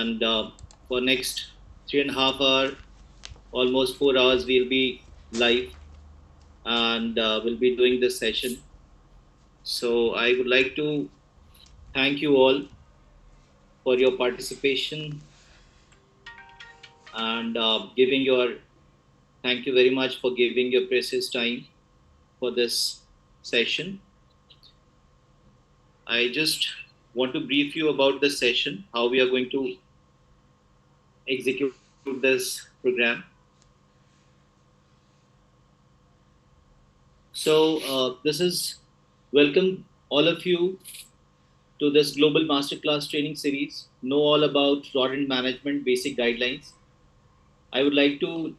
and for next 3.5 hours, almost 4 hours, we'll be live, and we'll be doing this session. So I would like to thank you all for your participation and thank you very much for giving your precious time for this session. I just want to brief you about this session, how we are going to execute this program. So this is welcome all of you to this global masterclass training series. Know all about rodent management basic guidelines. I would like to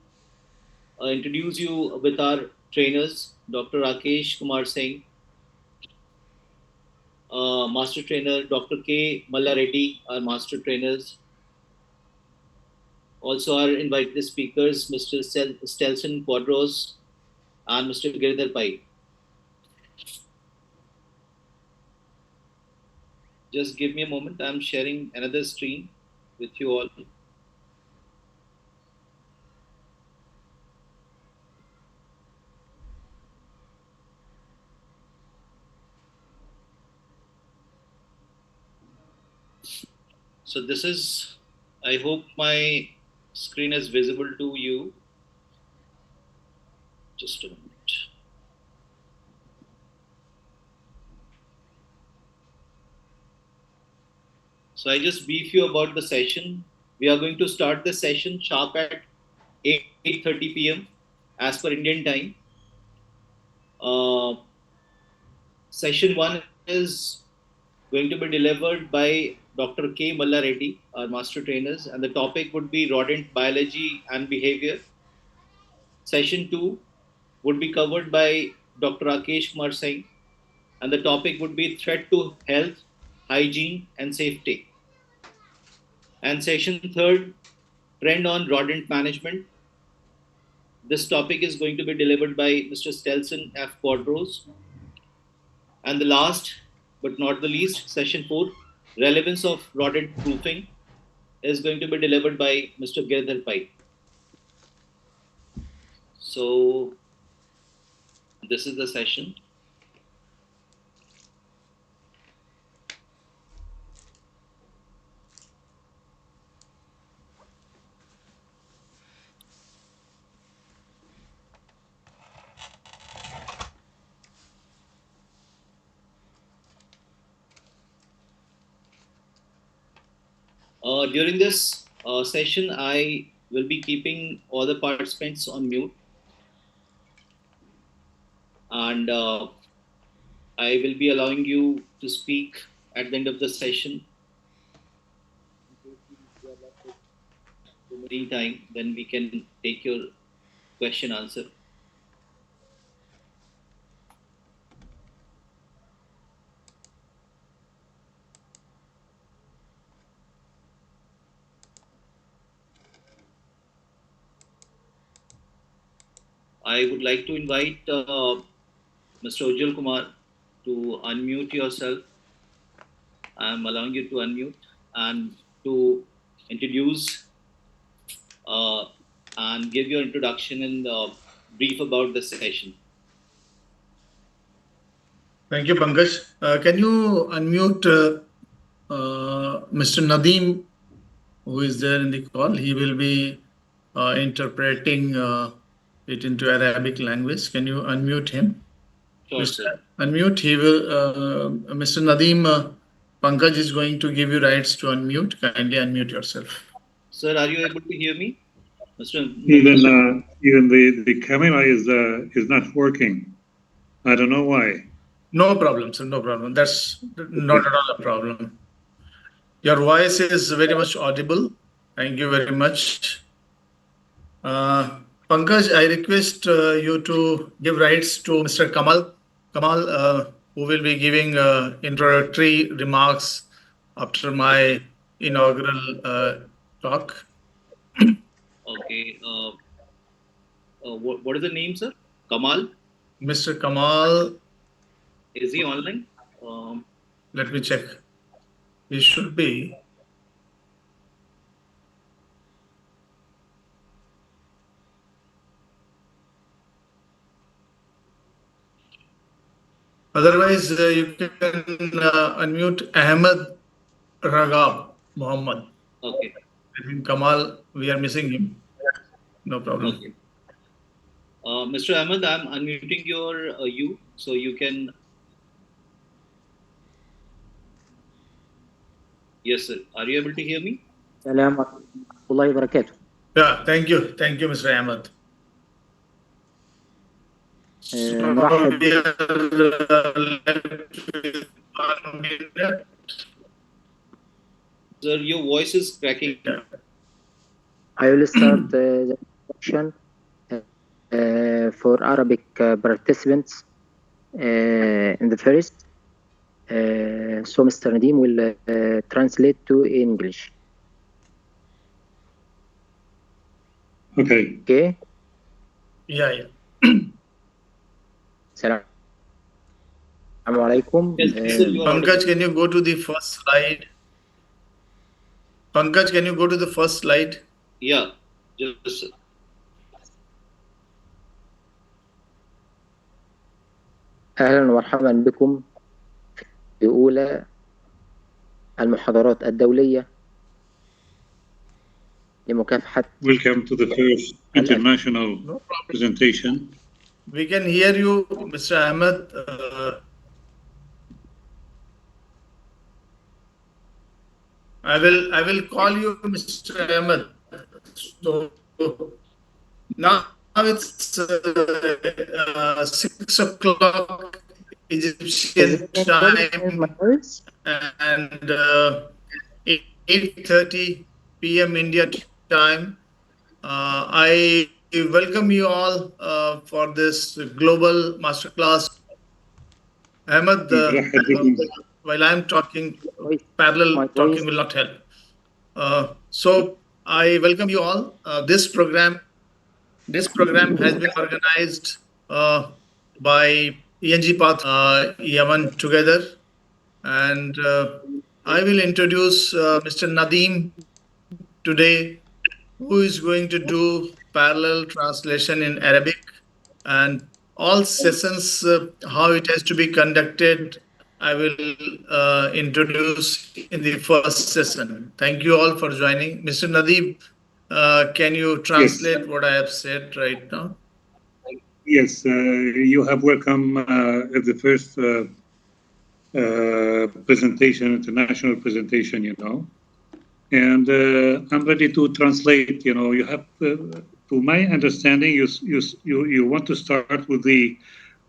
introduce you with our trainers, Dr. Rakesh Kumar Singh, Master Trainer, Dr. K. Malla Reddy, our Master Trainers. Also our invited speakers, Mr. Stelson Quadros and Mr. Girdhar Pai. Just give me a moment. I'm sharing another screen with you all. So this is, I hope my screen is visible to you. Just a moment. So I just brief you about the session. We are going to start the session sharp at 8:30 p.m. as per Indian time. Session 1 is going to be delivered by Dr. K. Malla Reddy, our master trainers, and the topic would be rodent biology and behavior. Session 2 would be covered by Dr. Rakesh Kumar Singh, and the topic would be threat to health, hygiene, and safety. And session 3rd, trend on rodent management. This topic is going to be delivered by Mr. Stelson F. Quadros. And the last but not the least, session 4, relevance of rodent proofing, is going to be delivered by Mr. Girdhar Pai. So this is the session. During this session, I will be keeping all the participants on mute, and I will be allowing you to speak at the end of the session. Any time, then we can take your question answer. I would like to invite Mr. Ujjwal Kumar to unmute yourself. I'm allowing you to unmute and to introduce and give your introduction and brief about the session. Thank you, Pankaj. Can you unmute Mr. Nadeem, who is there in the call? He will be interpreting it into Arabic language. Can you unmute him? Sure, sir. Unmute. He will. Mr. Nadeem, Pankaj is going to give you rights to unmute. Kindly unmute yourself. Sir, are you able to hear me? Mr. Even the camera is not working. I don't know why. No problem, sir. No problem. That's not at all a problem. Your voice is very much audible. Thank you very much. Pankaj, I request you to give rights to Mr. Kamal. Kamal, who will be giving introductory remarks after my inaugural talk. Okay. What is the name, sir? Kamal? Mr. Kamal. Is he online? Let me check. He should be. Otherwise, you can unmute Ahmed Ragab Muhammad. Okay. I think Kamal, we are missing him. No problem. Okay. Mr. Ahmed, I'm unmuting your you, so you can. Yes, sir. Are you able to hear me? السلام ورحمة الله وبركاته. Yeah, thank you. Thank you, Mr. Ahmed. نرحب. We are left with 1 minute. Sir, your voice is cracking. I will start the introduction for Arabic participants in the first. So Mr. Nadeem will translate to English. Okay. Okay. Yeah. Assalamu alaikum. Yes, sir, you are Pankaj, audible. can you go to the first slide? Pankaj, can you go to the first slide? Yeah, just sir. أهلا ومرحبا بكم في أولى المحاضرات الدولية لمكافحة. Welcome to the first international No problem. presentation. We can hear you, Mr. Ahmed. I will call you Mr. Ahmed. So now it's 6 o'clock Egyptian time and 8:30 p.m. India time. I welcome you all for this global masterclass. Ahmed, while I'm talking, parallel talking will not help. So I welcome you all. This program has been organized by ENG Path Yemen together, and I will introduce Mr. Nadeem today, who is going to do parallel translation in Arabic, and all sessions, how it has to be conducted, I will introduce in the first session. Thank you all for joining. Mr. Nadeem, can you translate what I have said right now? Yes, you have welcome at the first presentation, international presentation, and I'm ready to translate. You have, to my understanding, you want to start with the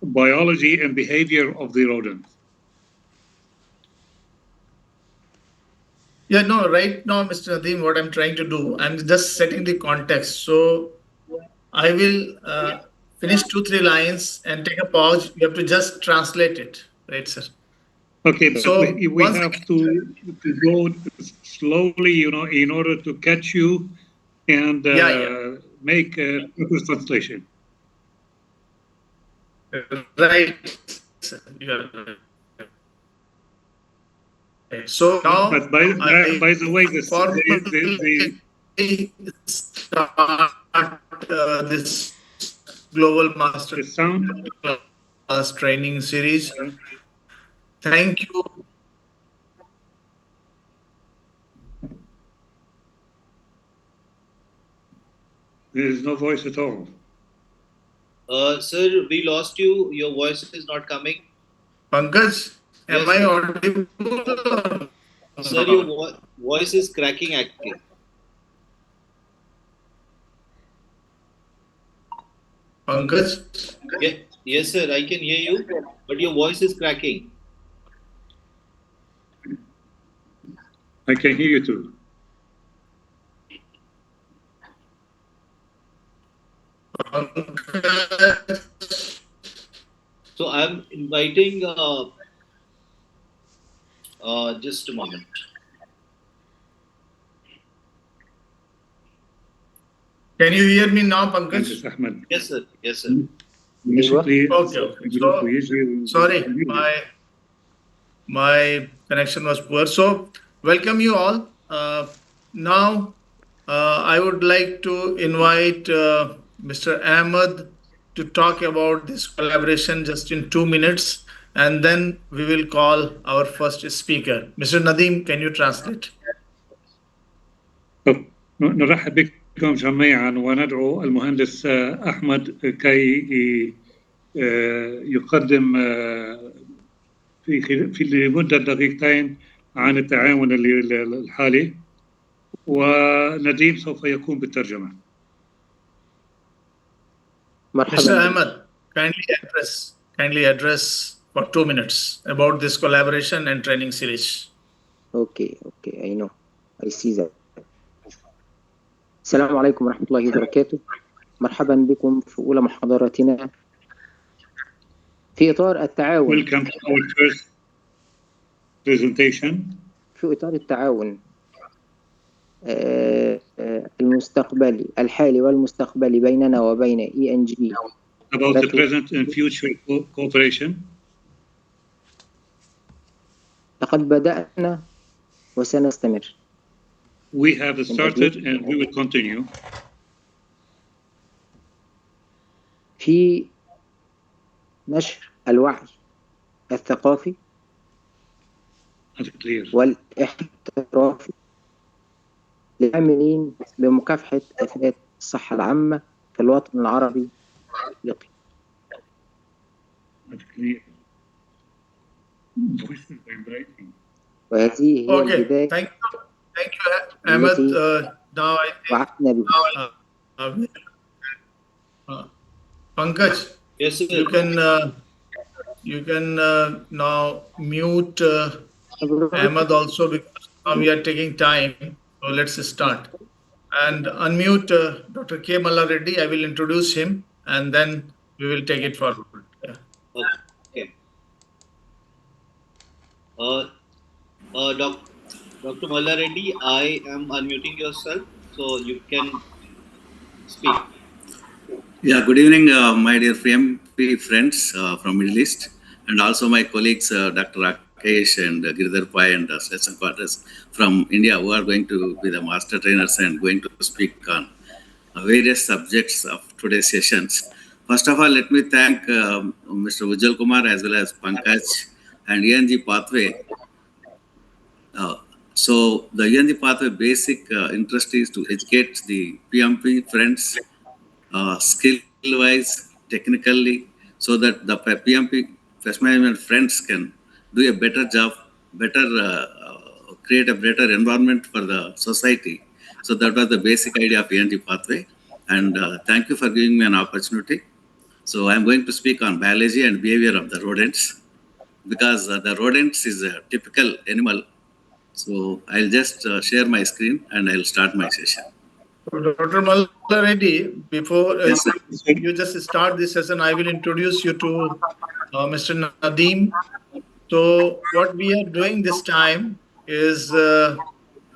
biology and behavior of the rodent. Yeah, no, right now, Mr. Nadeem, what I'm trying to do, I'm just setting the context. So I will finish 2-3 lines and take a pause. You have to just translate it, right, sir? Okay, but So we have to go slowly, in order to catch you and make a translation. Right. So now, but by the way, start this global master sound class training series. Thank you. There is no voice at all. Sir, we lost you. Your voice is not coming. Pankaj, am I audible? Sir, your voice is cracking actually. Pankaj? Yes, sir, I can hear you, but your voice is cracking. I can hear you too. So I'm inviting, just a moment. Can you hear me now, Pankaj? Yes, sir. Yes, sir. Okay. So, sorry, my connection was poor. So, welcome you all. Now, I would like to invite Mr. Ahmed to talk about this collaboration just in 2 minutes. and then we will call our first speaker. Mr. Nadeem, can you translate? نرحب بكم جميعا وندعو المهندس أحمد كي يقدم في لمدة دقيقتين عن التعاون الحالي، ونديم سوف يقوم بالترجمة. Mr. Ahmed, kindly address for 2 minutes about this collaboration and training series. Okay, I know. I see that. السلام عليكم ورحمة الله وبركاته. مرحبا بكم في أولى محاضرتنا في إطار التعاون. Welcome to our first presentation. في إطار التعاون المستقبلي الحالي والمستقبلي بيننا وبين ENG. About the present and future cooperation. لقد بدأنا وسنستمر. We have started and we will continue. في نشر الوعي الثقافي والاحترافي للعاملين بمكافحة آفات الصحة العامة في الوطن العربي الإفريقي. وهذه هي البداية. Thank you, Ahmed. Now I think Pankaj, yes, sir. you can now mute Ahmed also, because now we are taking time. So let's start. And unmute Dr. K. Malla Reddy. I will introduce him and then we will take it forward. Yeah. Okay. Dr. Malla Reddy, I am unmuting yourself so you can speak. Yeah, good evening, my dear PMP friends from Middle East, and also my colleagues, Dr. Rakesh and Giridhar Pai and Session Quarters from India, who are going to be the master trainers and going to speak on various subjects of today's sessions. First of all, let me thank Mr. Ujjal Kumar as well as Pankaj and ENG Pathway. So the ENG Pathway basic interest is to educate the PMP friends skill-wise, technically, so that the PMP first management friends can do a better job, create a better environment for the society. So that was the basic idea of ENG Pathway. And thank you for giving me an opportunity. So I'm going to speak on biology and behavior of the rodents, because the rodents is a typical animal. So I'll just share my screen and I'll start my session. Dr. Malla Reddy, before you just start this session, I will introduce you to Mr. Nadeem. So what we are doing this time is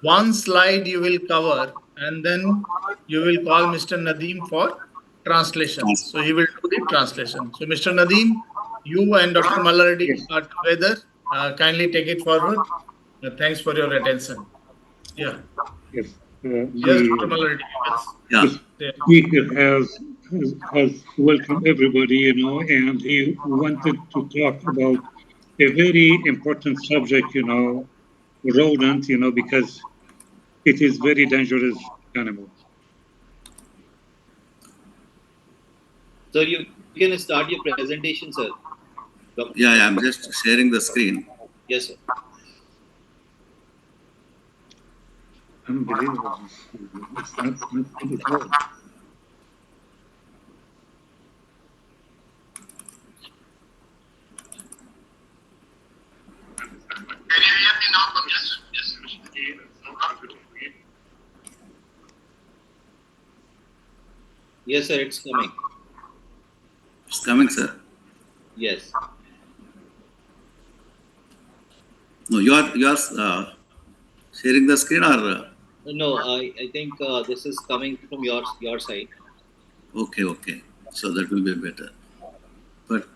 one slide you will cover and then you will call Mr. Nadeem for translation. So he will do the translation. So Mr. Nadeem, you and Dr. Malla Reddy are together. Kindly take it forward. Thanks for your attention. Yeah. Yes. Yes, Dr. Malla Reddy. Yes. The speaker has welcomed everybody, and he wanted to talk about a very important subject, rodent, because it is very dangerous animal. So you can start your presentation, sir. Yeah, I'm just sharing the screen. Yes, sir. Unbelievable. It's not good at all. Can you hear me now? Yes. Yes, sir, it's coming. It's coming, sir. Yes. No, you are sharing the screen, or? No, I think this is coming from your side. Okay. So that will be better. But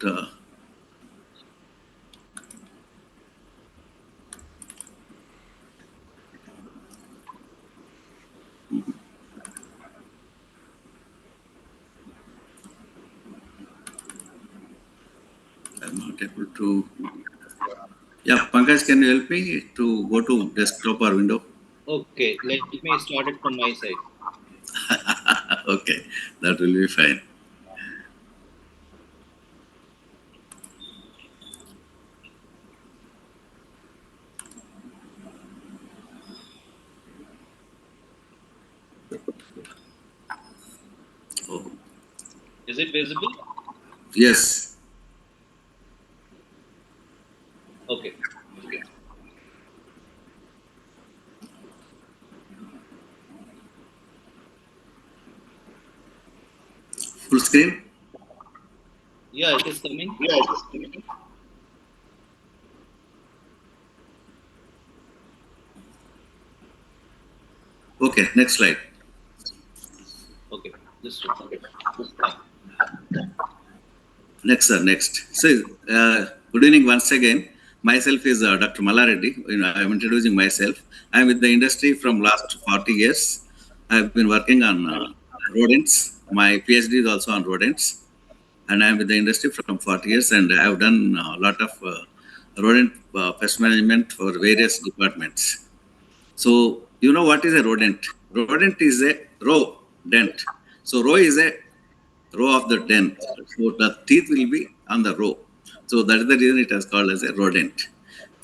I'm not not able to. Yeah, Pankaj, can you help me to go to desktop or window? Okay, let me start it from my side. Okay, that will be fine. Oh, Is it visible? yes. Okay. Full screen? Yeah, it is coming. Okay, next slide. Okay, just Next, sir, next. So, good evening once again. Myself is Dr. Mallareddy. I'm introducing myself. I'm with the industry from last 40 years. I've been working on rodents. My PhD is also on rodents. And I'm with the industry from 40 years, and I've done a lot of rodent pest management for various departments. So, you know what is a rodent? Rodent is a row dent. So, row is a row of the den. So the teeth will be on the row. So that is the reason it is called as a rodent.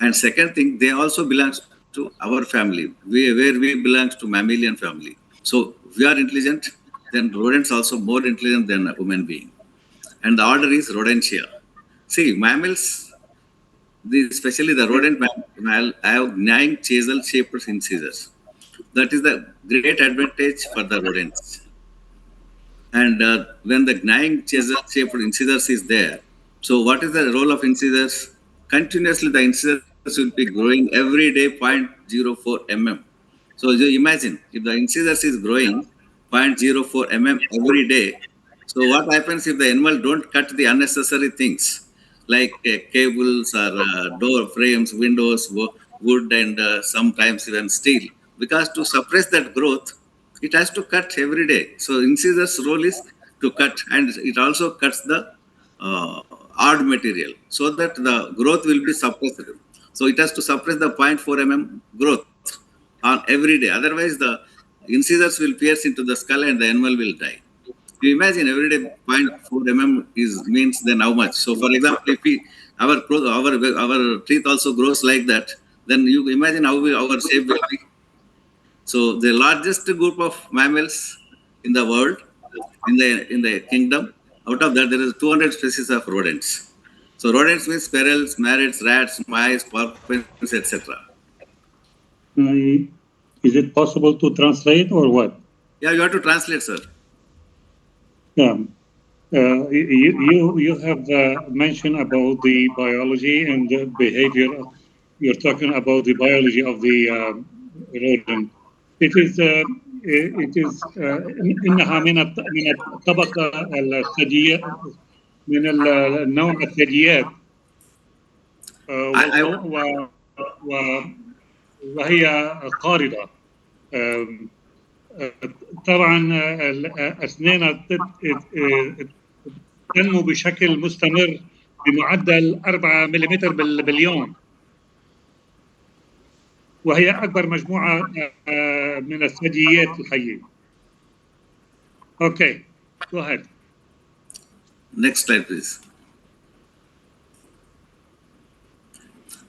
And second thing, they also belongs to our family, where we belongs to mammalian family. So if we are intelligent, then rodents also more intelligent than a human being. And the order is rodentia. See, mammals, especially the rodent mammal, have 9 chisel-shaped incisors. That is the great advantage for the rodents. And when the gnawing chisel-shaped incisors is there, so what is the role of incisors? Continuously, the incisors will be growing every day 0.04 mm. So you imagine if the incisors is growing 0.04 mm every day. So what happens if the animal don't cut the unnecessary things like cables or door frames, windows, wood, and sometimes even steel? Because to suppress that growth, it has to cut every day. So incisors role is to cut, and it also cuts the hard material so that the growth will be suppressed. So it has to suppress the 0.4 mm growth on every day. Otherwise, the incisors will pierce into the skull and the animal will die. You imagine every day 0.4 mm is means then how much? So for example, if our teeth also grows like that, then you imagine how our shape will be. So the largest group of mammals in the world, in the kingdom, out of that there is 200 species of rodents. So rodents means squirrels, marrots, rats, mice, porcupines, etc. Is it possible to translate or what? Yeah, you have to translate, sir. Yeah. You have mentioned about the biology and the behavior. You're talking about the biology of the rodent. It is إنها من الطبقة الثديية من النوع الثدييات وهي قاردة. طبعا أسنانها تنمو بشكل مستمر بمعدل 4 ملم باليوم، وهي أكبر مجموعة من الثدييات الحية. Okay, go ahead. Next slide, please.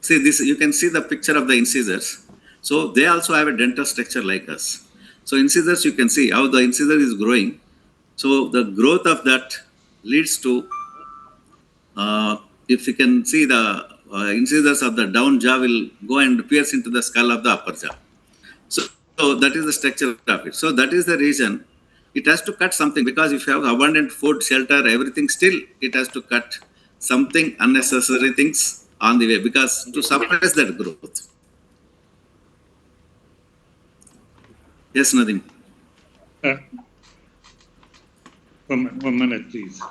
See this, you can see the picture of the incisors. So they also have a dental structure like us. So incisors, you can see how the incisor is growing. So the growth of that leads to, if you can see the incisors of the down jaw will go and pierce into the skull of the upper jaw. So that is the structure of it. So that is the reason it has to cut something, because if you have abundant food, shelter, everything, still it has to cut something unnecessary things on the way, because to suppress that growth. Yes, Nadim. One minute, please.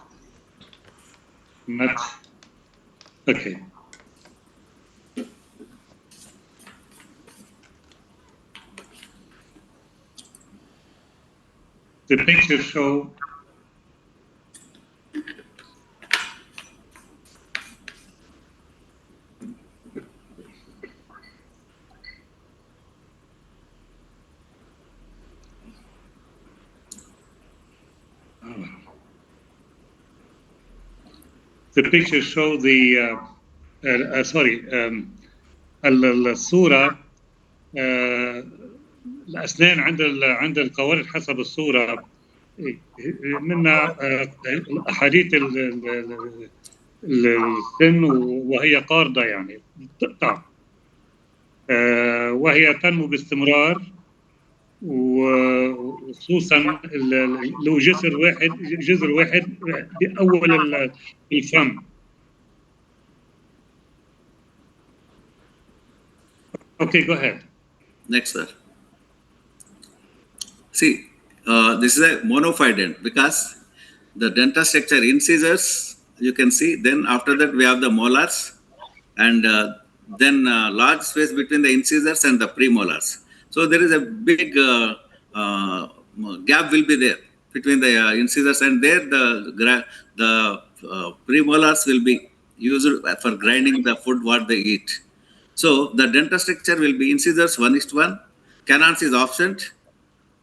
Not okay. The picture show the picture show the الصورة الأسنان عند القوارض حسب الصورة منها أحاديث السن وهي قارضة يعني تقطع وهي تنمو باستمرار وخصوصا له جذر واحد بأول الفم. Okay, go ahead. Next, sir. See, this is a monophyte because the dental structure incisors, you can see. Then after that, we have the molars, and then large space between the incisors and the premolars. So there is a big gap will be there between the incisors, and there the premolars will be used for grinding the food what they eat. So the dental structure will be incisors 1:1, canals is absent,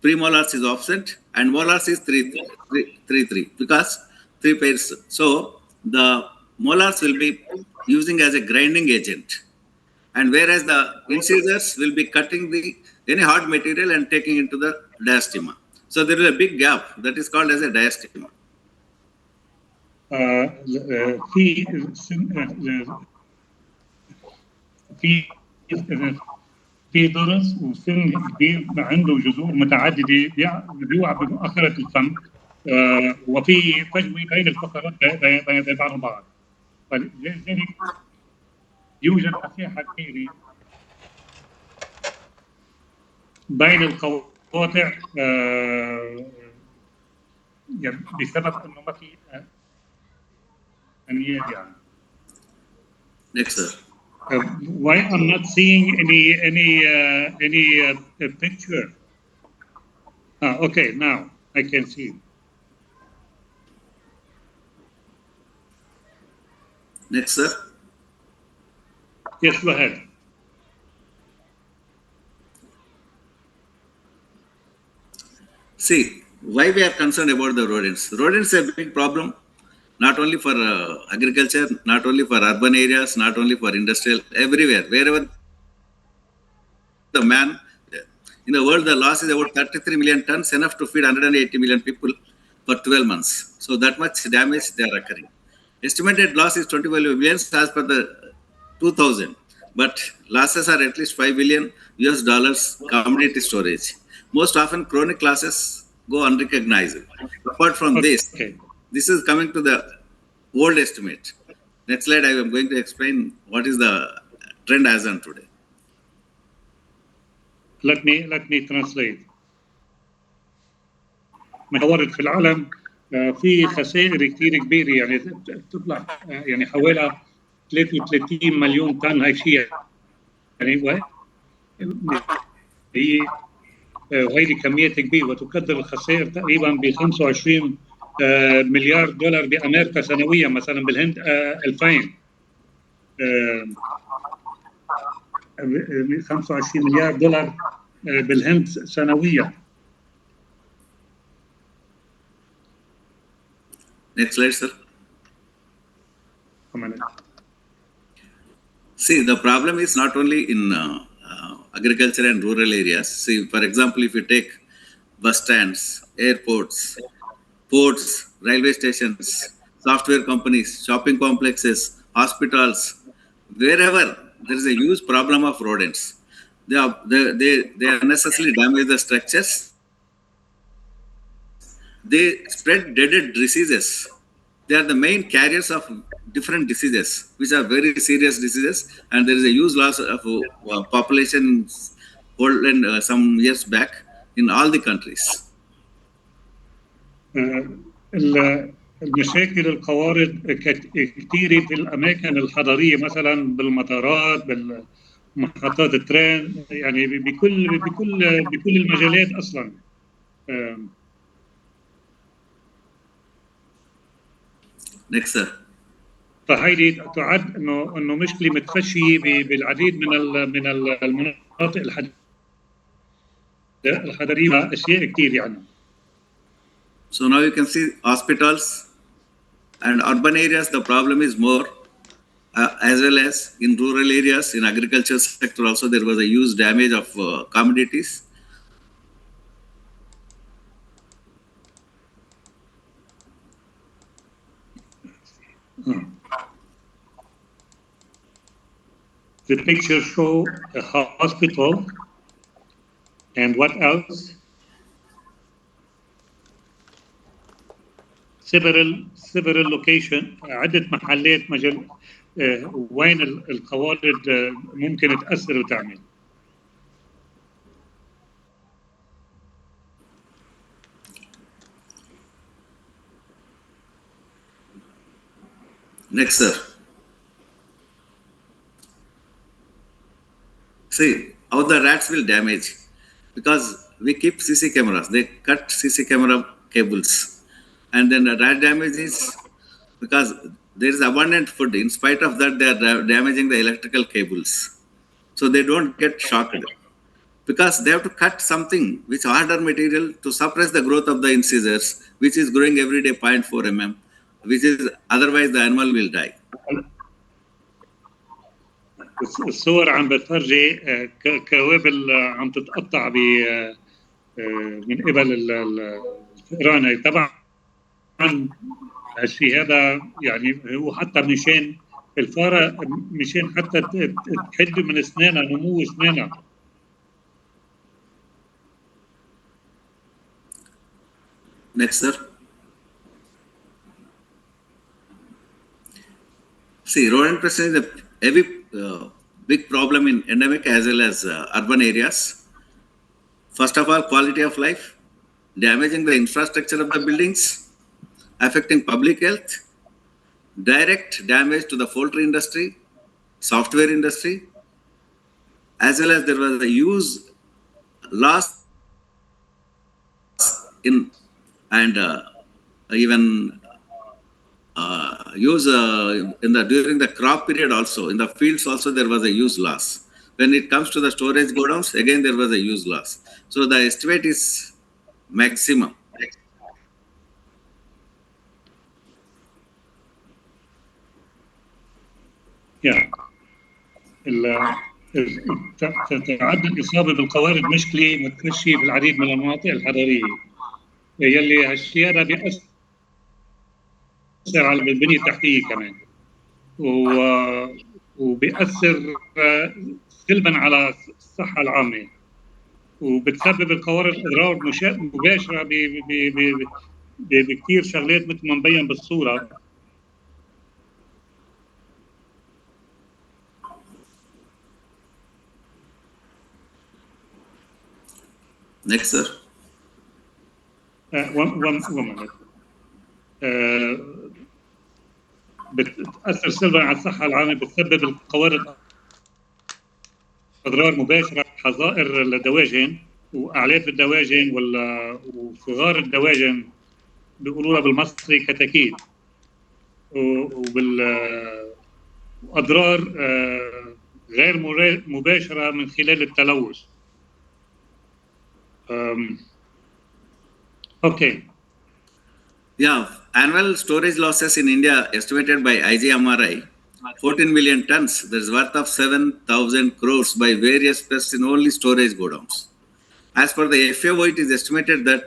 premolars is absent, and molars is 3:3 because 3 pairs. So the molars will be using as a grinding agent, and whereas the incisors will be cutting any hard material and taking into the diastema. So there is a big gap that is called as a diastema. في ضرس وسن كبير عنده جذور متعدده بيوقع بمؤخره الفم وفي فجوه بين الفقرات بين بعض البعض. فلذلك يوجد مساحه كبيره بين القواطع بسبب انه ما في انياب يعني. Next, sir. Why I'm not seeing any picture? Okay, now I can see. Next, sir. Yes, go ahead. See, why we are concerned about the rodents? Rodents are a big problem. Not only for agriculture, not only for urban areas, not only for industrial, everywhere, wherever the man, in the world, the loss is about 33 million tons, enough to feed 180 million people for 12 months. So that much damage they are occurring. Estimated loss is 25 billion as per the 2000, but losses are at least $5 billion commodity storage. Most often chronic losses go unrecognized. Apart from this is coming to the old estimate. Next slide, I am going to explain what is the trend as on today. Let me translate. محاضرة في العالم في خسائر كثير كبيرة يعني تطلع يعني حوالي 33 مليون طن. هاي شيء يعني هي وهذه كميات كبيرة وتقدر الخسائر تقريبا ب 25 مليار دولار بأمريكا سنويا. مثلا بالهند 2000 25 مليار دولار بالهند سنويا. Next slide, sir. See, the problem is not only in agriculture and rural areas. See, for example, if you take bus stands, airports, ports, railway stations, software companies, shopping complexes, hospitals, wherever there is a huge problem of rodents. They unnecessarily damage the structures. They spread dreaded diseases. They are the main carriers of different diseases, which are very serious diseases, and there is a huge loss of population some years back in all the countries. المشاكل القوارض كثيرة في الأماكن الحضرية، مثلا بالمطارات، بالمحطات الترين، يعني بكل المجالات أصلا. Next, sir. فهيدي تعد انه مشكله متفشيه بالعديد من المناطق الحضريه، اشياء كثير يعني. So now you can see hospitals, and urban areas, the problem is more, as well as in rural areas, in agriculture sector also, there was a huge damage of commodities. The picture show a hospital, and what else? Several location, عدة محلات مجال وين القوارض ممكن تأثر وتعمل. Next, sir. See, how the rats will damage, because we keep CC cameras. They cut CC camera cables. And then the rat damage is because there is abundant food. In spite of that, they are damaging the electrical cables. So they don't get shocked. Because they have to cut something which harder material to suppress the growth of the incisors, which is growing every day 0.4 mm, which is otherwise the animal will die. الصور عم بتفرجي كوابل عم تتقطع من قبل الفئران. طبعا الشيء هذا يعني هو حتى مشان الفاره، مشان حتى تحد من اسنانها، نمو اسنانها. Next, sir. See, rodent presence is a heavy, big problem in endemic as well as urban areas. First of all, quality of life, damaging the infrastructure of the buildings, affecting public health, direct damage to the poultry industry, software industry, as well as there was a huge loss in and even use during the crop period also, in the fields also there was a huge loss. When it comes to the storage godowns, again there was a huge loss. So the estimate is maximum. تعدد الإصابة بالقوارض مشكلة متفشية في العديد من المناطق الحضرية، يلي هالشيء هذا بيأثر على البنية التحتية كمان، وبيأثر سلبا على الصحة العامة، وبتسبب القوارض أضرار مباشرة بكثير شغلات مثل ما مبين بالصورة. Next, sir. One minute. بتأثر سلبا على الصحة العامة، بتسبب القوارض أضرار مباشرة، حظائر الدواجن وأعلاف الدواجن وصغار الدواجن، بيقولوا بالمصري كتاكيت، وأضرار غير مباشرة من خلال التلوث. Okay. Yeah, annual storage losses in India estimated by IGMRI, 14 million tons. There is worth of 7,000 crores by various pests in only storage godowns. As per the FAO, it is estimated that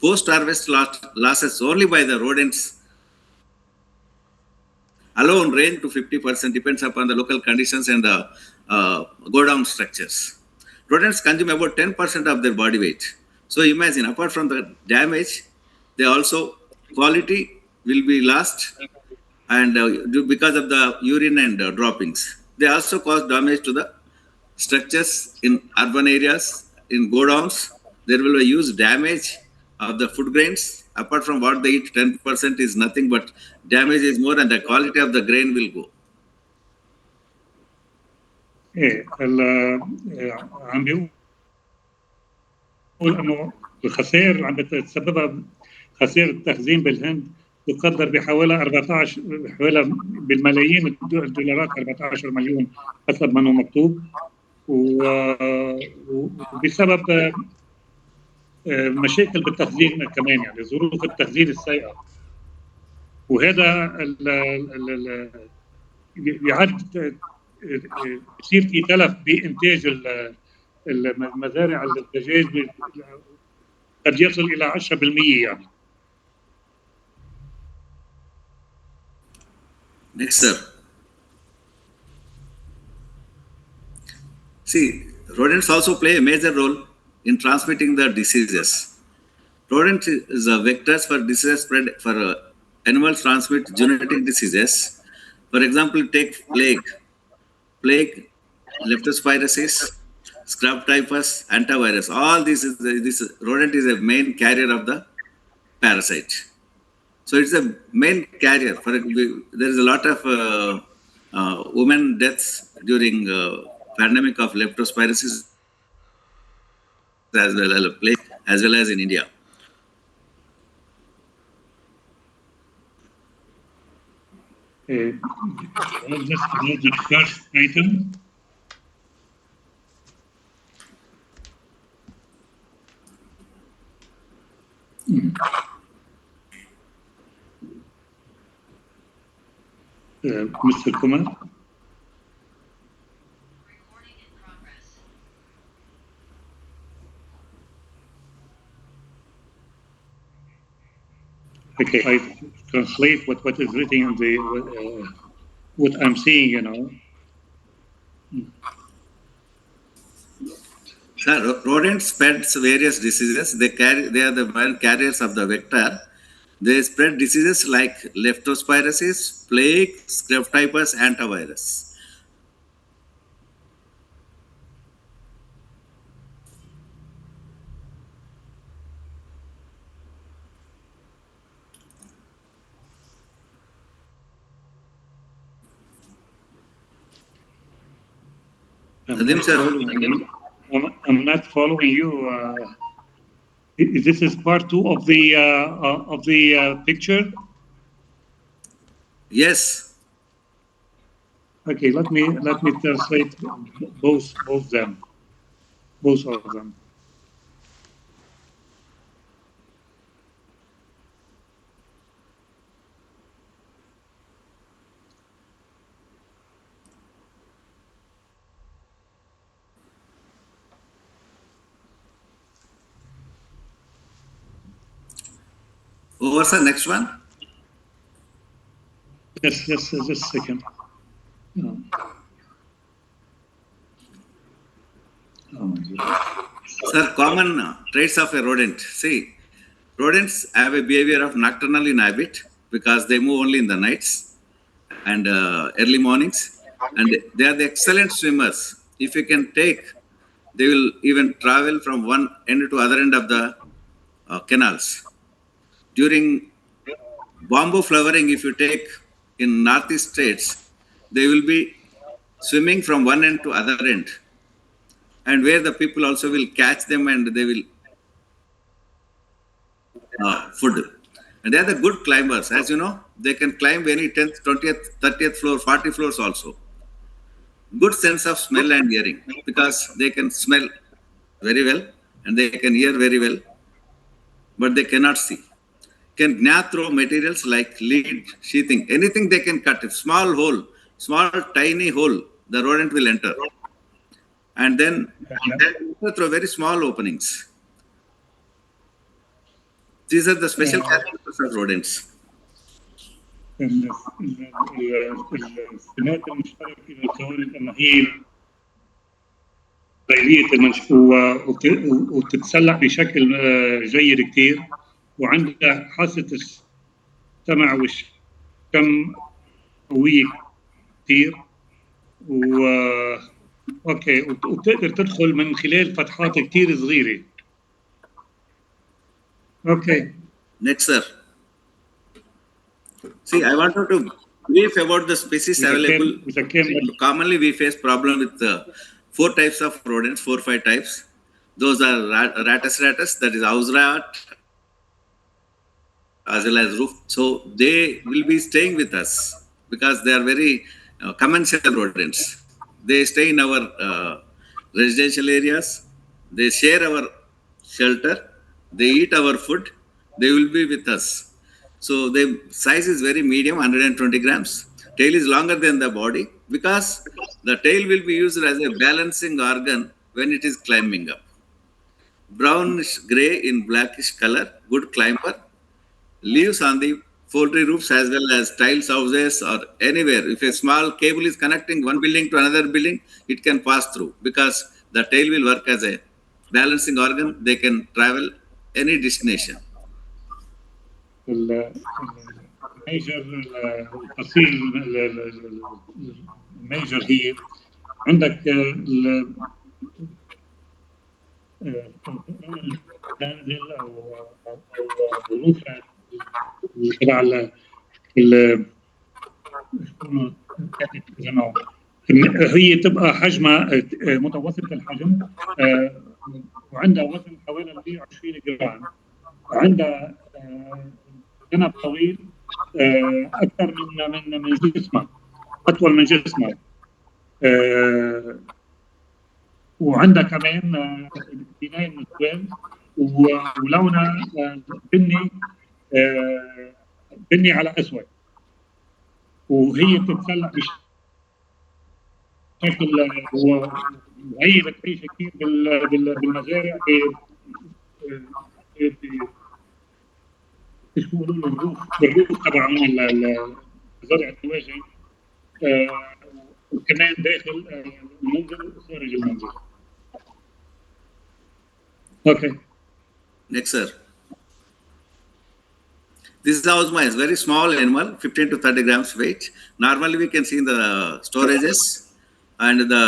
post-harvest losses only by the rodents alone range to 50%, depends upon the local conditions and the godown structures. Rodents consume about 10% of their body weight. So imagine, apart from the damage, they also quality will be lost, and because of the urine and droppings. They also cause damage to the structures in urban areas, in godowns. There will be huge damage of the food grains. Apart from what they eat, 10% is nothing, but damage is more, and the quality of the grain will go. عم بيقول انه الخسائر اللي عم بتسببها خسائر التخزين بالهند تقدر بحوالي بالملايين الدولارات، 14 مليون حسب ما هو مكتوب، وبسبب مشاكل بالتخزين كمان، يعني ظروف التخزين السيئه. وهذا يعد يصير في تلف بإنتاج المزارع الدجاج قد يصل إلى 10% يعني. Next, sir. See, rodents also play a major role in transmitting the diseases. Rodents is a vectors for disease spread for animals transmit genetic diseases. For example, take plague, leptospirosis, scrub typhus, antivirus. All this rodent is a main carrier of the parasite. So it's a main carrier. There is a lot of women deaths during pandemic of leptospirosis as well as in India. Just about the first item. Mr. Kumar. Okay, I translate what is written in the what I'm seeing, you know. Sir, rodents spread various diseases. They are the main carriers of the vector. They spread diseases like leptospirosis, plague, scrub typhus, antivirus. I'm not following you. This is part 2 of the picture. Yes. Okay, let me translate both of them. Over, sir. Next one. Yes, just a second. No. Oh my God. Sir, common traits of a rodent. See, rodents have a behavior of nocturnal in habit because they move only in the nights and early mornings, and they are the excellent swimmers. If you can take, they will even travel from one end to other end of the canals. During bamboo flowering, if you take in northeast states, they will be swimming from one end to other end, and where the people also will catch them and they will food. And they are the good climbers. As you know, they can climb any 10th, 20th, 30th floor, 40 floors also. Good sense of smell and hearing because they can smell very well and they can hear very well, but they cannot see. Can gnaw through materials like lead, sheathing, anything they can cut. If small hole, small tiny hole, the rodent will enter. And then through very small openings. These are the special characteristics of rodents. السمات المشتركة بين القوارض المهين ليلية وتتسلح بشكل جيد كتير، وعندها حاسة السمع والشم قوية كتير، اوكي، وبتقدر تدخل من خلال فتحات كتير صغيرة. اوكي. Next, sir. See, I wanted to brief about the species available. Commonly, we face problem with 4 types of rodents, 4 or 5 types. Those are ratus, that is house rat, as well as roof. So they will be staying with us because they are very commensal rodents. They stay in our residential areas. They share our shelter. They eat our food. They will be with us. So the size is very medium, 120 grams. Tail is longer than the body because the tail will be used as a balancing organ when it is climbing up. Brownish gray in blackish color, good climber. Lives on the poultry roofs as well as tiles houses or anywhere. If a small cable is connecting one building to another building, it can pass through because the tail will work as a balancing organ. They can travel any destination. الميجر التفصيل الميجر هي عندك النازل او الغرفه تبع هي تبقى حجمها متوسط الحجم وعندها وزن حوالي 120 جرام. عندها جنب طويل اكثر من جسمها، اطول من جسمها. وعندها كمان بناين طويل ولونها بني على اسود، وهي بتتسلق بشكل وهي بتعيش كثير بالمزارع ايش بيقولوا له بالروف تبع زرع الدواجن، وكمان داخل المنزل وخارج المنزل. Okay. Next, sir. This housefly is very small animal, 15 to 30 grams weight. Normally, we can see in the storages, and the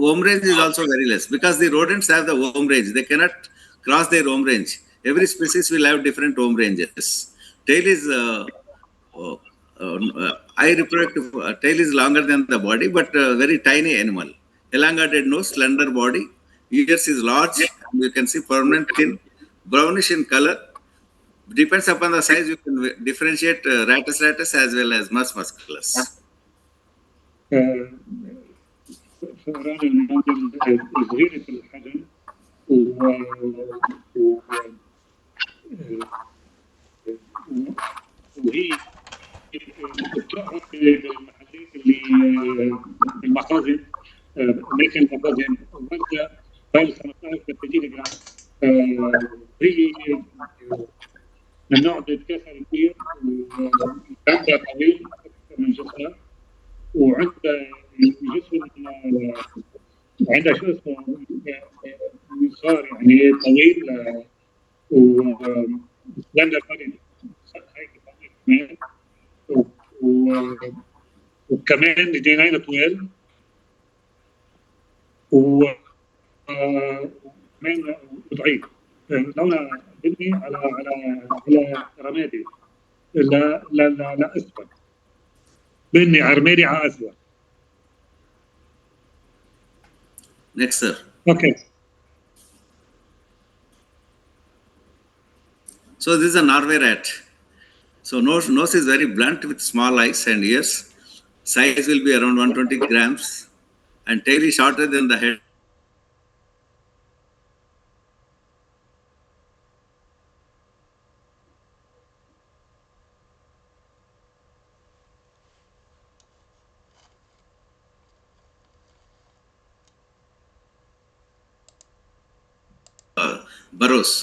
home range is also very less because the rodents have the home range. They cannot cross their home range. Every species will have different home ranges. Tail is tail is longer than the body, but very tiny animal. Elongated nose, slender body. Ears is large. You can see permanent thin, brownish in color. Depends upon the size. You can differentiate ratus as well as mus musculus. فئران المنزل صغيرة الحجم وهي بتقعد بالمحلات اللي بالمخازن، اماكن المخازن وزنها حوالي 15 ل 30 جرام. هي من نوع بتتكاثر كثير وعندها طويل اكثر من جسمها، وعندها جسم عندها شو اسمه منصار يعني طويل وسلندر بادي هيك كمان، وكمان جنين طويل وكمان ضعيف. لونها بني على رمادي لا اسود، بني رمادي على اسود. Next, sir. Okay. So this is a Norway rat. So nose is very blunt with small eyes and ears. Size will be around 120 grams, and tail is shorter than the head. Burrows.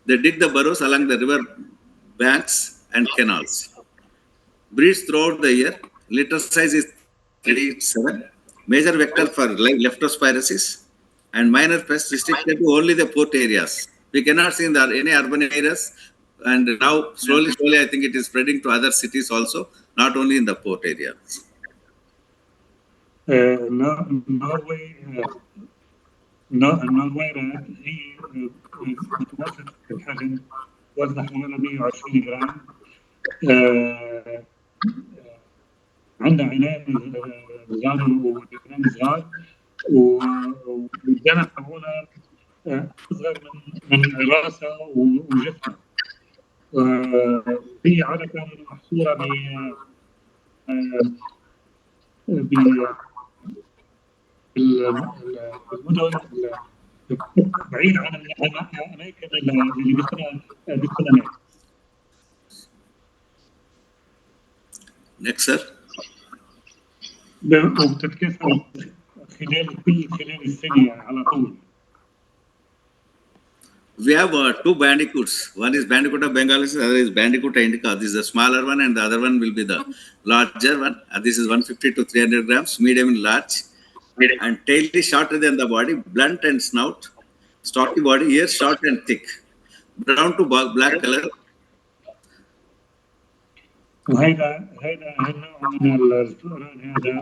They dig the burrows along the river banks and canals. Breeds throughout the year. Litter size is 37. Major vector for leptospirosis and minor pests restricted to only the port areas. We cannot see in any urban areas, and now slowly I think it is spreading to other cities also, not only in the port areas. النرويج هي متوسط الحجم، وزنها حوالي 120 جرام. عندها عنان صغار ودكان صغار، والجناح تبعولها اصغر من راسها وجسمها. هي عادة محصورة بالمدن بعيد عن الاماكن اللي بيدخلها الناس. Next, sir. وبتتكاثر خلال السنة على طول. We have two bandicoots. One is bandicoot of Bengalis, the other is bandicoot indica. This is the smaller one, and the other one will be the larger one. This is 150 to 300 grams, medium and large. And tail is shorter than the body, blunt and snout, stocky body, ears short and thick, brown to black color. وهذا النوع من الفئران هذا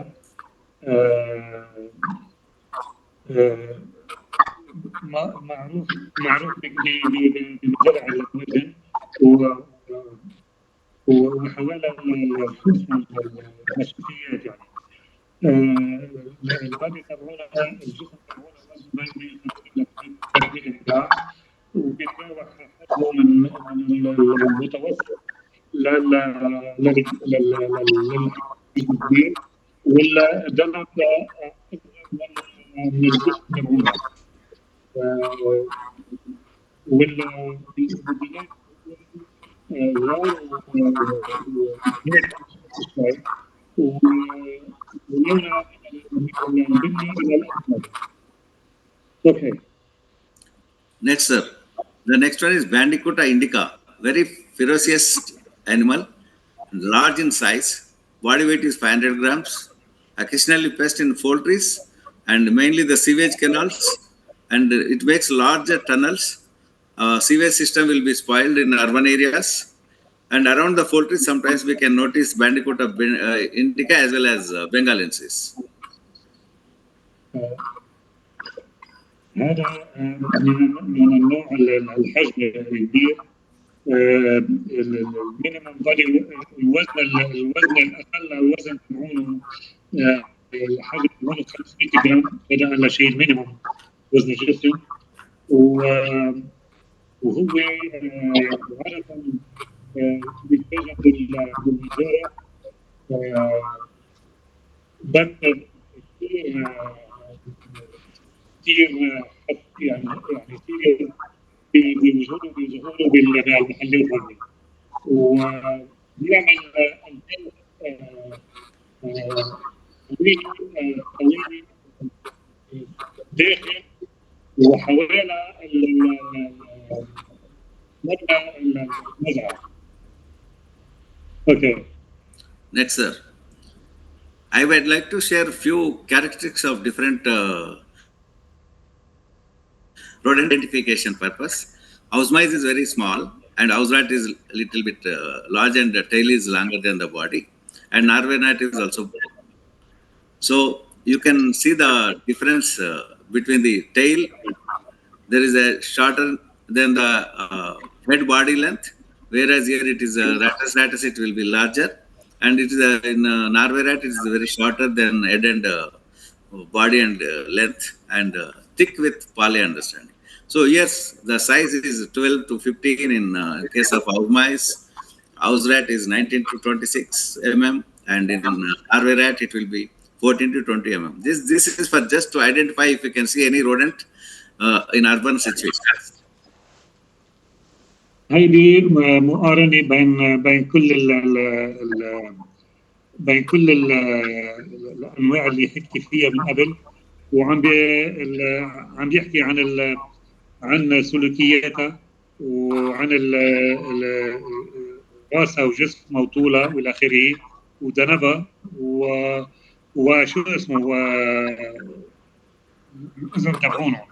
معروف بزرع الوزن وحوالي المسؤوليات يعني. البادي تبعونا الجسم تبعونا وزنه بين 30 جرام وبيتراوح حجمه من المتوسط للكبير ولا درجة من الجسم تبعونا ولا Okay. Next, sir. The next one is Bandicoot indica. Very ferocious animal, large in size. Body weight is 500 grams. Occasionally pest in poultries and mainly the sewage canals. And it makes larger tunnels. Sewage system will be spoiled in urban areas. And around the poultry, sometimes we can notice Bandicoot of indica as well as bengalensis. هذا من النوع الحجم الكبير المينيمم بادي الوزن الاقل الوزن تبعونه الحجم تبعونه 500 جرام هذا اقل شيء المينيمم وزن الجسم وهو عادة بيتواجد بالإدارة بس كثير يعني كثير بوجوده بظهوره بالمحلات هذه وبيعمل قوي داخل وحوالي مبنى المزرعة. Okay. Next, sir. I would like to share a few characteristics of different road identification purpose. House mice is very small and house rat is a little bit large and the tail is longer than the body. And Norway rat is also. So you can see the difference between the tail. There is a shorter than the head body length, whereas here it is ratus it will be larger, and it is in Norway rat it is very shorter than head and body and length and thick with poly understanding. So yes, the size is 12 to 15 in case of house mice. House rat is 19 to 26 mm, and in Norway rat it will be 14 to 20 mm. This is for just to identify if you can see any rodent in urban situations. هيدي مقارنة بين كل الأنواع اللي حكي فيها من قبل وعم بيحكي عن سلوكياتها وعن راسها وجسمها وطولها والى اخره ودنبها وشو اسمه والاذن تبعونه.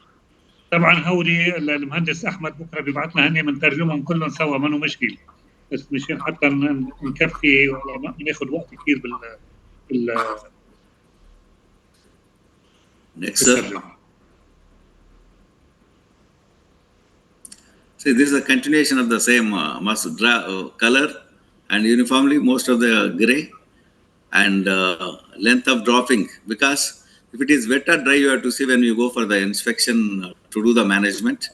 طبعا هودي المهندس احمد بكره بيبعث لنا هني بنترجمهم كلهم سوا ما مشكل بس مشان حتى نكفي ولا ناخذ وقت كثير بال Next, sir. See, this is a continuation of the same color and uniformly most of the gray and length of dropping, because if it is wet or dry you have to see when you go for the inspection to do the management,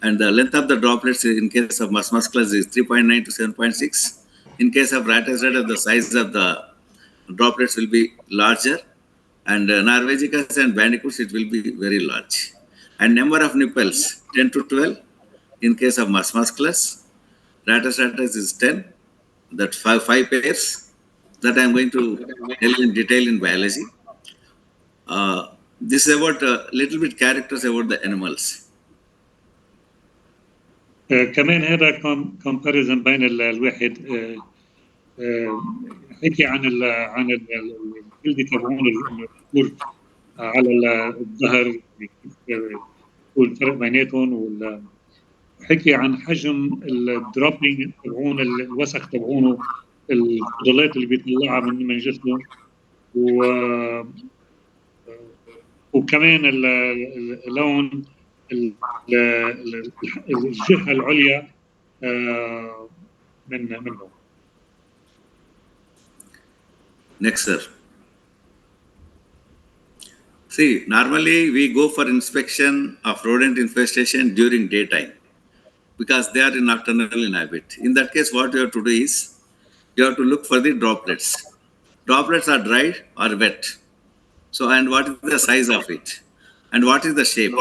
and the length of the droplets in case of musculus is 3.9 to 7.6. In case of ratus rat, the size of the droplets will be larger, and Norvegicus and bandicoots it will be very large, and number of nipples 10 to 12. In case of musculus, ratus is 10, that 5 pairs. that I'm going to tell in detail in biology. This is about a little bit characters about the animals. كمان هذا comparison بين الواحد حكي عن الجلد تبعون الكور على الظهر، يكون الفرق بيناتهم، وحكي عن حجم الدروبينج تبعون الوسخ تبعونه، الفضلات اللي بيطلعها من جسمه، وكمان اللون الجهة العليا منه. Next, sir. See, normally we go for inspection of rodent infestation during daytime because they are nocturnal in habit. In that case, what you have to do is you have to look for the droplets. Droplets are dry or wet. So, and what is the size of it? And what is the shape?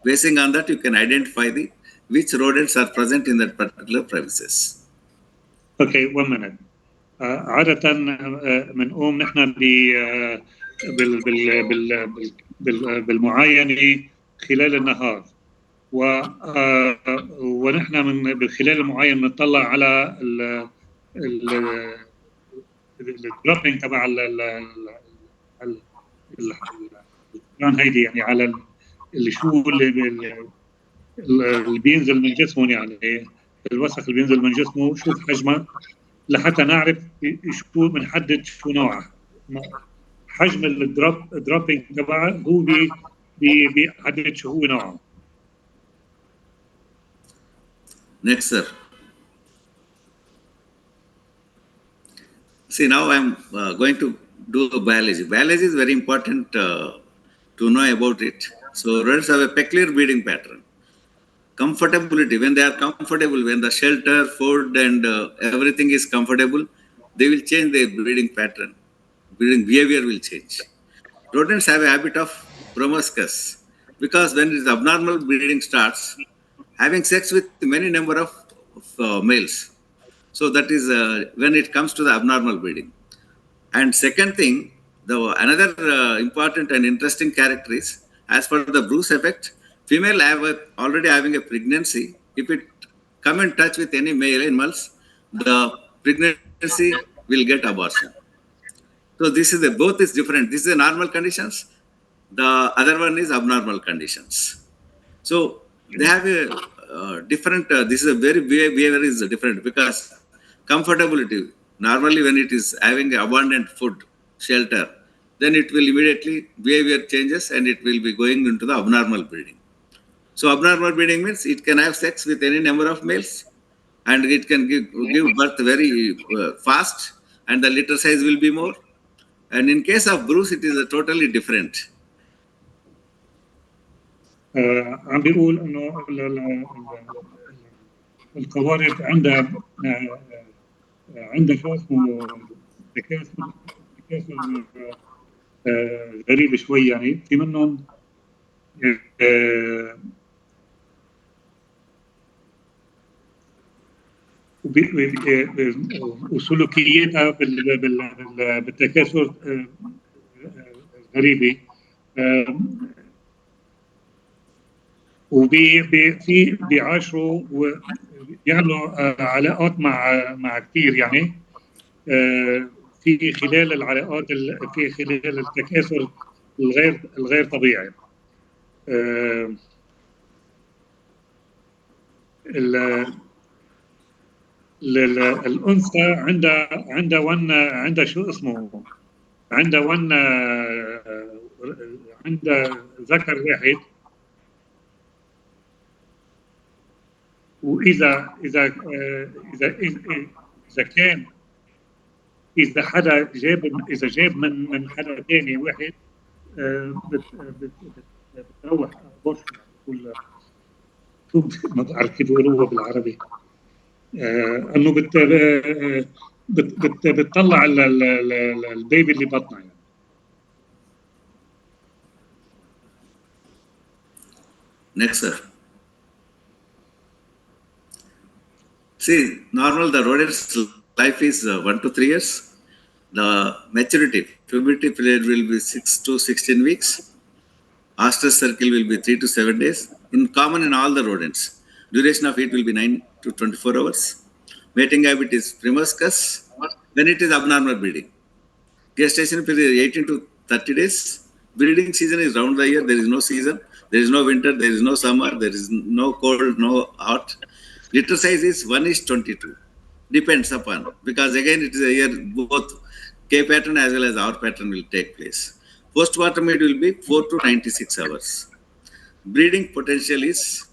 Basing on that, you can identify which rodents are present in that particular premises. Okay, 1 minute. عادة بنقوم نحن بالمعاينة خلال النهار، ونحن من خلال المعاينة بنطلع على الدروبينج تبع هيدي، يعني على شو اللي بينزل من جسمه، يعني الوسخ اللي بينزل من جسمه، شوف حجمه لحتى نعرف شو بنحدد شو نوعه. حجم الدروبينج تبعه هو بيحدد شو هو نوعه. Next, sir. See, now I'm going to do biology. Biology is very important to know about it. So rodents have a peculiar breeding pattern. Comfortability, when they are comfortable, when the shelter, food and everything is comfortable, they will change their breeding pattern. Breeding behavior will change. Rodents have a habit of promiscuous because when this abnormal breeding starts, having sex with many number of males. So that is when it comes to the abnormal breeding. And second thing, another important and interesting character is, as per the Bruce effect, female already having a pregnancy. If it come in touch with any male animals, the pregnancy will get abortion. So this is both is different. This is a normal conditions. The other one is abnormal conditions. So they have a different. This is a very behavior is different because comfortability. Normally, when it is having abundant food, shelter, then it will immediately behavior changes and it will be going into the abnormal breeding. So abnormal breeding means it can have sex with any number of males, and it can give birth very fast, and the litter size will be more. And in case of Bruce, it is totally different. عم بيقول انه القوارض عندها شو اسمه تكاثر غريب شوي، يعني في منهم وسلوكياتها بالتكاثر غريبه، بيعاشروا وبيعملوا علاقات مع كثير، يعني في خلال العلاقات في خلال التكاثر الغير طبيعي. الانثى عندها شو اسمه، عندها ذكر واحد، واذا كان حدا جاب من حدا ثاني واحد، بتروح بوش، ما بعرف كيف بيقولوها بالعربي، انه بتطلع البيبي اللي بطنها يعني. Next, sir. See, normal the rodent's life is 1 to 3 years. The maturity, puberty period will be 6 to 16 weeks. Ostrich circle will be 3 to 7 days. In common in all the rodents. Duration of it will be 9 to 24 hours. Mating habit is promiscuous. When it is abnormal breeding. Gestation period 18 to 30 days. Breeding season is round the year. There is no season. There is no winter. There is no summer. There is no cold, no hot. Litter size is 1:22. Depends upon. Because again, it is a year both K pattern as well as R pattern will take place. Postmortem it will be 4 to 96 hours. Breeding potential is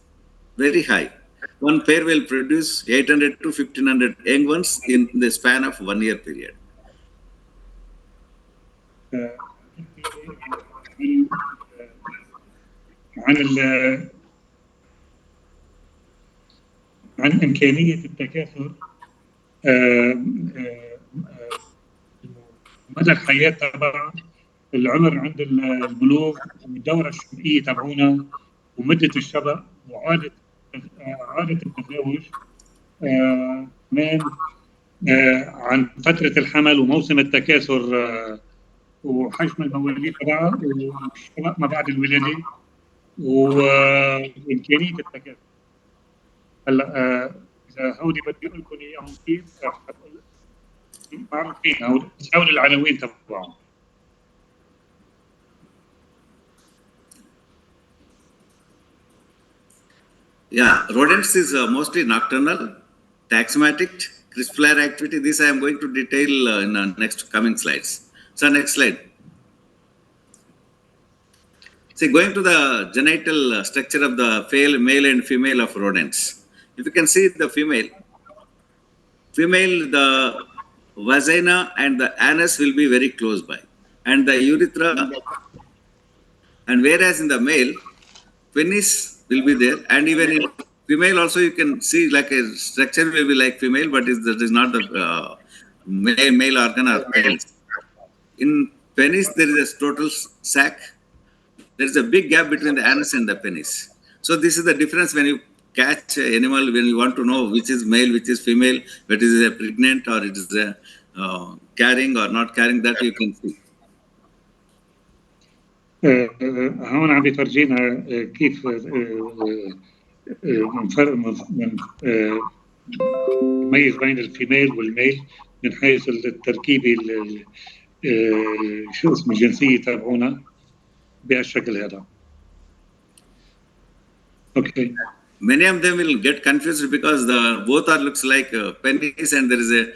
very high. One pair will produce 800 to 1500 young ones in the span of 1 year period. عن إمكانية التكاثر مدى الحياة تبع العمر عند البلوغ والدورة الشرعية تبعونا ومدة الشبع وعادة التزاوج كمان عن فترة الحمل وموسم التكاثر وحجم المواليد تبعها والشبع ما بعد الولادة وإمكانية التكاثر. هلا إذا هودي بدي أقول لكم إياهم كيف معروفين هودي بس حول العناوين تبعهم. Yeah, rodents is mostly nocturnal, taxomatic, crisp-flare activity. This I am going to detail in the next coming slides. So next slide. See, going to the genital structure of the male and female of rodents. If you can see the female, the vagina and the anus will be very close by, and the urethra. And whereas in the male, penis will be there, and even in female also you can see like a structure will be like female, but that is not the male organ or penis. In penis there is a total sac. There is a big gap between the anus and the penis. So this is the difference when you catch an animal, when you want to know which is male, which is female, whether it is a pregnant or it is a carrying or not carrying, that you can see. هون عم بيفرجينا كيف نميز بين الفيميل والميل من حيث التركيبة شو اسمه الجنسية تبعونا بهالشكل هذا. Okay. Many of them will get confused because both are looks like penis, and there is a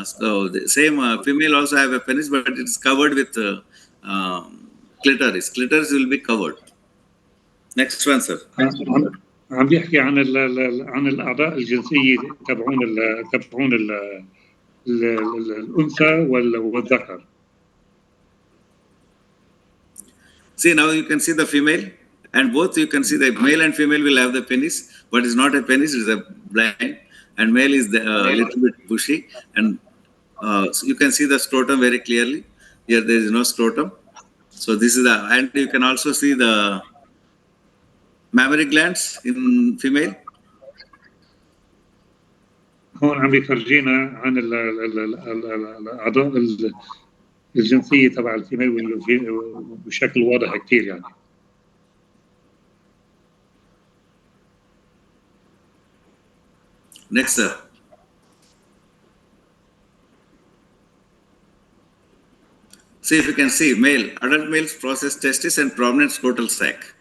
so the same female also have a penis, but it is covered with clitoris. Clitoris will be covered. Next one, sir. عم بيحكي عن الأعضاء الجنسية تبعون الأنثى والذكر. See, now you can see the female, and both you can see the male and female will have the penis, but it's not a penis, it's a blind, and male is the little bit bushy, and so you can see the scrotum very clearly. Here there is no scrotum. So this is and you can also see the mammary glands in female. هون عم بيفرجينا عن الأعضاء الجنسية تبع الفيميل بشكل واضح كتير يعني. Next, sir. See if you can see male, adult males process testis and prominent scrotal sac.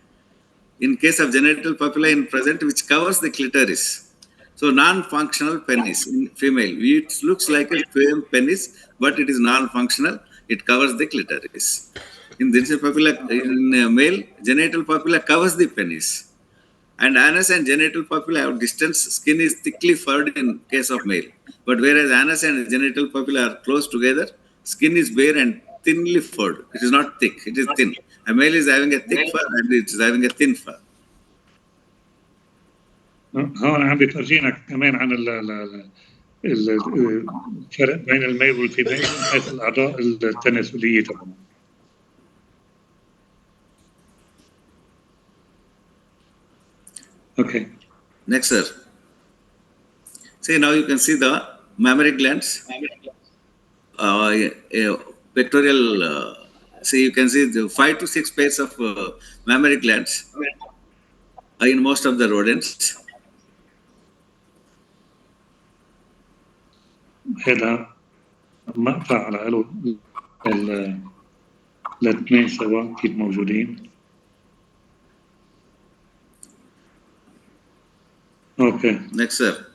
In case of genital papilla in present, which covers the clitoris. So non-functional penis in female. It looks like a penis, but it is non-functional. It covers the clitoris. In genital papilla, in male, genital papilla covers the penis. And anus and genital papilla have distance. Skin is thickly furred in case of male. But whereas anus and genital papilla are close together, skin is bare and thinly furred. It is not thick, it is thin. A male is having a thick fur and it is having a thin fur. هون عم بيفرجينا كمان عن الفرق بين الميل والفيميل من حيث الأعضاء التناسلية تبعهم. Okay. Next, sir. See, now you can see the mammary glands. pectoral, see, you can see the 5 to 6 pairs of mammary glands in most of the rodents. هذا مقطع على له الاثنين سوا كيف موجودين. Okay. Next, sir.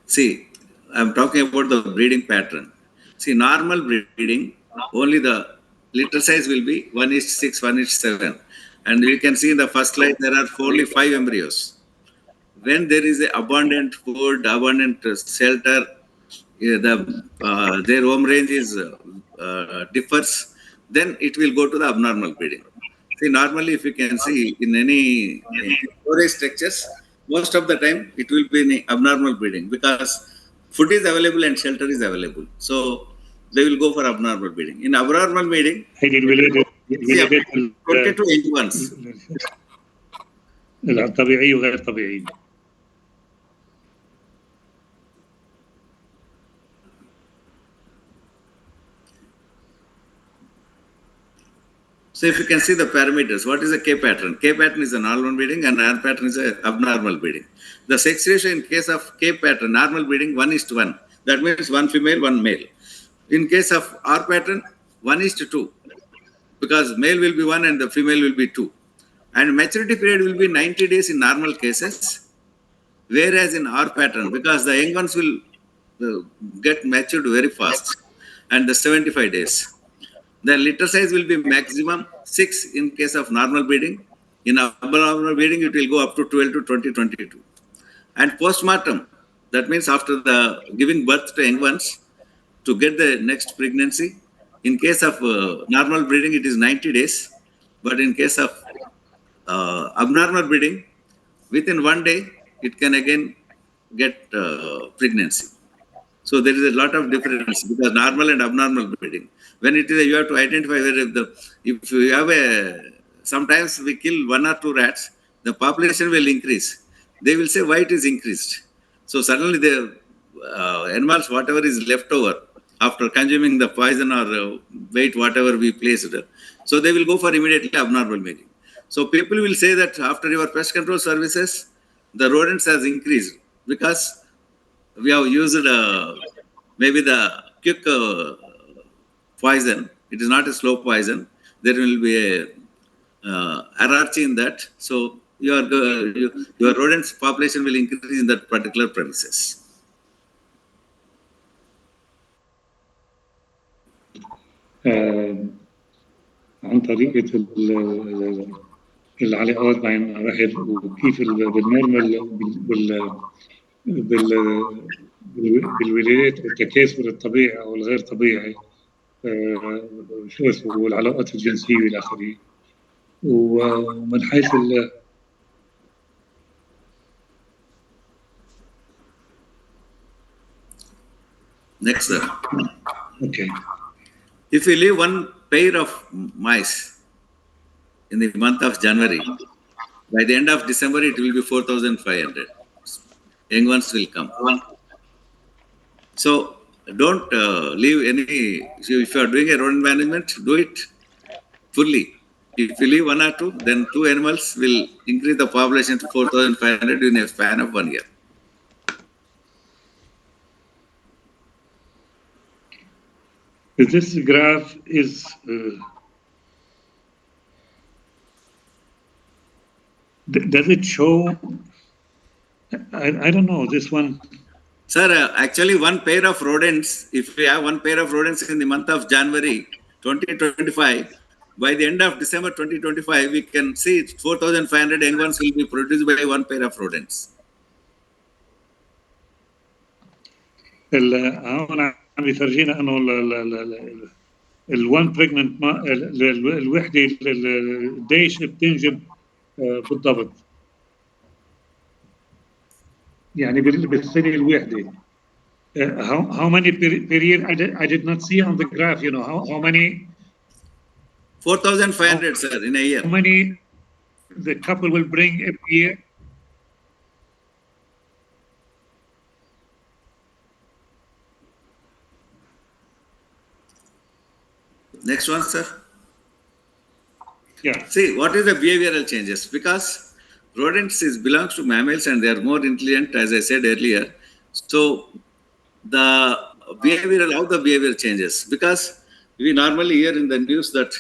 See, I'm talking about the breeding pattern. See, normal breeding, only the litter size will be 1:6, 1:7. And you can see in the first slide, there are only 5 embryos. When there is abundant food, abundant shelter, their home range is differs, then it will go to the abnormal breeding. See, normally, if you can see in any storage structures, most of the time it will be in abnormal breeding because food is available and shelter is available. So they will go for abnormal breeding. In abnormal breeding, هيدي الولادة 20 to 8 months. الطبيعية وغير طبيعية. So if you can see the parameters, what is a K pattern? K pattern is a normal breeding and R pattern is an abnormal breeding. The sex ratio in case of K pattern, normal breeding, 1:1. That means 1 female, 1 male. In case of R pattern, 1:2. Because male will be 1 and the female will be 2. And maturity period will be 90 days in normal cases. Whereas in R pattern, because the young ones will get matured very fast and the 75 days. The litter size will be maximum 6 in case of normal breeding. In abnormal breeding, it will go up to 12 to 20, 22. And postmortem, that means after the giving birth to young ones, to get the next pregnancy, in case of normal breeding, it is 90 days. But in case of abnormal breeding, within 1 day, it can again get pregnancy. So there is a lot of difference because normal and abnormal breeding. When it is, you have to identify whether if you have sometimes we kill 1 or 2 rats, the population will increase. They will say why it is increased. So suddenly the animals, whatever is left over after consuming the poison or weight, whatever we placed, so they will go for immediately abnormal breeding. So people will say that after your pest control services, the rodents has increased because we have used maybe the quick poison. It is not a slow poison. There will be a hierarchy in that. So your rodents population will increase in that particular premises. عن طريقة العلاقات بين واحد وكيف بالنورمال بالولادات والتكاثر الطبيعي أو الغير طبيعي والعلاقات الجنسية إلى آخره. ومن حيث Next, sir. Okay. If you leave 1 pair of mice in the month of January, by the end of December, it will be 4,500. Young ones will come. So don't leave any, if you are doing a rodent management, do it fully. If you leave 1 or 2, then 2 animals will increase the population to 4,500 in a span of 1 year. This graph is does it show? I don't know this one. Sir, actually 1 pair of rodents, if we have 1 pair of rodents in the month of January 2025, by the end of December 2025, we can see 4,500 young ones will be produced by 1 pair of rodents. هون عم يفرجينا انه ال1 pregnant الوحده قديش بتنجب بالضبط. يعني بالسنه الواحده. How many per year? I did not see on the graph. You know how many? 4,500, sir, in a year. How many the couple will bring every year? Next one, sir. Yeah. See, what is the behavioral changes? Because rodents belongs to mammals and they are more intelligent, as I said earlier. So the how the behavior changes? Because we normally hear in the news that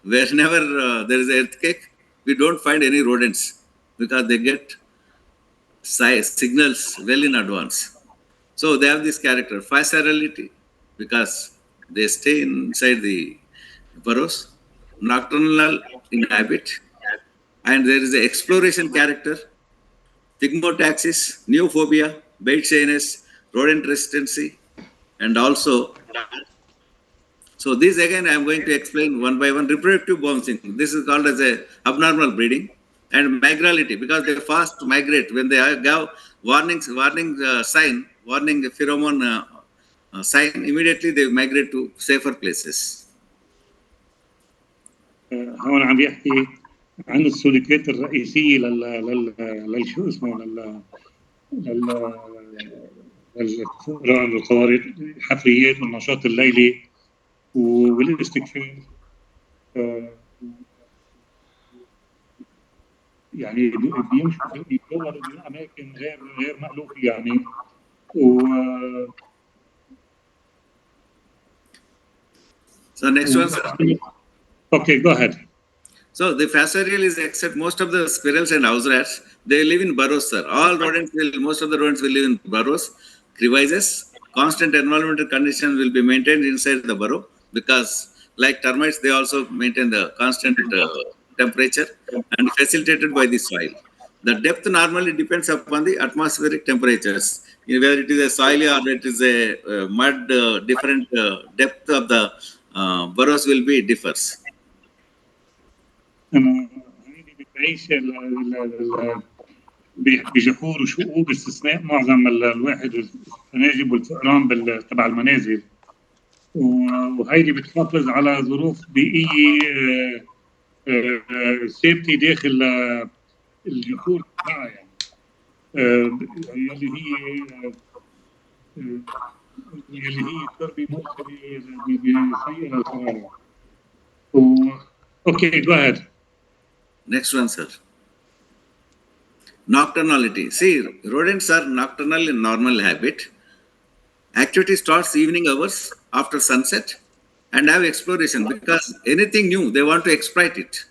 whenever there is an earthquake, we don't find any rodents because they get signals well in advance. So they have this character, facility, because they stay inside the burrows, nocturnal in habit, and there is the exploration character, pygmotaxis, neophobia, bait shyness, rodent resistancy, and also, so these again I am going to explain one by one. Reproductive bouncing, this is called as a abnormal breeding, and migrality, because they fast migrate when they have warning sign, warning pheromone sign, immediately they migrate to safer places. هون عم يحكي عن السلوكيات الرئيسية للشو اسمه للقوارض، الحفريات والنشاط الليلي والاستكشاف، يعني بيمشوا بيدوروا بأماكن غير مألوفة يعني So next one, sir. Okay, go ahead. So the factorial is except most of the squirrels and house rats, they live in burrows, sir. Most of the rodents will live in burrows, crevices. Constant environmental conditions will be maintained inside the burrow because, like termites, they also maintain the constant temperature and facilitated by the soil. The depth normally depends upon the atmospheric temperatures. Whether it is a soily or it is a mud, different depth of the burrows will be differs. هيدي بتعيش بجحور وشقوق باستثناء معظم الواحد والسناجب والفئران تبع المنازل، وهيدي بتحافظ على ظروف بيئية ثابتة داخل الجحور تبعها، يعني يلي هي تربية مؤثرة بسيئة للحرارة. Okay, go ahead. Next one, sir. Nocturnality. See, rodents are nocturnal in normal habit. Activity starts evening hours after sunset and have exploration because anything new, they want to exploit it.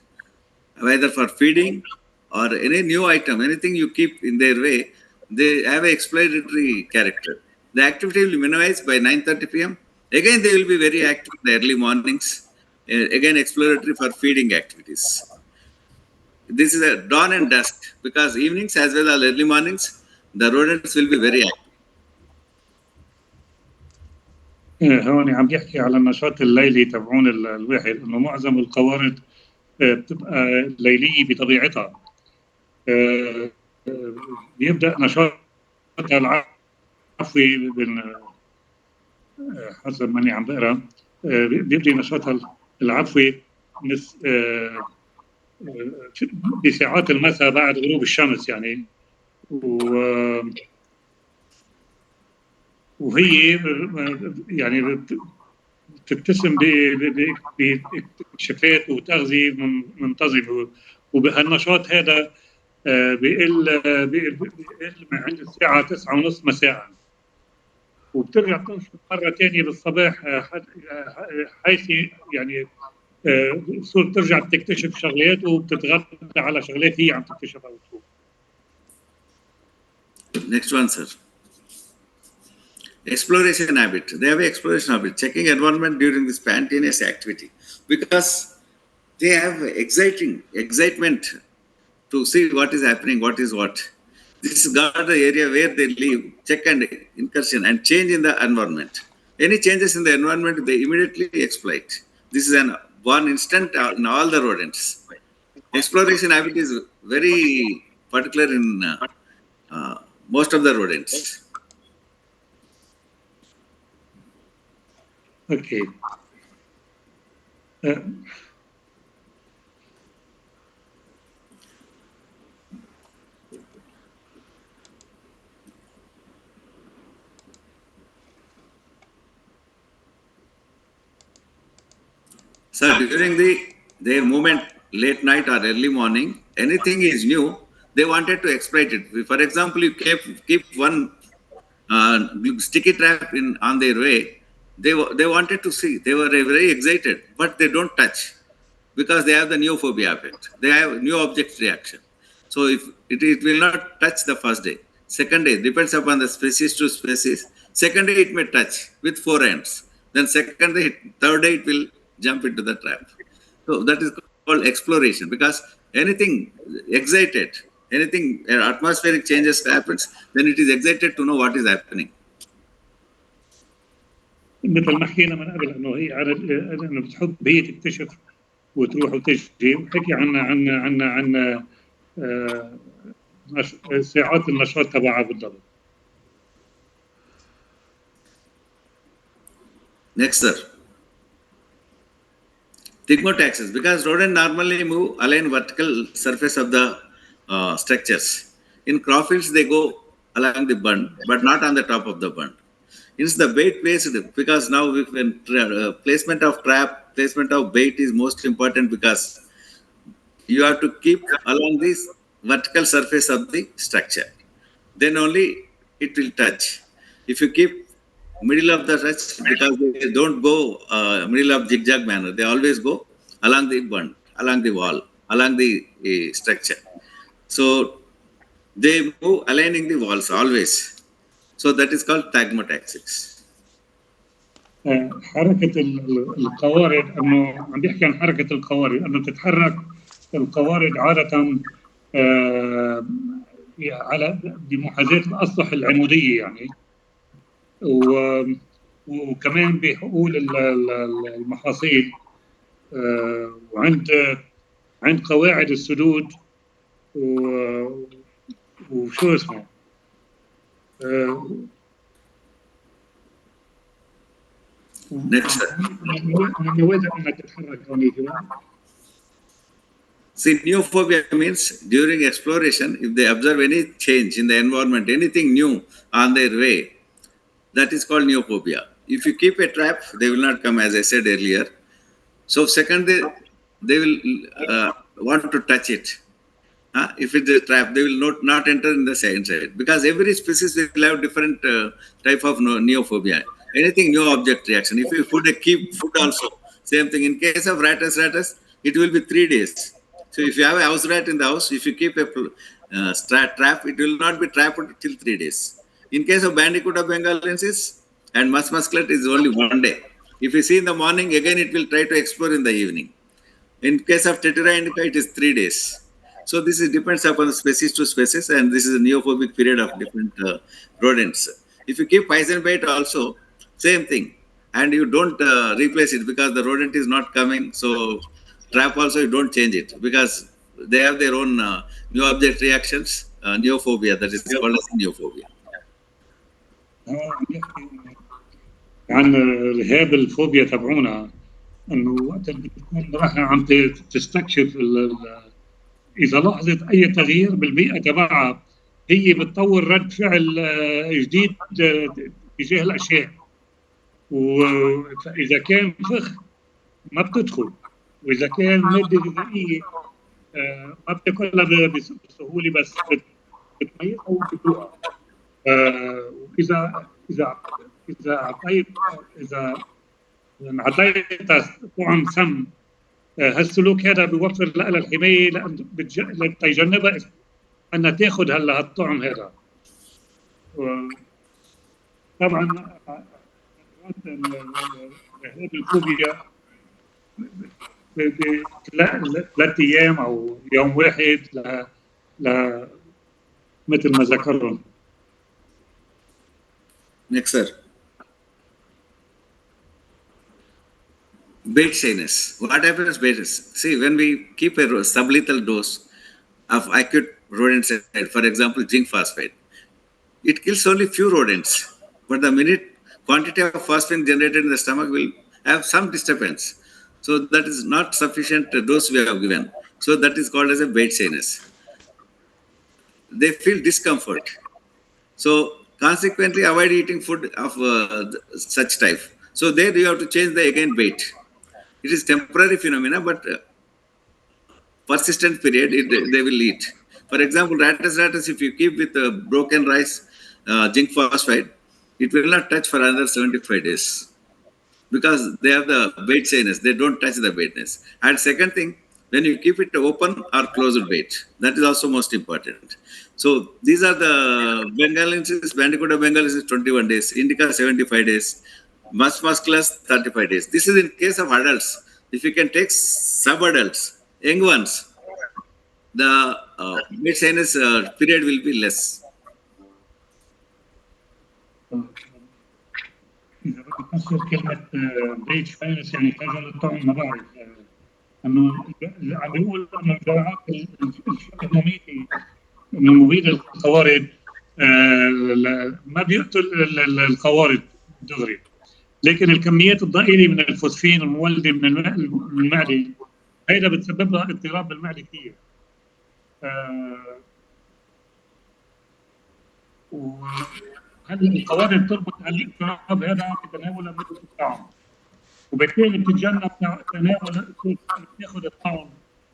Whether for feeding or any new item, anything you keep in their way, they have an exploratory character. The activity will be minimized by 9:30 p.m. Again, they will be very active in the early mornings. Again, exploratory for feeding activities. This is a dawn and dusk because evenings as well as early mornings, the rodents will be very active. هون عم يحكي على النشاط الليلي تبعون الواحد، انه معظم القوارض بتبقى ليليه بطبيعتها. بيبدا نشاطها العفوي حسب ماني عم بقرا، بيبدا نشاطها العفوي بساعات المساء بعد غروب الشمس يعني، وهي يعني تتسم باكتشافات وتغذية منتظمة، وبهالنشاط هذا بيقل من عند الساعة 9:30 مساء، وبترجع تنشط مرة ثانية بالصباح حيث يعني بتصير ترجع تكتشف شغلات وبتتغذى على شغلات هي عم تكتشفها وتشوف. Next one, sir. Exploration habit. They have an exploration habit, checking environment during this spontaneous activity because they have excitement to see what is happening, what is what. This is got the area where they live, check and incursion and change in the environment. Any changes in the environment, they immediately exploit. This is one instant in all the rodents. Exploration habit is very particular in most of the rodents. Okay. So during their movement, late night or early morning, anything is new, they wanted to exploit it. For example, you keep one sticky trap on their way, they wanted to see. They were very excited, but they don't touch because they have the neophobia effect. They have new object reaction. So if it will not touch the first day. Second day, depends upon the species to species. Second day, it may touch with 4 ends. Then second day, third day, it will jump into the trap. So that is called exploration, because anything excited, anything atmospheric changes happens, then it is excited to know what is happening. مثل ما حكينا من قبل انه هي انه بتحب هي تكتشف وتروح وتجي، وحكي عن ساعات النشاط تبعها بالضبط. Next, sir. Stigmotaxis, because rodent normally move align vertical surface of the structures. In crowfish, they go along the bund, but not on the top of the bund. It's the bait based, because now placement of trap, placement of bait is most important, because you have to keep along this vertical surface of the structure. Then only it will touch. If you keep middle of the touch, because they don't go middle of zigzag manner, they always go along the bund, along the wall, along the structure. So they move aligning the walls always. So that is called tagmotaxics. حركة القوارض، انه عم بيحكي عن حركة القوارض، انه تتحرك القوارض عادة على بمحاذاة الأسطح العمودية يعني، وكمان بحقول المحاصيل، وعند قواعد السدود، وشو اسمه Next. See, neophobia means during exploration, if they observe any change in the environment, anything new on their way, that is called neophobia. If you keep a trap, they will not come, as I said earlier. So second, they will want to touch it. If it's a trap, they will not enter in the same side, because every species will have different type of neophobia. Anything new object reaction. If you keep food also, same thing. In case of ratus, it will be 3 days. So if you have a house rat in the house, if you keep a trap, it will not be trapped till 3 days. In case of Bandicoot of bengalensis and musculet, is only 1 day. If you see in the morning, again it will try to explore in the evening. In case of Tetera indica, it is 3 days. So this depends upon the species to species, and this is a neophobic period of different rodents. If you keep poison bait also, same thing, and you don't replace it, because the rodent is not coming. So trap also you don't change it, because they have their own new object reactions, neophobia, that is called as neophobia. عن الهاب الفوبيا تبعونا، انه وقت اللي بتكون راح عم تستكشف اذا لاحظت اي تغيير بالبيئه تبعها، هي بتطور رد فعل جديد تجاه الاشياء، واذا كان فخ ما بتدخل، واذا كان ماده غذائيه ما بتاكلها بسهوله، بس بتميزها وبتذوقها. اذا اعطيت طعم سم، هالسلوك هذا بيوفر لها الحمايه لتجنبها انها تاخذ هالطعم هذا. طبعا هذه الفوبيا 3 ايام او يوم واحد مثل ما ذكرهم. Next, sir. Bait shyness. What happens bait is, see, when we keep a sublethal dose of acute rodenticide, for example, zinc phosphate, it kills only few rodents, but the minute quantity of phosphine generated in the stomach will have some disturbance. So that is not sufficient dose we have given. So that is called as a bait shyness. They feel discomfort. So consequently, avoid eating food of such type. So there you have to change the again bait. It is temporary phenomena, but persistent period, they will eat. For example, ratus, if you keep with broken rice, zinc phosphide, it will not touch for another 75 days because they have the bait shyness. They don't touch the baitness. And second thing, when you keep it open or closed bait, that is also most important. So these are the Bengalensis, Bandicoot of Bengal is 21 days, Indica 75 days, musculus 35 days. This is in case of adults. If you can take sub-adults, young ones, the bait shyness period will be less. إذا بدك تفسر كلمة بيت فارس يعني خجل الطعم ما بعرف إنه عم بيقول إنه الجرعات الشبه مميتة من مبيد القوارض ما بيقتل القوارض دغري، لكن الكميات الضئيلة من الفوسفين المولدة من المعدة هيدا بتسبب لها اضطراب بالمعدة كثير. هذه القوارض تربط الاضطراب هذا بتناول مادة الطعام، وبالتالي بتتجنب تناول تاخذ الطعم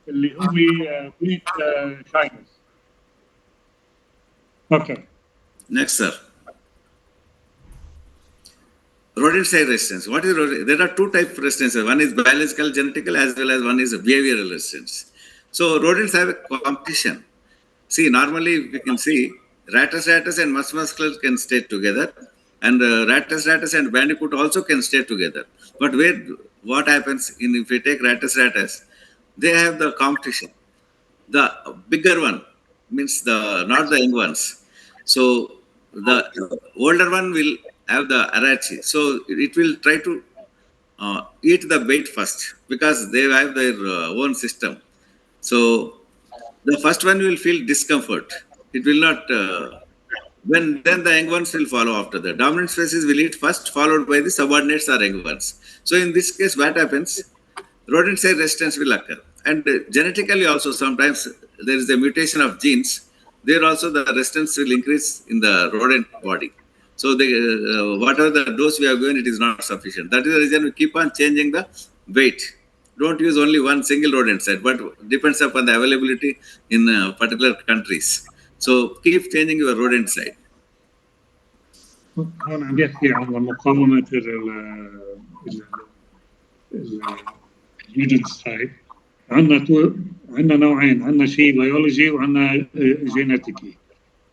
اللي هو ويت شاينس. اوكي. Next, sir. Rodent-side resistance. What is rodent? There are two types of resistance. One is biological, genetical, as well as one is behavioral resistance. So rodents have a competition. See, normally we can see ratus and musculus can stay together, and ratus and bandicoot also can stay together. But what happens if we take ratus, they have the competition. The bigger one means not the young ones. So the older one will have the arachi. So it will try to eat the bait first because they have their own system. So the first one will feel discomfort. It will not. Then the young ones will follow after that. Dominant species will eat first, followed by the subordinates or young ones. So in this case, what happens? Rodent-side resistance will occur. And genetically also, sometimes there is a mutation of genes. There also the resistance will increase in the rodent body. So whatever the dose we have given, it is not sufficient. That is the reason we keep on changing the bait. Don't use only one single rodent side, but depends upon the availability in particular countries. So keep changing your rodent side. هون عم بيحكي عن مقاومة الجينيتك سايد. عندنا نوعين، عندنا شيء بيولوجي وعندنا جينيتيكي.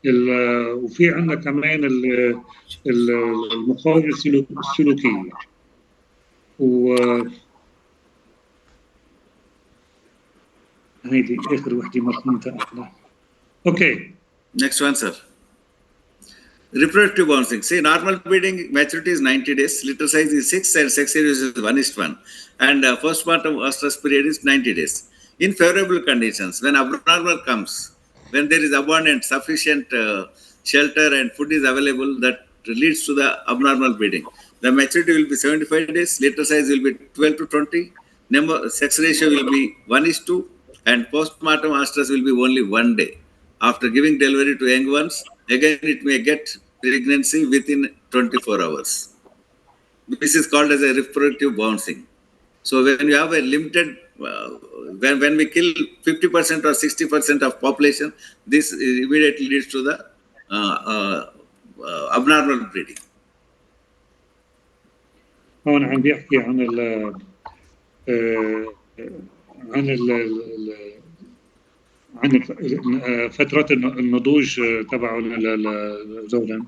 وفي عندنا كمان المقاومة السلوكية. هيدي آخر وحدة ما فهمتها. Okay. Next one, sir. Reproductive bouncing. See, normal breeding maturity is 90 days, litter size is 6, and sex area is 1:1. And postpartum stress period is 90 days. In favorable conditions, when abnormal comes, when there is abundant, sufficient shelter and food is available, that leads to the abnormal breeding. The maturity will be 75 days, litter size will be 12 to 20, sex ratio will be 1:2, and postpartum stress will be only 1 day. After giving delivery to young ones, again it may get pregnancy within 24 hours. This is called as a reproductive bouncing. So when you have a limited, when we kill 50% or 60% of population, this immediately leads to the abnormal breeding. هون عم بيحكي عن فترة النضوج تبعه للزوجين.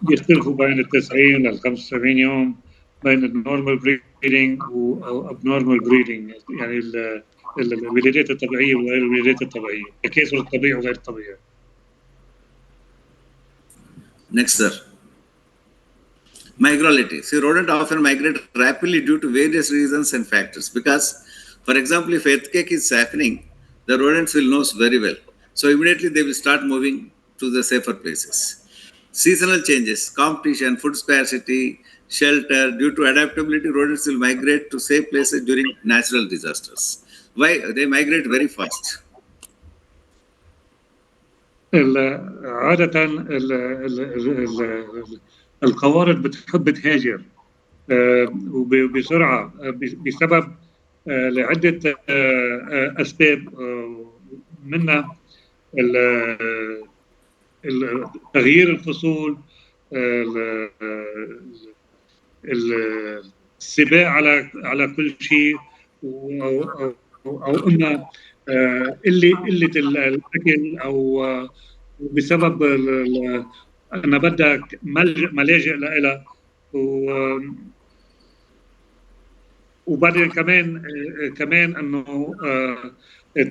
بيختلفوا بين 90 وال 75 يوم بين النورمال بريدنج وابنورمال بريدنج، يعني الولادات الطبيعية وغير الولادات الطبيعية، التكاثر الطبيعي وغير الطبيعي. Next, sir. Migrality. See, rodents often migrate rapidly due to various reasons and factors. Because, for example, if earthquake is happening, the rodents will know very well. So immediately they will start moving to the safer places. Seasonal changes, competition, food scarcity, shelter. Due to adaptability, rodents will migrate to safe places during natural disasters. Why? They migrate very fast. عادة القوارض بتحب تهاجر وبسرعة بسبب لعدة أسباب، منها تغيير الفصول، السباق على كل شيء، أو إما قلة الأكل، أو بسبب أنا بدك ملاجئ لها، وبعدين كمان انه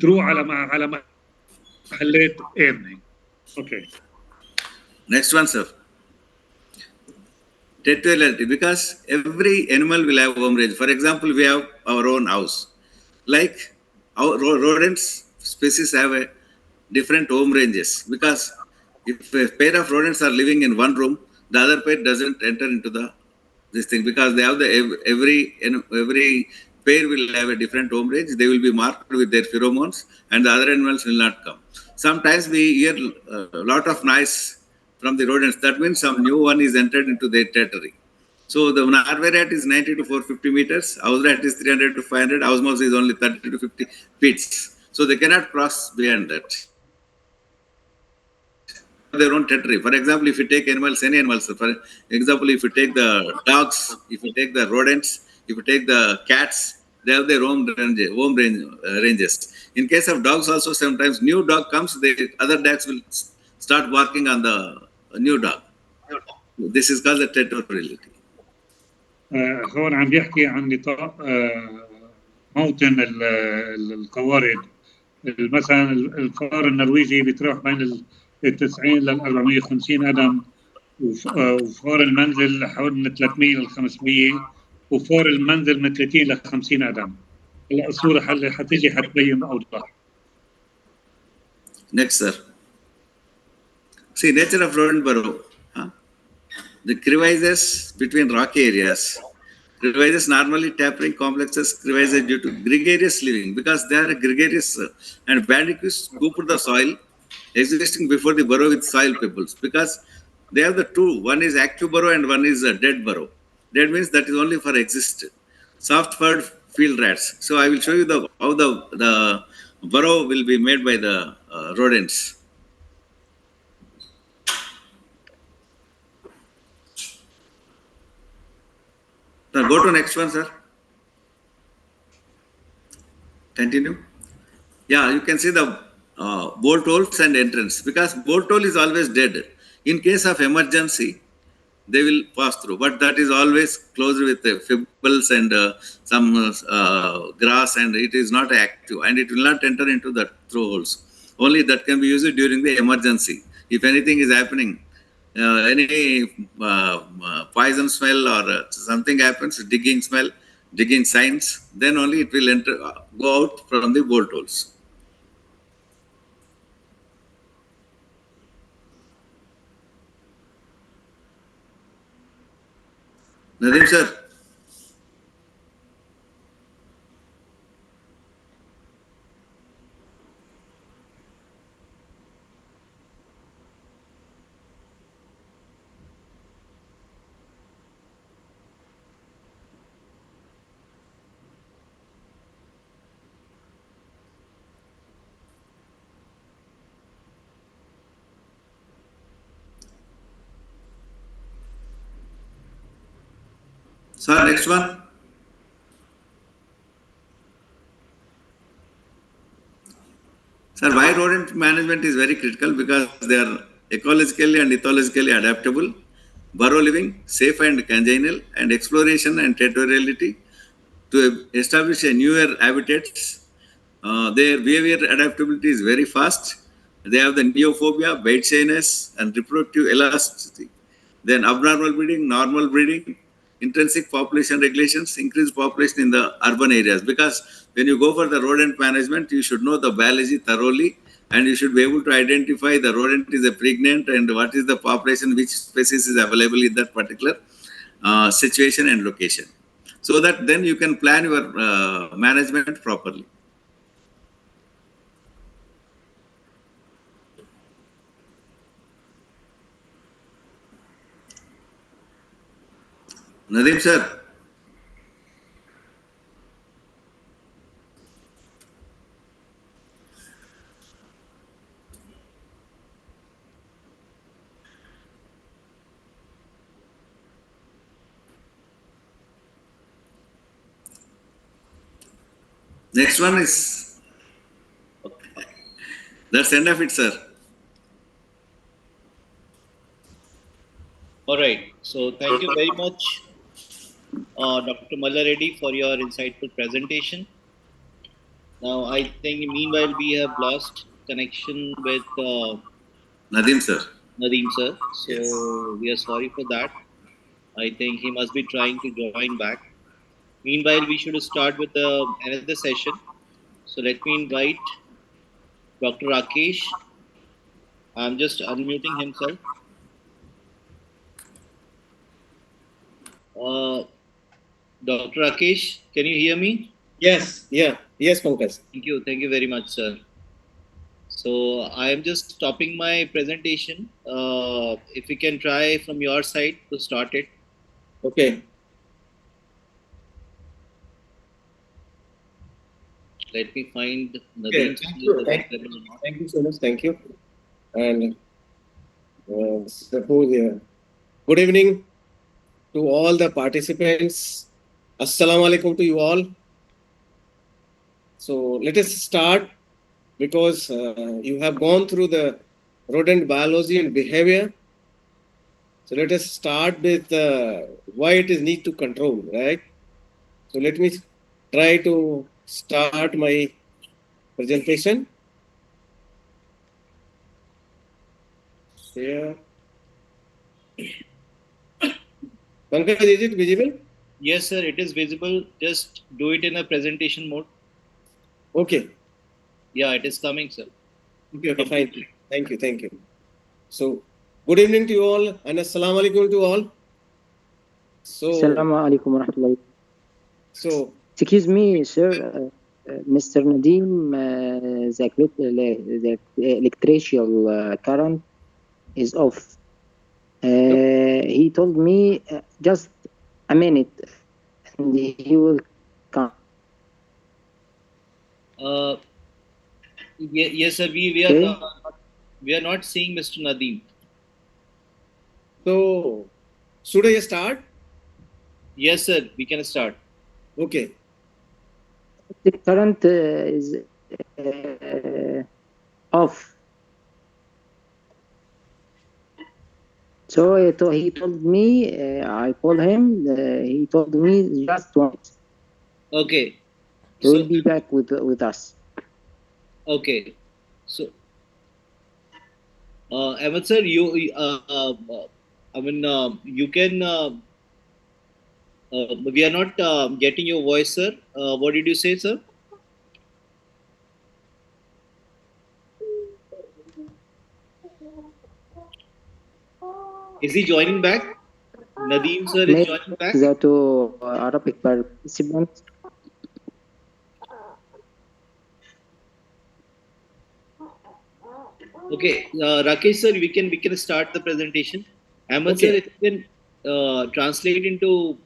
تروح على محلات امنه. اوكي. Next one, sir. Territoriality, because every animal will have home range. For example, we have our own house. Like our rodents species have a different home ranges, because if a pair of rodents are living in one room, the other pair doesn't enter into this thing, because they have every pair will have a different home range. They will be marked with their pheromones, and the other animals will not come. Sometimes we hear a lot of noise from the rodents. That means some new one is entered into their territory. So the Norway rat is 90 to 450 meters, house rat is 300 to 500, house mouse is only 30 to 50 feet. So they cannot cross beyond that. Their own territory. For example, if you take animals, any animals, for example, if you take the dogs, if you take the rodents, if you take the cats, they have their own ranges. In case of dogs also, sometimes new dog comes, the other dogs will start barking on the new dog. This is called the territoriality. هون عم بيحكي عن نطاق موطن القوارض. مثلا القار النرويجي بتروح بين 90 ل 450 قدم، وفار المنزل حوالي من 300 ل 500، وفار المنزل من 30 ل 50 قدم. هلا الصورة حتيجي حتبين أوضح. Next, sir. See, nature of rodent burrow. The crevices between rocky areas. Crevices normally tapering complexes, crevices due to gregarious living, because they are gregarious, and bandicoot scoop the soil existing before the burrow with soil pebbles, because they have the two. One is active burrow and one is a dead burrow. Dead means that is only for exist. Soft-furred field rats. So I will show you how the burrow will be made by the rodents. Now go to next one, sir. Continue. Yeah, you can see the bolt holes and entrance, because bolt hole is always dead. In case of emergency, they will pass through, but that is always closed with fibbles and some grass, and it is not active, and it will not enter into the through holes. Only that can be used during the emergency. If anything is happening, any poison smell or something happens, digging smell, digging signs, then only it will enter, go out from the bolt holes. Nadeem, sir. So next one. Sir, why rodent management is very critical? Because they are ecologically and ethologically adaptable, burrow living, safe and congenial, and exploration and territoriality to establish a newer habitats. Their behavior adaptability is very fast. They have the neophobia, bait shyness, and reproductive elasticity. Then abnormal breeding, normal breeding, intrinsic population regulations, increased population in the urban areas. Because when you go for the rodent management, you should know the biology thoroughly, and you should be able to identify the rodent is a pregnant and what is the population, which species is available in that particular situation and location. So that then you can plan your management properly. Nadeem, sir. Next one is, that's end of it, sir. All right. So thank you very much, Dr. Malla Reddy, for your insightful presentation. Now, I think meanwhile we have lost connection with Nadeem, sir. Nadeem sir. So Yes. we are sorry for that. I think he must be trying to join back. Meanwhile, we should start with another session. So let me invite Dr. Rakesh. I'm just unmuting himself. Dr. Rakesh, can you hear me? Yes, yes, Pankaj. Thank you very much, sir. So I am just stopping my presentation. If we can try from your side to start it. Okay. Let me find Okay. Nadeem. Thank you so much. Thank you. And suppose, good evening to all the participants. Assalamu alaikum to you all. So let us start because you have gone through the rodent biology and behavior. So let us start with why it is need to control, right? So let me try to start my presentation. Here. Pankaj, is it visible? Yes, sir, it is visible. Just do it in a presentation mode. Okay. Yeah, it is coming, sir. Okay, fine. Thank you. So, good evening to you all and assalamu alaikum to all. So, Assalamu alaikum wa rahmatullahi. So, excuse me, sir. Mr. Nadeem, the electrical current is off. He told me just a minute and he will come. Yes, sir. We are not seeing Mr. Nadeem. So, should I start? Yes, sir. We can start. Okay. The current is off. So he told me, I called him, he told me just once. Okay. He will be back with us. Okay. So, Ahmed sir, you can. We are not getting your voice, sir. What did you say, sir? Is he joining back? Nadeem sir is joining back. That Arabic participants. Okay, Rakesh sir, we can start the presentation. Ahmed Okay. sir, if you can translate into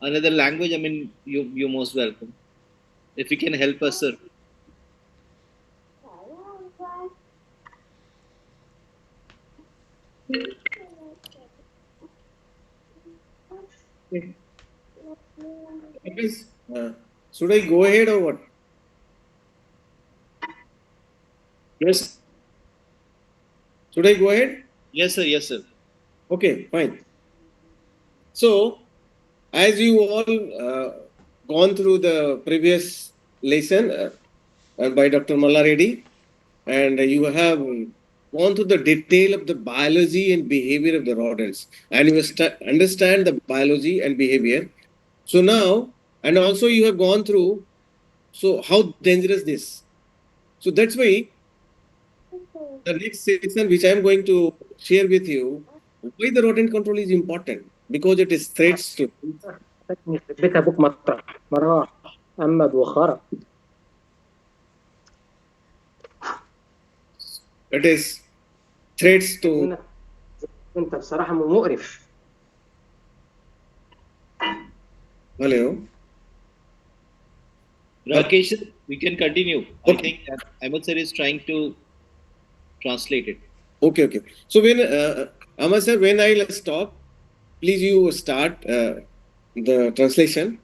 another language, I mean, you're most welcome. If you can help us, sir. Should I go ahead or what? Yes. Should I go ahead? Yes, sir. Yes, sir. Okay, fine. So, as you all gone through the previous lesson by Dr. Malla Reddy, and you have gone through the detail of the biology and behavior of the rodents, and you understand the biology and behavior. So now, and also you have gone through, so how dangerous this. So that's why the next session, which I am going to share with you, why the rodent control is important, because it is threats to. بيت ابوك مقطع مراح امد وخرب. It is threats to. انت بصراحه مقرف. Hello. Rakesh, we can continue. Okay. I think Ahmed sir is trying to translate it. Okay. So when Amma sir, when I stop, please you start the translation.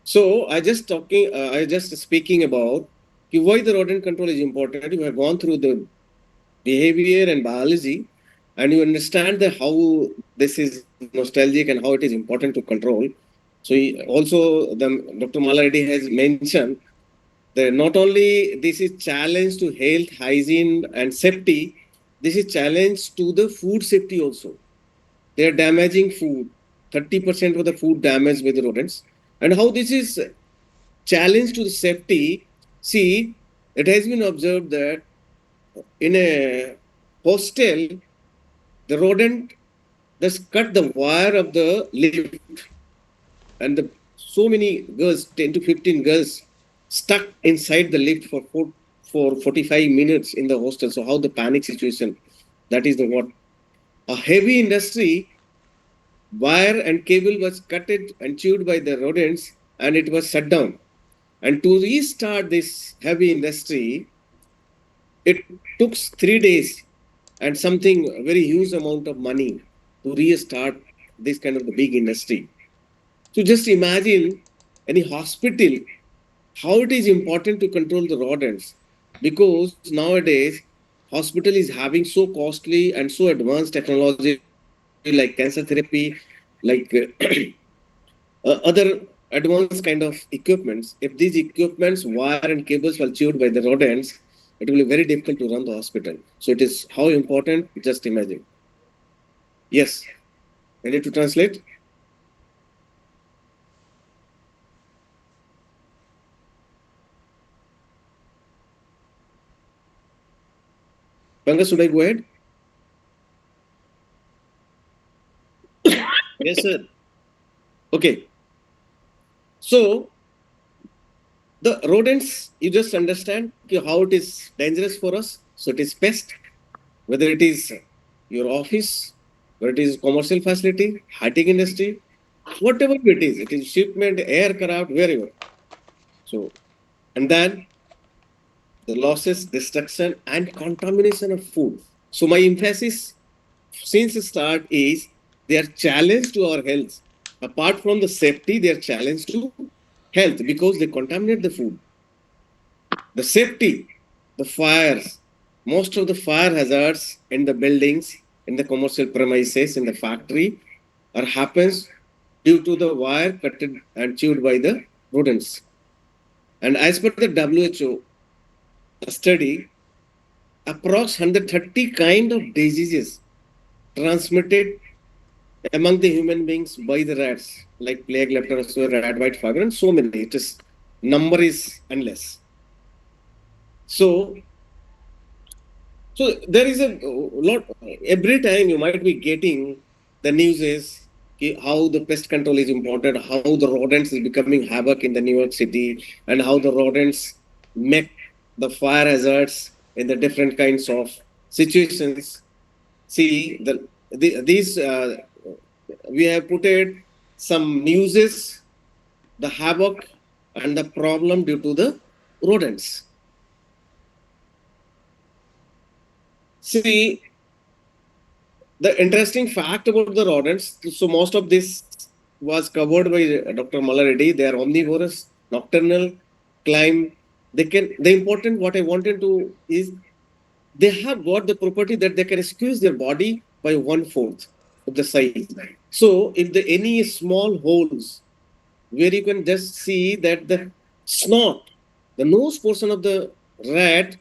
So I just speaking about why the rodent control is important. You have gone through the behavior and biology, and you understand how this is nostalgic and how it is important to control. So also, Dr. Malaredi has mentioned that not only this is challenge to health, hygiene, and safety, this is challenge to the food safety also. They are damaging food. 30% of the food damaged by the rodents. And how this is challenge to the safety, see, it has been observed that in a hostel, the rodent just cut the wire of the lift, and so many girls, 10 to 15 girls, stuck inside the lift for 45 minutes in the hostel. So how the panic situation, that is the what. A heavy industry, wire and cable was cut and chewed by the rodents, and it was shut down. And to restart this heavy industry, it took 3 days and something very huge amount of money to restart this kind of the big industry. So just imagine any hospital, how it is important to control the rodents, because nowadays hospital is having so costly and so advanced technology like cancer therapy, like other advanced kind of equipments. If these equipments, wire and cables were chewed by the rodents, it will be very difficult to run the hospital. So it is how important, just imagine. Yes, ready to translate? Panga, should I go ahead? Yes, sir. Okay. So the rodents, you just understand how it is dangerous for us. So it is pest, whether it is your office, whether it is commercial facility, high-tech industry, whatever it is shipment, aircraft, wherever. So, and then the losses, destruction, and contamination of food. So my emphasis since the start is they are challenge to our health. Apart from the safety, they are challenge to health because they contaminate the food. The safety, the fires, most of the fire hazards in the buildings, in the commercial premises, in the factory, are happens due to the wire cut and chewed by the rodents. And as per the WHO study, approx 130 kind of diseases transmitted among the human beings by the rats, like plague, leptospira, rat white fever, and so many. It is number is endless. So there is a lot. Every time you might be getting the news is how the pest control is important, how the rodents is becoming havoc in the New York City, and how the rodents make the fire hazards in the different kinds of situations. See, these we have put it some newses, the havoc and the problem due to the rodents. See, the interesting fact about the rodents, so most of this was covered by Dr. Malaredi. They are omnivorous, nocturnal, climb. The important what I wanted to is they have got the property that they can squeeze their body by 1/4 of the size. So if any small holes where you can just see that the snot, the nose portion of the rat,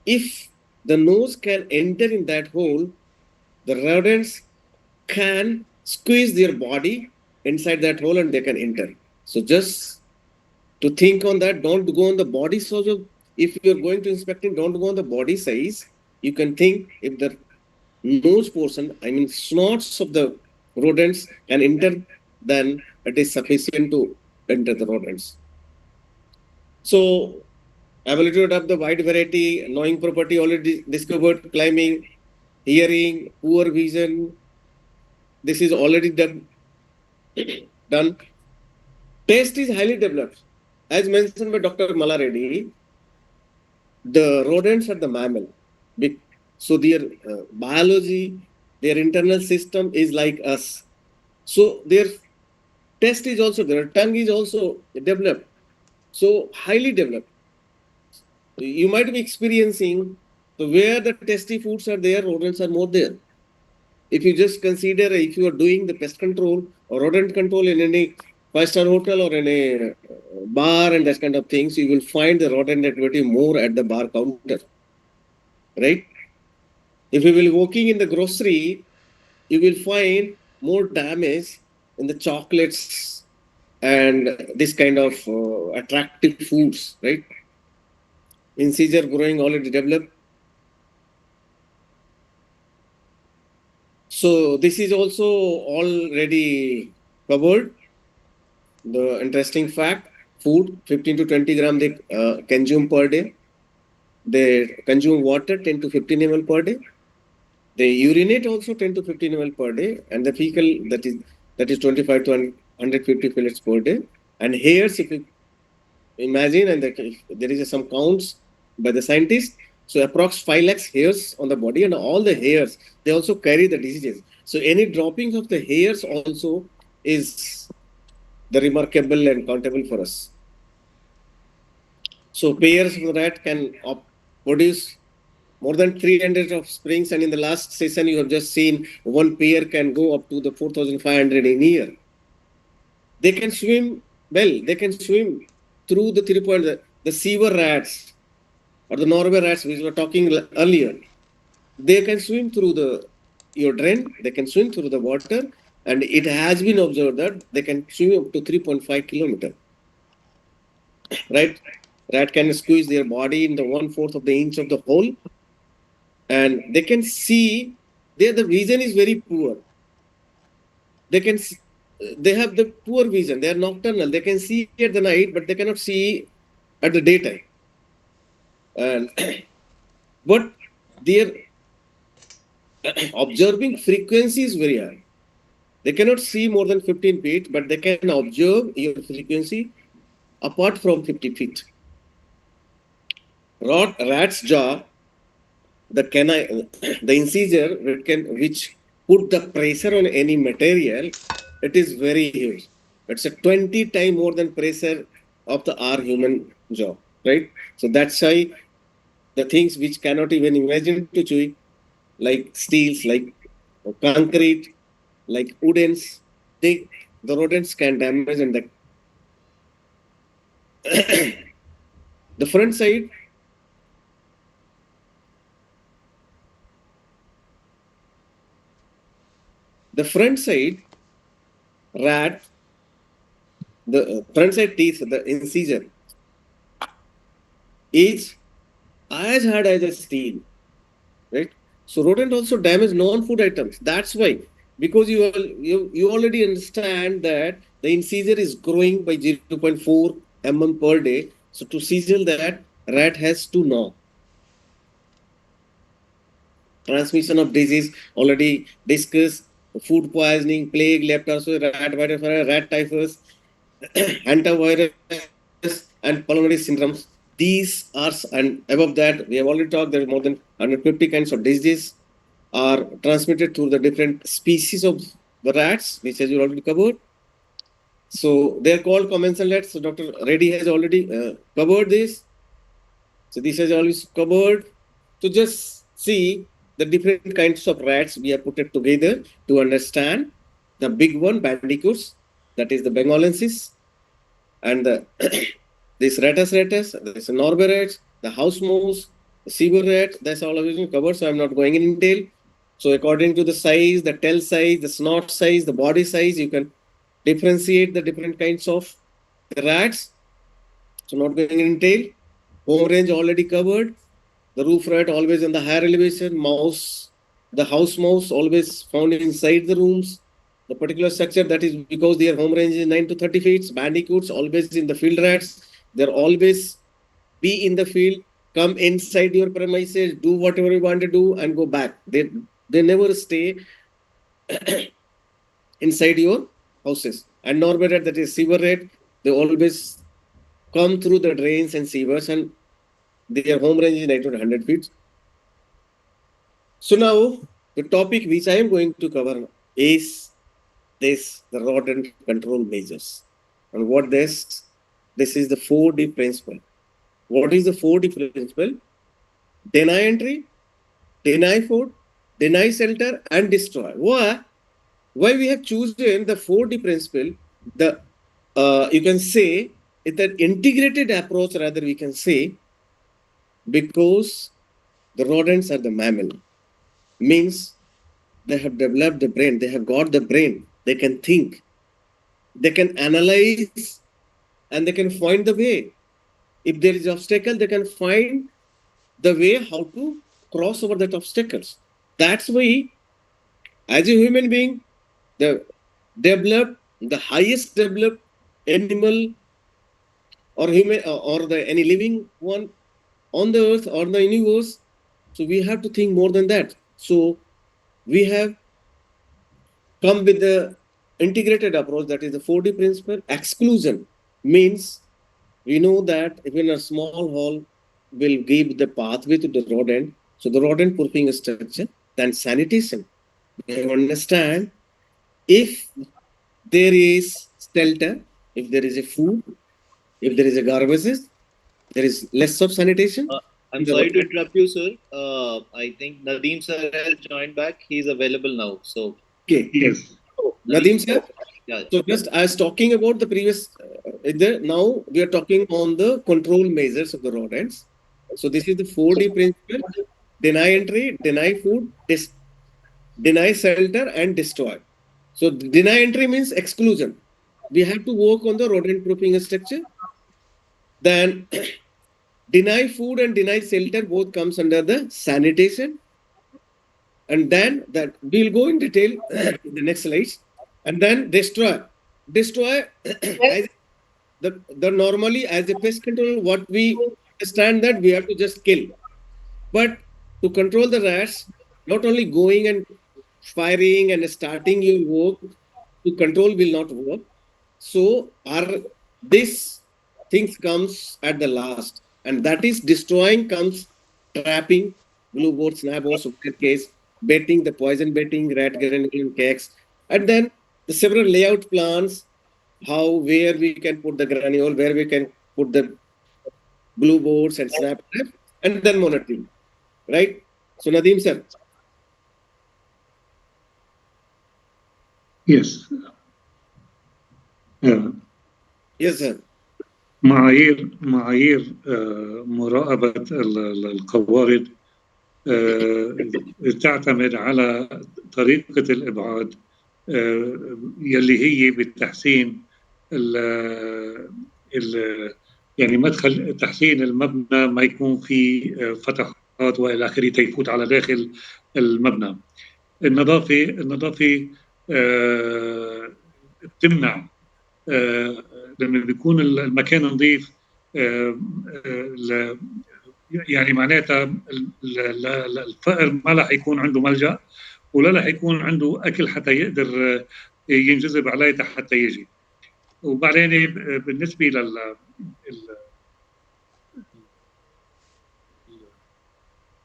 if the nose can enter in that hole, the rodents can squeeze their body inside that hole and they can enter. So just to think on that, don't go on the body size of, if you're going to inspecting, don't go on the body size. You can think if the nose portion, I mean snots of the rodents can enter, then it is sufficient to enter the rodents. So ability to adapt the wide variety, knowing property already discovered, climbing, hearing, poor vision, this is already done. Taste is highly developed. As mentioned by Dr. Malaredi, the rodents are the mammal. So their biology, their internal system is like us. So their taste is also there, tongue is also developed, so highly developed. You might be experiencing, so where the tasty foods are there, rodents are more there. If you just consider, if you are doing the pest control or rodent control in any five-star hotel or in a bar and that kind of things, you will find the rodent activity more at the bar counter, right? If you will be walking in the grocery, you will find more damage in the chocolates and this kind of attractive foods, right? Incisor growing already developed. So this is also already covered. The interesting fact, food 15 to 20 gram they consume per day. They consume water 10 to 15 ml per day. They urinate also 10 to 15 ml per day, and the fecal that is 25 to 150 fillets per day. And hairs, if you imagine, and there is some counts by the scientists, so approx 5 lakhs hairs on the body, and all the hairs they also carry the diseases. So any dropping of the hairs also is the remarkable and countable for us. So pairs of rat can produce more than 300 offsprings, and in the last session you have just seen one pair can go up to the 4,500 in a year. They can swim well. They can swim through the 3 point. The sewer rats or the Norway rats, which we were talking earlier, they can swim through your drain. They can swim through the water, and it has been observed that they can swim up to 3.5 kilometers. Right? Rat can squeeze their body in the 1/4 of the inch of the hole, and they can see. There the vision is very poor. They have the poor vision. They are nocturnal. They can see at the night, but they cannot see at the daytime. And but their observing frequency is very high. They cannot see more than 15 feet, but they can observe your frequency apart from 50 feet. Rat's jaw, the incisor which put the pressure on any material, it is very huge. It's a 20 times more than pressure of our human jaw, right? So that's why the things which cannot even imagine to chew, like steels, like concrete, like woodens, the rodents can damage, and the front side. The front side rat, the front side teeth, the incisor, is as hard as a steel, right? So rodent also damage non-food items. That's why, because you already understand that the incisor is growing by 0.4 mm per day. So to sizzle that, rat has to gnaw. Transmission of disease already discussed. Food poisoning, plague, leptospira, rat typhus, hantavirus, and pulmonary syndromes. These are, and above that, we have already talked, there are more than 150 kinds of diseases are transmitted through the different species of the rats, which has already covered. So they are called commensal rats. So Dr. Reddy has already covered this. So this has always covered. To just see the different kinds of rats we have put it together to understand the big one, bandicoots, that is the Bengalensis, and the this Rattus, this Norway rats, the house mouse, the sewer rat, that's all of it covered, so I'm not going in detail. So according to the size, the tail size, the snot size, the body size, you can differentiate the different kinds of rats. So not going in detail. Home range already covered. The roof rat always in the higher elevation. Mouse, the house mouse always found inside the rooms. The particular structure, that is because their home range is 9 to 30 feet. Bandicoots always in the field rats. They're always be in the field, come inside your premises, do whatever you want to do and go back. They never stay inside your houses. And Norway rat, that is sewer rat, they always come through the drains and sewers, and their home range is 9 to 100 feet. So now the topic which I am going to cover is the rodent control measures. And what this is the 4D principle. What is the 4D principle? Deny entry, deny food, deny shelter, and destroy. Why we have chosen the 4D principle? You can say it's an integrated approach, rather we can say, because the rodents are the mammal. Means they have developed the brain, they have got the brain, they can think, they can analyze, and they can find the way. If there is obstacle, they can find the way how to cross over that obstacles. That's why, as a human being, the highest developed animal or human or the any living one on the earth or the universe. So we have to think more than that. So we have come with the integrated approach, that is the 4D principle. Exclusion means we know that even a small hole will give the pathway to the rodent. So the rodent proofing structure. Then sanitation. We understand if there is shelter, if there is a food, if there is a garbages, there is less of sanitation. I'm sorry to interrupt you, sir. I think Nadeem sir has joined back. He's available now. So okay. Yes. Nadeem sir. Yeah. So just I was talking about the previous. Now we are talking on the control measures of the rodents. So this is the 4D principle: deny entry, deny food, deny shelter, and destroy. So deny entry means exclusion. We have to work on the rodent proofing structure. Then deny food and deny shelter both comes under the sanitation. And then that we'll go in detail in the next slides. And then destroy. Destroy as the normally as a pest control, what we understand that we have to just kill. But to control the rats, not only going and firing and starting your work to control will not work. So this things comes at the last, and that is destroying comes trapping, blue board, snap boards, case, betting, the poison betting, rat granule and cakes, and then the several layout plans, where we can put the granule, where we can put the blue boards and snap trap, and then monitoring, right? So Nadeem sir. Yes. Yes sir. معايير مراقبة القوارض تعتمد على طريقة الإبعاد يلي هي بالتحسين يعني مدخل تحسين المبنى ما يكون في فتحات والى اخره تيفوت على داخل المبنى. النظافة بتمنع لما بيكون المكان نظيف يعني معناتها الفقر ما راح يكون عنده ملجأ ولا راح يكون عنده أكل حتى يقدر ينجذب عليه حتى يجي. وبعدين بالنسبة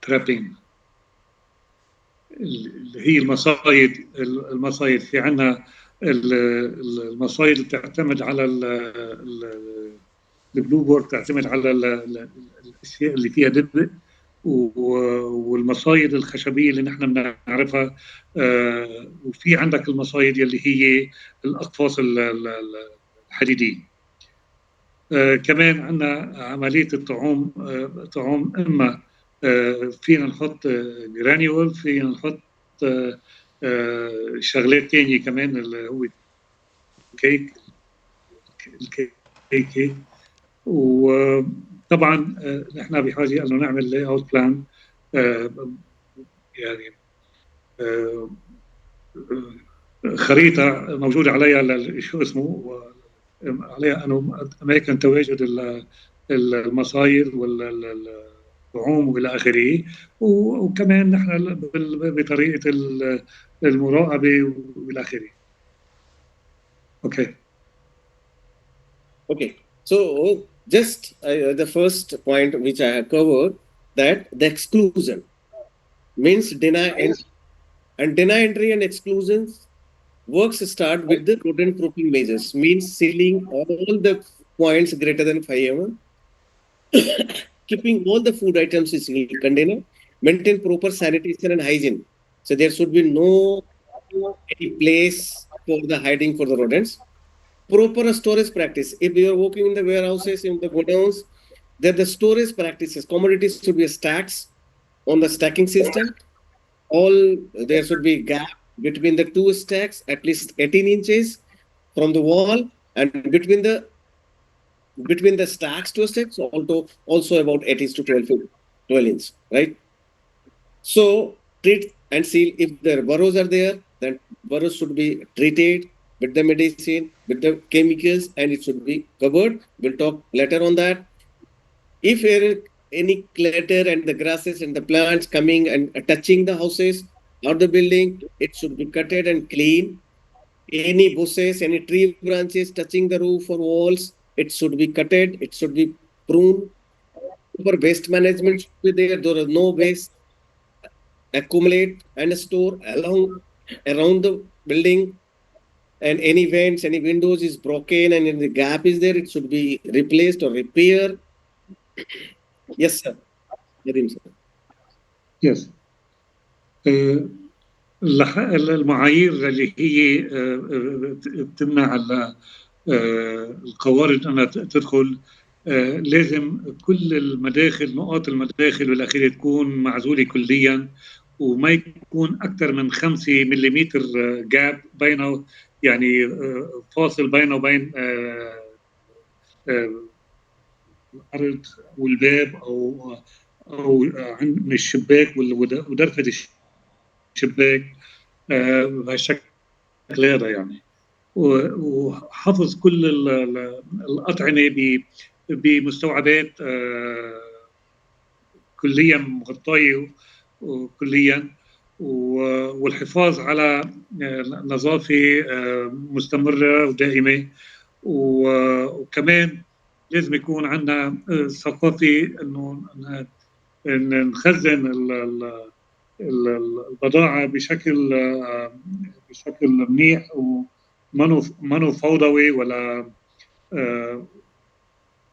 ترابين اللي هي المصايد في عنا المصايد اللي تعتمد على البلو بورد، تعتمد على الاشياء اللي فيها دبء، والمصايد الخشبيه اللي نحن بنعرفها، وفي عندك المصايد اللي هي الاقفاص الحديديه. كمان عندنا عمليه الطعوم، طعوم اما فينا نحط جرانيول، فينا نحط شغلات تانية كمان اللي هو الكيك. وطبعا نحن بحاجه انه نعمل لاي اوت بلان، يعني خريطه موجوده عليها شو اسمه، عليها انه اماكن تواجد المصايد والطعوم والى اخره، وكمان نحن بطريقه المراقبه والى اخره. Okay, so just the first point which I have covered, that the exclusion means deny entry and exclusions works start with the rodent proofing measures, means sealing all the points greater than 5 mm, keeping all the food items in single container, maintain proper sanitation and hygiene. So there should be no any place for the hiding for the rodents. Proper storage practice. If you are working in the warehouses, in the godowns, there the storage practices. Commodities should be stacks on the stacking system. There should be gap between the two stacks, at least 18 inches from the wall, and between the stacks to stacks, also about 8 to 12 inches, right? So treat and seal. If the burrows are there, then burrows should be treated with the medicine, with the chemicals, and it should be covered. We'll talk later on that. If there is any clutter and the grasses and the plants coming and touching the houses or the building, it should be cutted and clean. Any bushes, any tree branches touching the roof or walls, it should be cutted, it should be pruned. For waste management should be there. There is no waste accumulate and store around the building, and any vents, any windows is broken and in the gap is there, it should be replaced or repaired. Yes, sir. Nadeem, sir. Yes. المعايير اللي هي تمنع القوارض أنها تدخل، لازم كل المداخل، نقاط المداخل والأخيرة تكون معزولة كليا، وما يكون أكثر من 5 ملم جاب بينه، يعني فاصل بينه وبين الأرض والباب أو من الشباك ودرفة الشباك بهالشكل هذا يعني. وحفظ كل الأطعمة بمستوعبات كليا مغطية كليا، والحفاظ على نظافة مستمرة ودائمة. وكمان لازم يكون عندنا ثقافة إنه نخزن البضاعة بشكل منيح، ومنو فوضوي ولا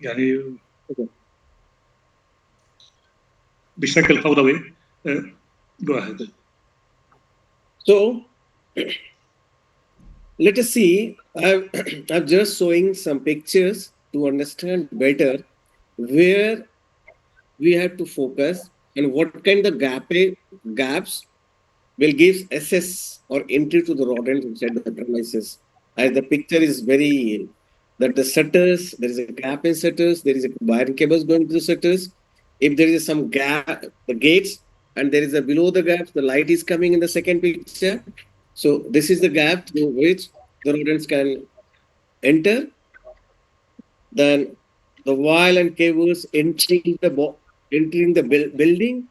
يعني بشكل فوضوي. Go ahead. So let us see. I'm just showing some pictures to understand better where we have to focus and what kind of gaps will give access or entry to the rodents inside the premises. As the picture is very, that the shutters, there is a gap in shutters, there is a wiring cables going to the shutters. If there is some gap, the gates, and there is a below the gaps, the light is coming in the second picture. So this is the gap through which the rodents can enter. Then the wire and cables entering the building,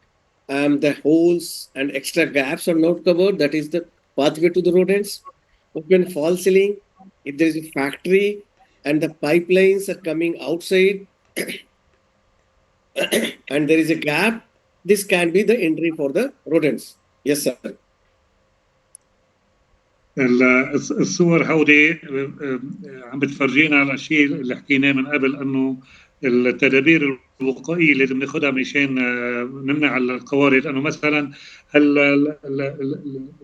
the holes and extra gaps are not covered. That is the pathway to the rodents. Open false ceiling. If there is a factory and the pipelines are coming outside and there is a gap, this can be the entry for the rodents. Yes, sir. الصور هودي عم بتفرجينا على شيء اللي حكيناه من قبل، انه التدابير الوقائيه اللي لازم ناخذها مشان نمنع القوارض. انه مثلا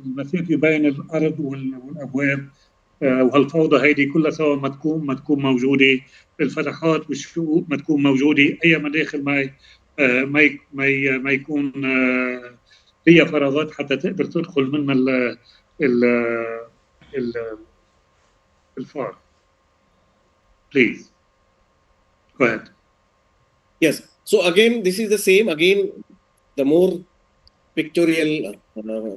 المسافه بين الارض والابواب وهالفوضى هيدي كلها سوا ما تكون موجوده، الفتحات والشقوق ما تكون موجوده، اي مداخل ما يكون هي فراغات حتى تقدر تدخل منها الفار. Please go ahead. Yes. So again, this is the same. Again, the more pictorial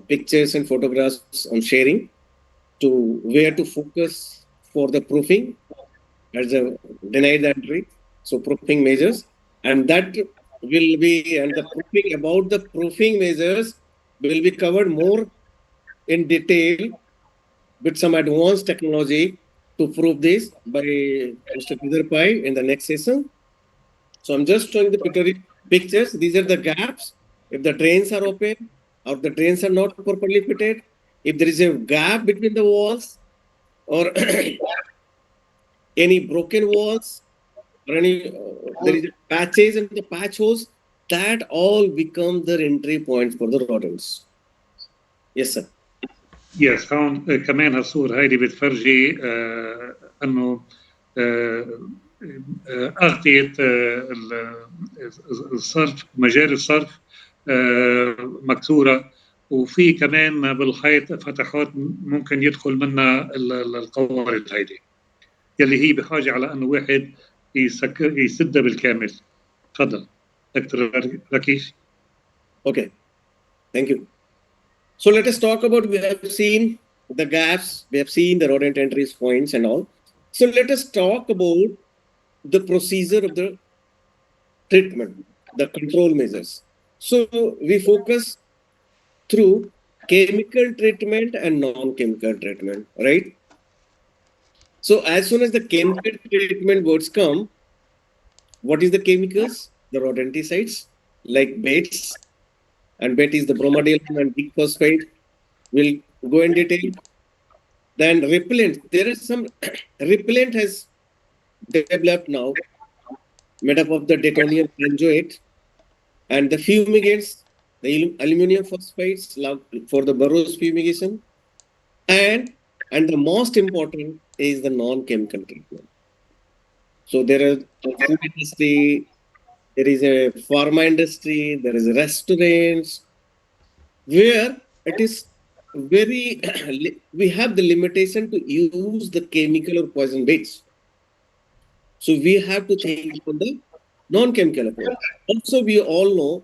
pictures and photographs I'm sharing to where to focus for the proofing as a denied entry. So proofing measures, and that will be, and the proofing, about the proofing measures will be covered more in detail with some advanced technology to prove this by Mr. Pai in the next session. So I'm just showing the pictures. These are the gaps. If the drains are open or the drains are not properly fitted, if there is a gap between the walls or any broken walls or any there is patches and the patch holes, that all become the entry points for the rodents. Yes, sir. Yes, هون كمان هالصور هيدي بتفرجي انه أغطية الصرف، مجاري الصرف مكسورة، وفي كمان بالحيط فتحات ممكن يدخل منها القوارض هيدي، يلي هي بحاجة على أنه واحد يسدها بالكامل. تفضل دكتور راكيش. Okay, thank you. So let us talk about, we have seen the gaps, we have seen the rodent entry points and all. So let us talk about the procedure of the treatment, the control measures. So we focus through chemical treatment and non-chemical treatment, right? So as soon as the chemical treatment words come, what is the chemicals? The rodenticides, like baits, and bait is the bromadiol and big phosphate. We'll go in detail. Then repellent, there is some repellent has developed now, made up of the detonium benzoate, and the fumigants, the aluminum phosphates for the burrows fumigation, and the most important is the non-chemical treatment. So there is a food industry, there is a pharma industry, there is restaurants, where it is very we have the limitation to use the chemical or poison baits. So we have to think on the non-chemical approach. Also, we all know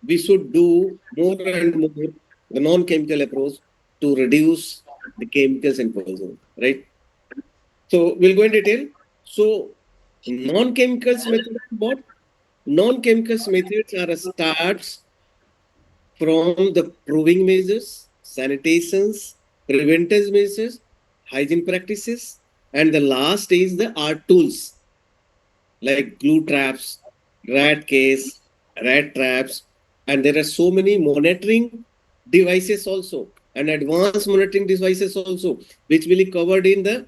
we should do more and more the non-chemical approach to reduce the chemicals and poison, right? So we'll go in detail. So non-chemicals method, what? Non-chemicals methods are a starts from the proving measures, sanitations, preventive measures, hygiene practices, and the last is the art tools like glue traps, rat case, rat traps, and there are so many monitoring devices also and advanced monitoring devices also, which will be covered in the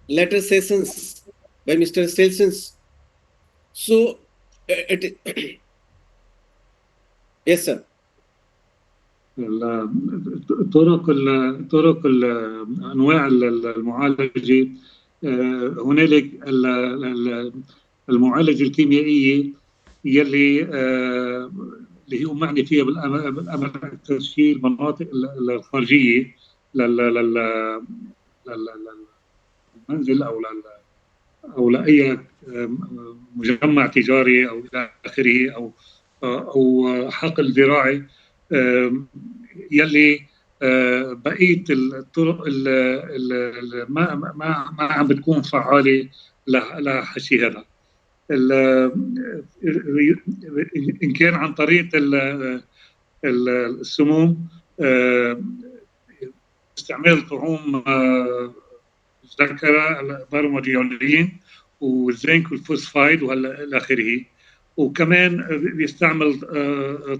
later sessions by Mr. Stelsons. So, yes, sir. طرق انواع المعالجه، هنالك المعالجه الكيميائيه يلي اللي هو معني فيها بالامر تشكيل المناطق الخارجيه للمنزل او لاي مجمع تجاري او الى اخره، او حقل زراعي، يلي بقيه الطرق ما عم بتكون فعاله لحشي هذا. ان كان عن طريق السموم، استعمال طعوم ذكر البرموديولين والزنك والفوسفايد والى اخره، وكمان بيستعمل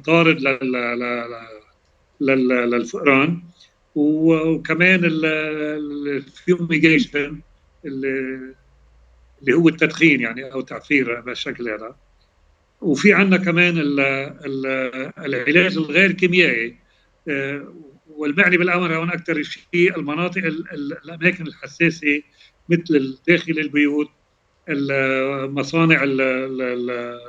طارد للفئران، وكمان الفيوميجيشن اللي هو التدخين يعني او تعفير بالشكل هذا. وفي عندنا كمان العلاج الغير كيميائي، والمعني بالامر هون اكثر شيء المناطق الاماكن الحساسه مثل داخل البيوت، مصانع الاكل،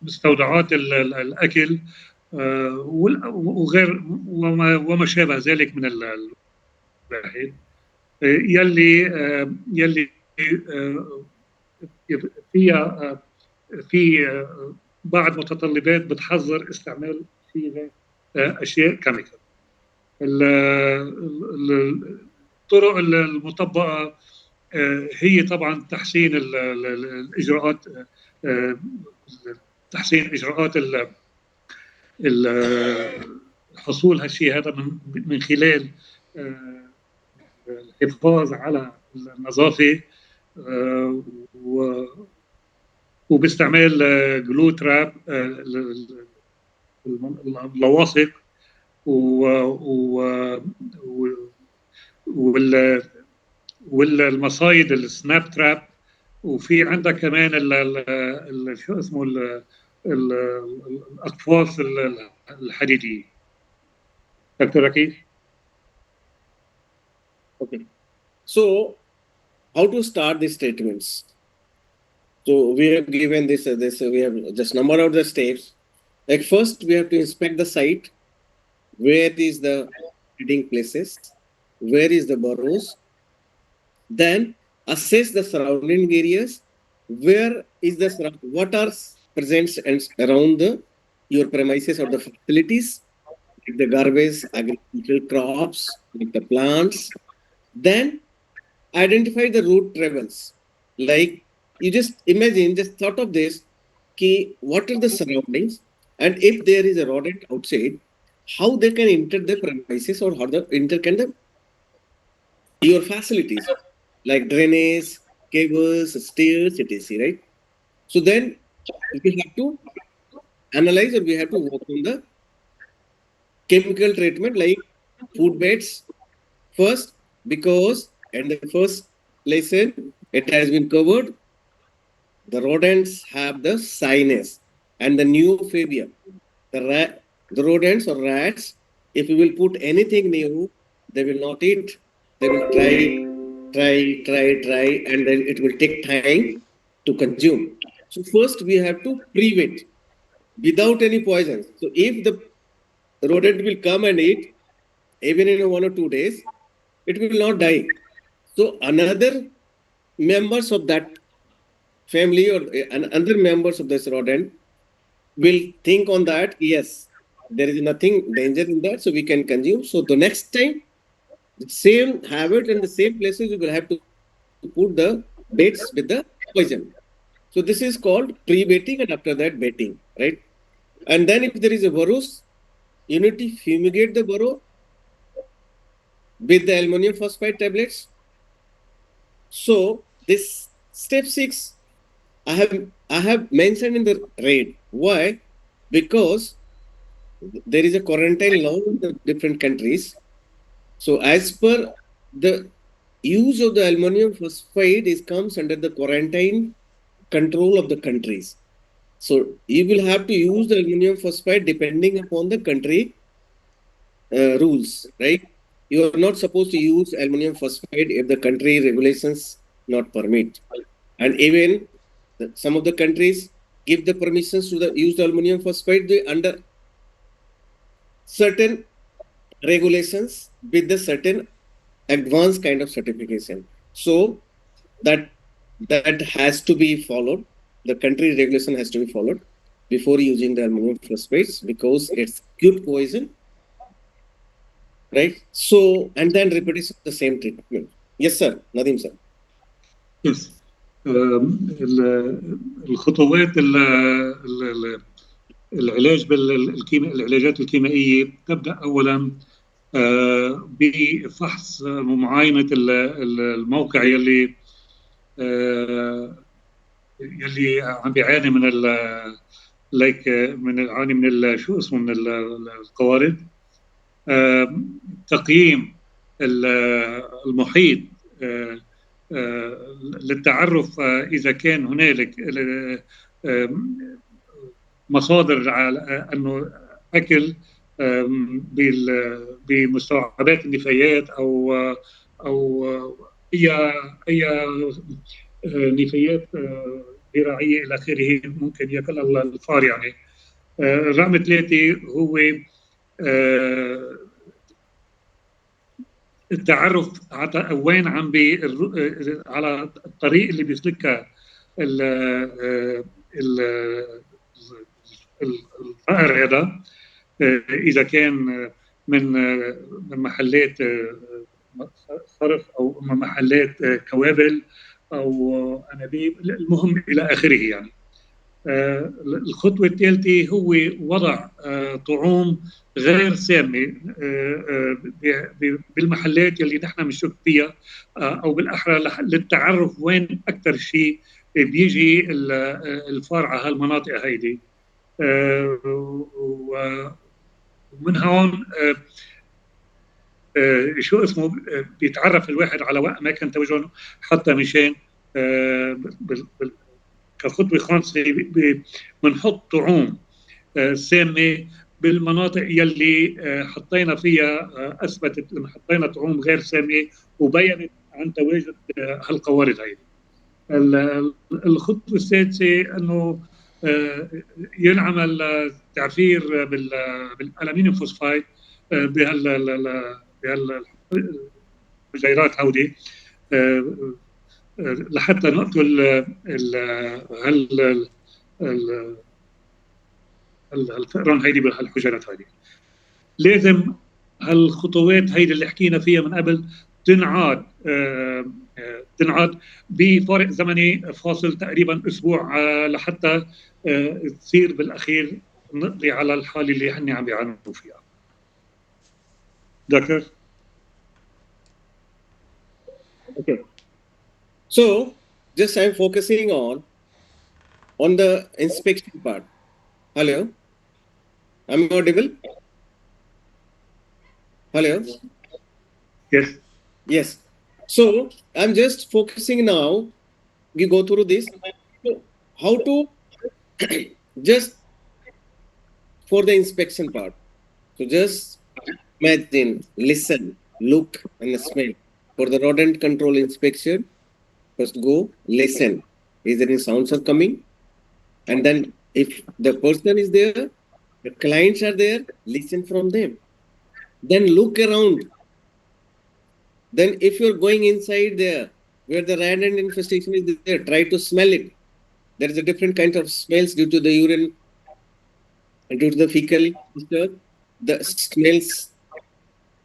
مستودعات الاكل، وغير وما شابه ذلك من الواحد، يلي فيها في بعض متطلبات بتحظر استعمال فيها اشياء كيميكال. الطرق المطبقه هي طبعا تحسين الاجراءات، تحسين اجراءات الحصول هالشيء هذا من خلال الحفاظ على النظافه، وباستعمال جلو تراب اللواصق والمصايد السناب تراب، وفي عندك كمان شو اسمه الاقفاص الحديديه. دكتور اكيد. Okay. So, how to start these statements? So we have given this. We have just numbered out the steps. Like first, we have to inspect the site. Where is the breeding places? Where is the burrows? Then assess the surrounding areas. Where is what are present around your premises or the facilities, like the garbage, agricultural crops, like the plants. Then identify the route travels. Like you just imagine, just thought of this, what are the surroundings, and if there is a rodent outside, how they can enter the premises or how the enter can your facilities, like drainage, cables, stairs, etc. Right? So then we have to analyze, or we have to work on the chemical treatment, like food beds first, because in the first lesson it has been covered. The rodents have the sinus and the neophobia. The rodents or rats, if you will put anything new, they will not eat. They will try, and then it will take time to consume. So first we have to prevent without any poison. So if the rodent will come and eat, even in 1 or 2 days, it will not die. So another members of that family or other members of this rodent will think on that, yes, there is nothing danger in that, so we can consume. So the next time, the same habit in the same places, we will have to put the baits with the poison. So this is called pre-baiting, and after that baiting, right? And then if there is a burrows, you need to fumigate the burrow with the ammonium phosphate tablets. So this step 6, I have mentioned in the red. Why? Because there is a quarantine law in the different countries. So as per the use of the ammonium phosphate comes under the quarantine control of the countries. So you will have to use the ammonium phosphate depending upon the country rules, right? You are not supposed to use ammonium phosphate if the country regulations not permit. And even some of the countries give the permissions to use the ammonium phosphate under certain regulations with the certain advanced kind of certification. So that has to be followed. The country regulation has to be followed before using the ammonium phosphates, because it's good poison, right? So, and then repetition of the same treatment. Yes, sir. Nadeem, sir. Yes. الخطوات العلاج العلاجات الكيميائية تبدأ أولا بفحص ومعاينة الموقع يلي عم بيعاني من من شو اسمه من القوارض. تقييم المحيط للتعرف إذا كان هنالك مصادر على أنه أكل بمستوعبات النفايات أو أي نفايات زراعية إلى آخره ممكن يأكلها الفار يعني. رقم 3 هو التعرف على وين على الطريق اللي بيسلكها الفأر هذا، إذا كان من محلات صرف أو من محلات كوابل أو أنابيب، المهم إلى آخره يعني. الخطوة الثالثة هو وضع طعوم غير سامة بالمحلات يلي نحن بنشك فيها، أو بالأحرى للتعرف وين أكثر شيء بيجي الفار على هالمناطق هيدي. ومن هون شو اسمه بيتعرف الواحد على اماكن توجهه حتى مشان كخطوه خامسه بنحط طعوم سامه بالمناطق يلي حطينا فيها اثبتت لما حطينا طعوم غير سامه وبينت عن تواجد هالقوارض هيدي. الخطوه السادسه انه ينعمل تعفير بالالمنيوم فوسفايد بهالجيرات هودي لحتى نقتل الفئران هيدي بهالحجرات هيدي. لازم هالخطوات هيدي اللي حكينا فيها من قبل تنعاد بفارق زمني فاصل تقريبا اسبوع لحتى تصير بالاخير نقضي على الحاله اللي هن عم بيعانوا فيها. دكتور. Okay. So just I'm focusing on the inspection part. Hello. Am I audible? Hello. Yes. Yes. So I'm just focusing now. We go through this. How to just for the inspection part. So just imagine, listen, look, and smell. For the rodent control inspection, first go listen. Is there any sounds are coming? And then if the person is there, the clients are there, listen from them. Then look around. Then if you're going inside there, where the rodent infestation is there, try to smell it. There is a different kind of smells due to the urine, due to the fecal disturbance. The smells,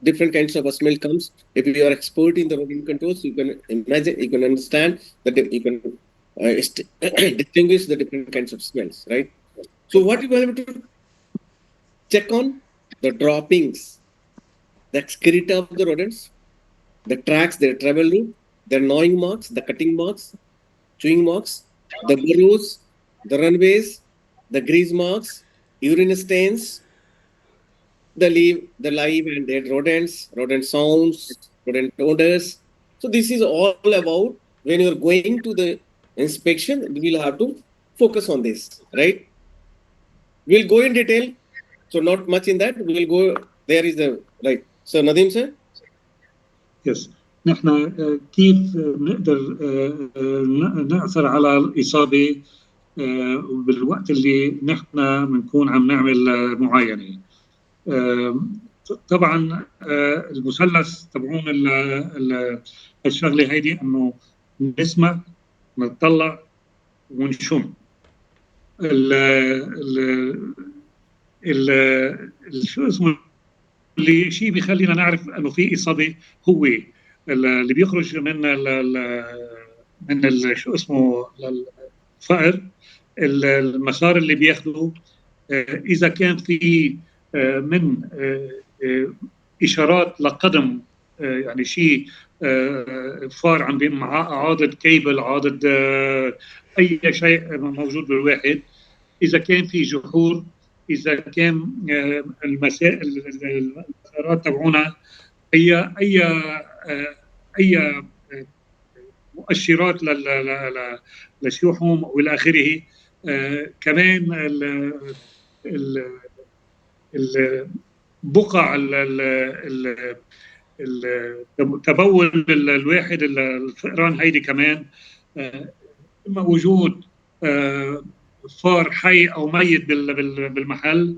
different kinds of a smell comes. If you are expert in the rodent controls, you can imagine, you can understand that you can distinguish the different kinds of smells, right? So what you are able to check on the droppings, the excreta of the rodents, the tracks, their travel route, their gnawing marks, the cutting marks, chewing marks, the burrows, the runways, the grease marks, urine stains, the live and dead rodents, rodent sounds, rodent odors. So this is all about when you're going to the inspection, we'll have to focus on this, right? We'll go in detail. So not much in that. We'll go, there is the, right. So Nadeem sir? Yes. نحن كيف نقدر نأثر على الإصابة بالوقت اللي نحن بنكون عم نعمل معاينة. طبعا المثلث تبعون الشغله هيدي انه نسمع نطلع ونشم. شو اسمه اللي شيء بيخلينا نعرف انه في اصابه هو اللي بيخرج من شو اسمه الفأر، المسار اللي بياخده اذا كان في من اشارات لقدم، يعني شيء فار عم معاه عاضد كيبل، عاضد اي شيء موجود بالواحد، اذا كان في جحور، اذا كان المسارات تبعونا اي مؤشرات لشحوم والى اخره. كمان البقع التبول الواحد الفئران هيدي كمان، اما وجود فار حي او ميت بالمحل،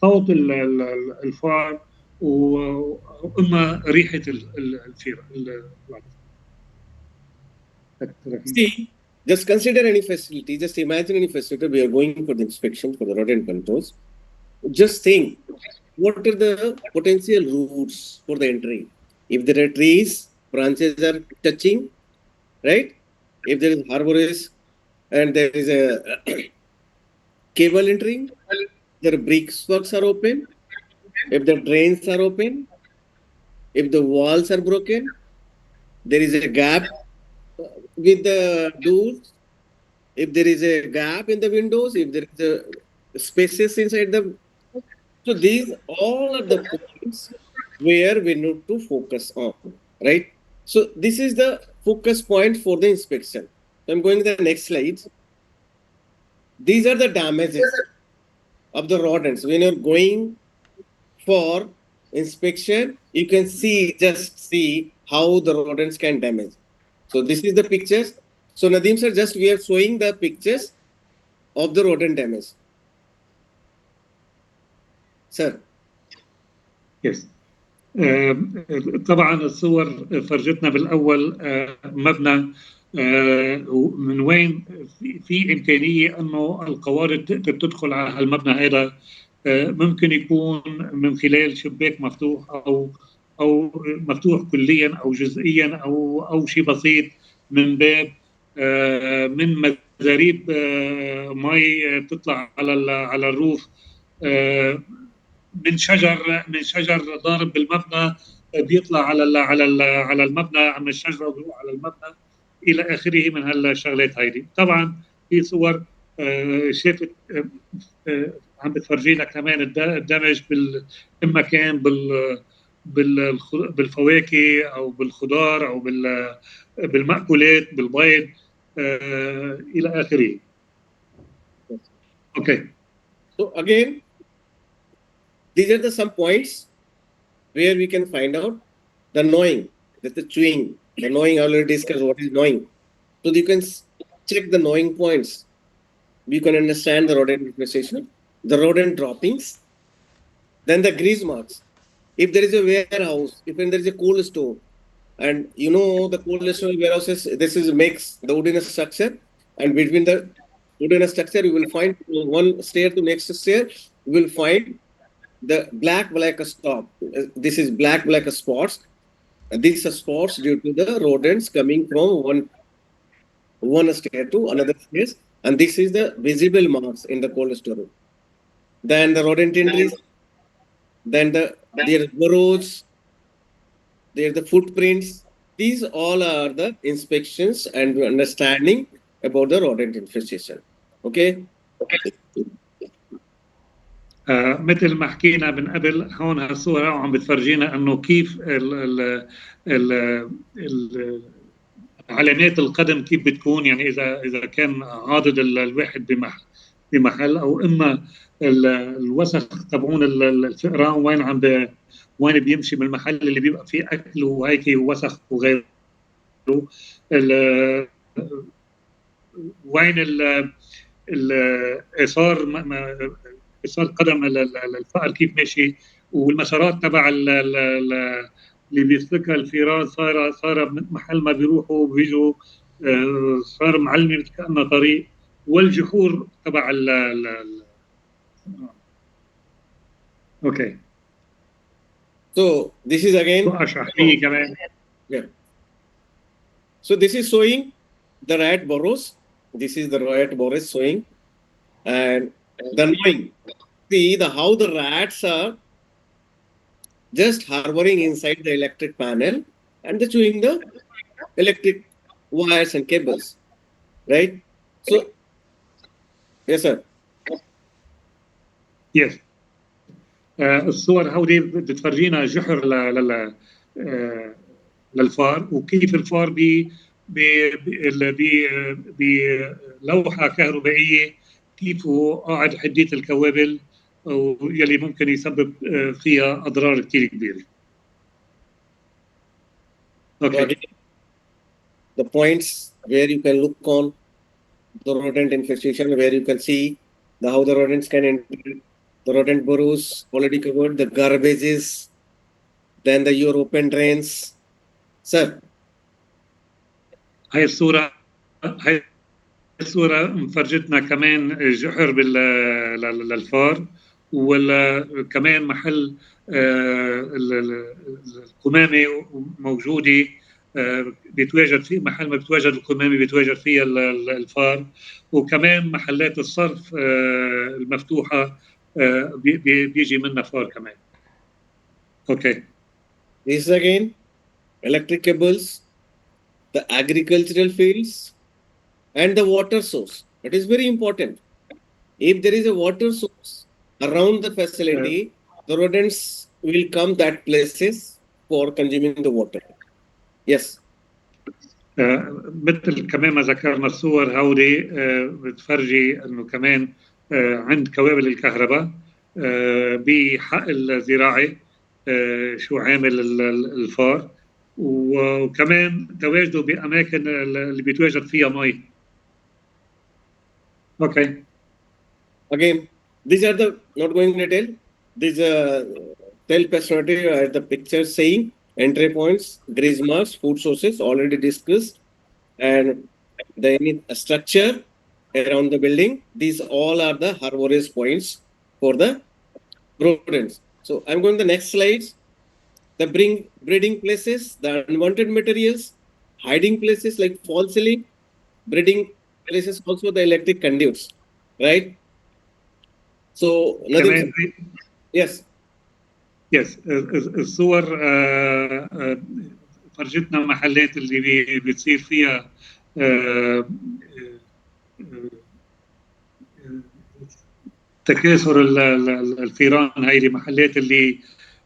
صوت الفار، واما ريحه الفير. See, just consider any facility, just imagine any facility we are going for the inspection for the rodent controls. Just think, what are the potential routes for the entry? If there are trees, branches are touching, right? If there is arborist and there is a cable entering, their brickworks are open, if the drains are open, if the walls are broken, there is a gap with the doors, if there is a gap in the windows, if there is spaces inside the. So these all are the points where we need to focus on, right? So this is the focus point for the inspection. So I'm going to the next slide. These are the damages of the rodents. When you're going for inspection, you can just see how the rodents can damage. So this is the pictures. So Nadeem sir, just we are showing the pictures of the rodent damage. Sir. Yes. طبعا الصور فرجتنا بالاول مبنى من وين في امكانيه انه القوارض تقدر تدخل على هالمبنى هذا. ممكن يكون من خلال شباك مفتوح او مفتوح كليا او جزئيا او شيء بسيط من باب من مزاريب مي تطلع على الروف، من شجر ضارب بالمبنى بيطلع على المبنى، من الشجره وبيروح على المبنى الى اخره من هالشغلات هيدي. طبعا في صور شافت عم بتفرجينا كمان الدمج اما كان بالفواكه او بالخضار او بالمأكولات بالبيض الى اخره. Okay. So again, these are some points where we can find out the gnawing, that's the chewing. The gnawing, I already discussed what is gnawing. So you can check the gnawing points. You can understand the rodent infestation, the rodent droppings, then the grease marks. If there is a warehouse, if there is a cold store, and you know the cold store warehouses, this is a mix, the wooden structure, and between the wooden structure, you will find one stair to next stair, you will find the black spot. This is black spots. These are spots due to the rodents coming from one stair to another stair, and this is the visible marks in the cold storage. Then the rodent entries, then there are burrows, there are the footprints. These all are the inspections and understanding about the rodent infestation. Okay. مثل ما حكينا من قبل، هون هالصورة عم بتفرجينا انه كيف علامات القدم كيف بتكون، يعني اذا كان عاضد الواحد بمحل او اما الوسخ تبعون الفئران وين بيمشي بالمحل اللي بيبقى فيه اكل وهيك وسخ وغيره، وين اثار قدم الفأر كيف ماشي، والمسارات تبع اللي بيسلكها الفيران صار محل ما بيروحوا بيجوا صار معلمي كأنه طريق، والجحور تبع اوكي. So this is again. اشرح فيه كمان. Yeah. So this is showing the rat burrows. This is the rat burrows showing, and the gnawing. See how the rats are just harboring inside the electric panel and they're chewing the electric wires and cables, right? So, yes, sir. Yes. الصور هودي بتفرجينا جحر للفار، وكيف الفار بلوحة كهربائية كيف هو قاعد حديث الكوابل يلي ممكن يسبب فيها أضرار كتير كبيرة. Okay. The points where you can look on the rodent infestation, where you can see how the rodents can enter, the rodent burrows already covered, the garbages, then your open drains. Sir. هاي الصورة مفرجتنا كمان جحر للفار، وكمان محل القمامة موجودة، بيتواجد فيه محل ما بيتواجد القمامة بيتواجد فيها الفار، وكمان محلات الصرف المفتوحة بيجي منها فار كمان. Okay. This again, electric cables, the agricultural fields, and the water source. It is very important. if there is a water source around the facility, the rodents will come that places for consuming the water. Yes. مثل كمان ما ذكرنا الصور هودي بتفرجي انه كمان عند كوابل الكهرباء بحقل الزراعي شو عامل الفار، وكمان تواجده باماكن اللي بيتواجد فيها مي. Okay. Again, these are the not going in detail. These self-personality are the pictures saying entry points, grease marks, food sources already discussed, and the structure around the building. These all are the herbaceous points for the rodents. So I'm going to the next slides. The breeding places, the unwanted materials, hiding places like false ceiling, breeding places, also the electric conduits, right? So nothing. Yes. Yes. الصور فرجتنا محلات اللي بتصير فيها تكاثر الفيران. هاي محلات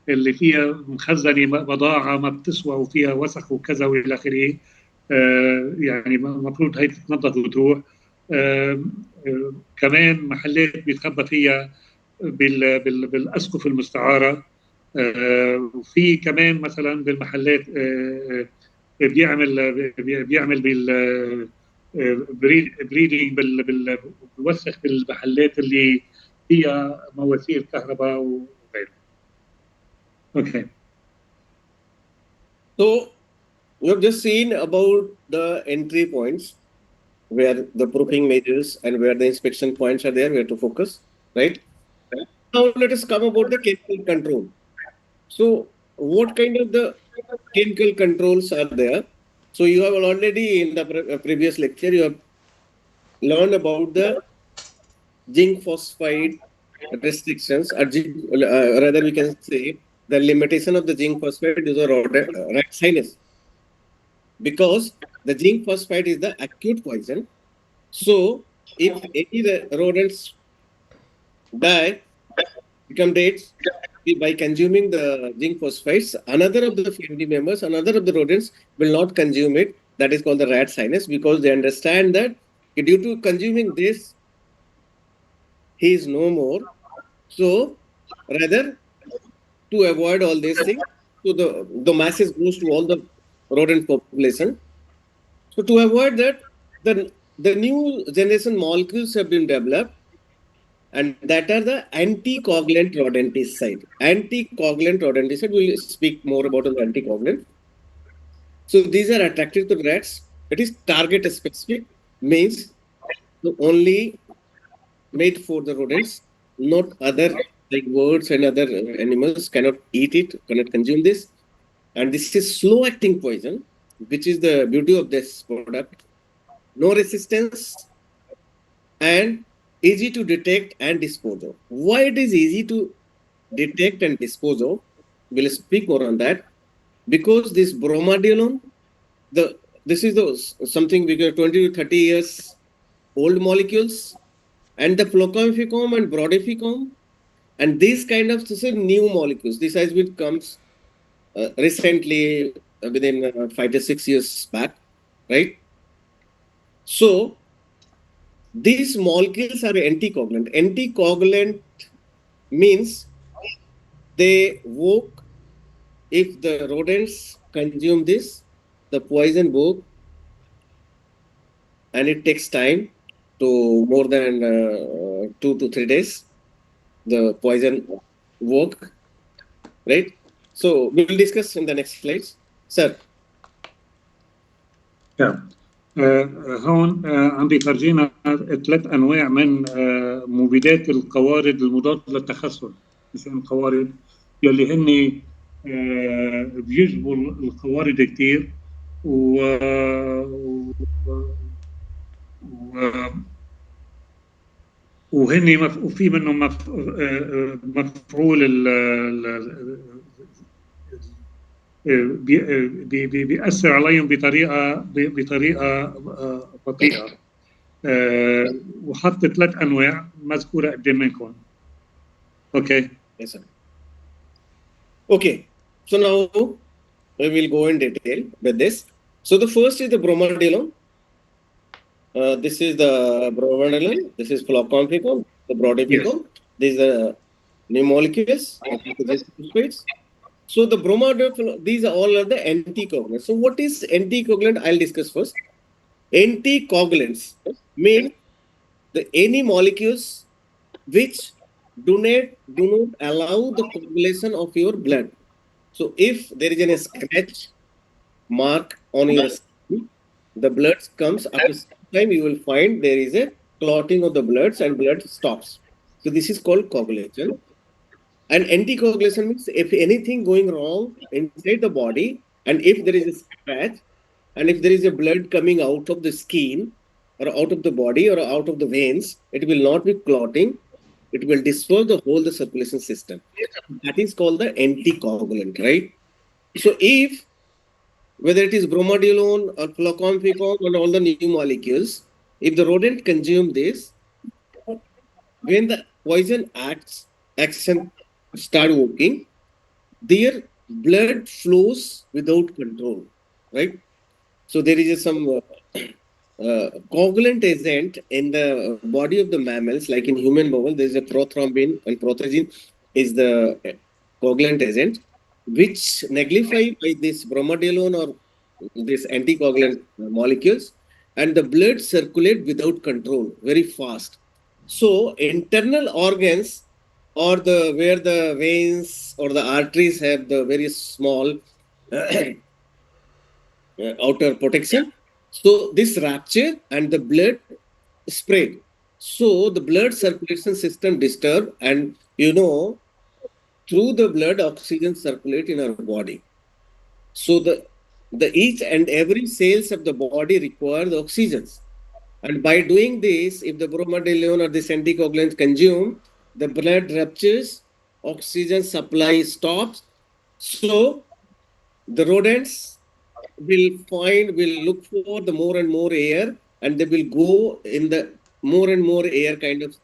اللي فيها مخزنه بضاعه ما بتسوى وفيها وسخ وكذا والى اخره. يعني المفروض هي تتنظف وتروح. كمان محلات بيتخبى فيها بالاسقف المستعاره. وفي كمان مثلا بالمحلات بيعمل بريدنج بيوسخ بالمحلات اللي فيها مواسير كهرباء وغيره. Okay. So you have just seen about the entry points where the proofing measures and where the inspection points are there, where to focus, right? Now let us come about the chemical control. So what kind of the chemical controls are there? So you have already in the previous lecture, you have learned about the zinc phosphide restrictions, or rather we can say the limitation of the zinc phosphide is a rat sinus, because the zinc phosphide is the acute poison. So if any rodents die, become dead by consuming the zinc phosphides, another of the family members, another of the rodents will not consume it. That is called the rat sinus, because they understand that due to consuming this, he is no more. So rather, to avoid all these things, so the masses goes to all the rodent population. So to avoid that, the new generation molecules have been developed, and that are the anticoagulant rodenticide. Anticoagulant rodenticide, we'll speak more about the anticoagulant. So these are attracted to rats. It is target specific, means only made for the rodents, not other like birds and other animals cannot eat it, cannot consume this. And this is slow acting poison, which is the beauty of this product. No resistance and easy to detect and dispose of. Why it is easy to detect and dispose of? We'll speak more on that. Because this bromadiolone, this is something bigger, 20 to 30 years old molecules, and the flocoificum and brodificum, and these kind of new molecules. This has been comes recently within 5 to 6 years back, right? So these molecules are anticoagulant. Anticoagulant means they work if the rodents consume this, the poison work, and it takes time to more than 2 to 3 days. The poison work, right? So we will discuss in the next slides, sir. Yeah. هون عم بيفرجينا 3 أنواع من مبيدات القوارض المضادة للتخثر. مثل القوارض يلي هن بيجذبوا القوارض كتير وهن وفي منهم مفعول بيأثر عليهم بطريقة بطيئة. وحط 3 أنواع مذكورة قدام منكم. Okay. Yes, sir. Okay. So now we will go in detail with this. So the first is the bromodyolone. This is the bromodyolone. This is fluorochemical, the bromodyolone. These are new molecules. So the bromodyolone, these are all the anticoagulants. So what is anticoagulant? I'll discuss first. Anticoagulants mean any molecules which do not allow the coagulation of your blood. So if there is a scratch mark on your skin, the blood comes after some time, you will find there is a clotting of the blood and blood stops. So this is called coagulation. And anticoagulation means if anything going wrong inside the body, and if there is a scratch, and if there is a blood coming out of the skin or out of the body or out of the veins, it will not be clotting. It will destroy the whole the circulation system. That is called the anticoagulant, right? So if whether it is bromodyolone or fluorochemical and all the new molecules, if the rodent consume this, when the poison action start working, their blood flows without control, right? So there is some coagulant agent in the body of the mammals, like in human bowel, there is a prothrombin, and prothrogin is the coagulant agent, which nullify by this bromodyolone or this anticoagulant molecules, and the blood circulate without control, very fast. So internal organs or the where the veins or the arteries have the very small outer protection. So this rupture and the blood spread. So the blood circulation system disturbed, and through the blood oxygen circulate in our body. So the each and every cells of the body require the oxygens. And by doing this, if the bromodyolone or this anticoagulant consume, the blood ruptures, oxygen supply stops. So the rodents will look for the more and more air, and they will go in the more and more air kind of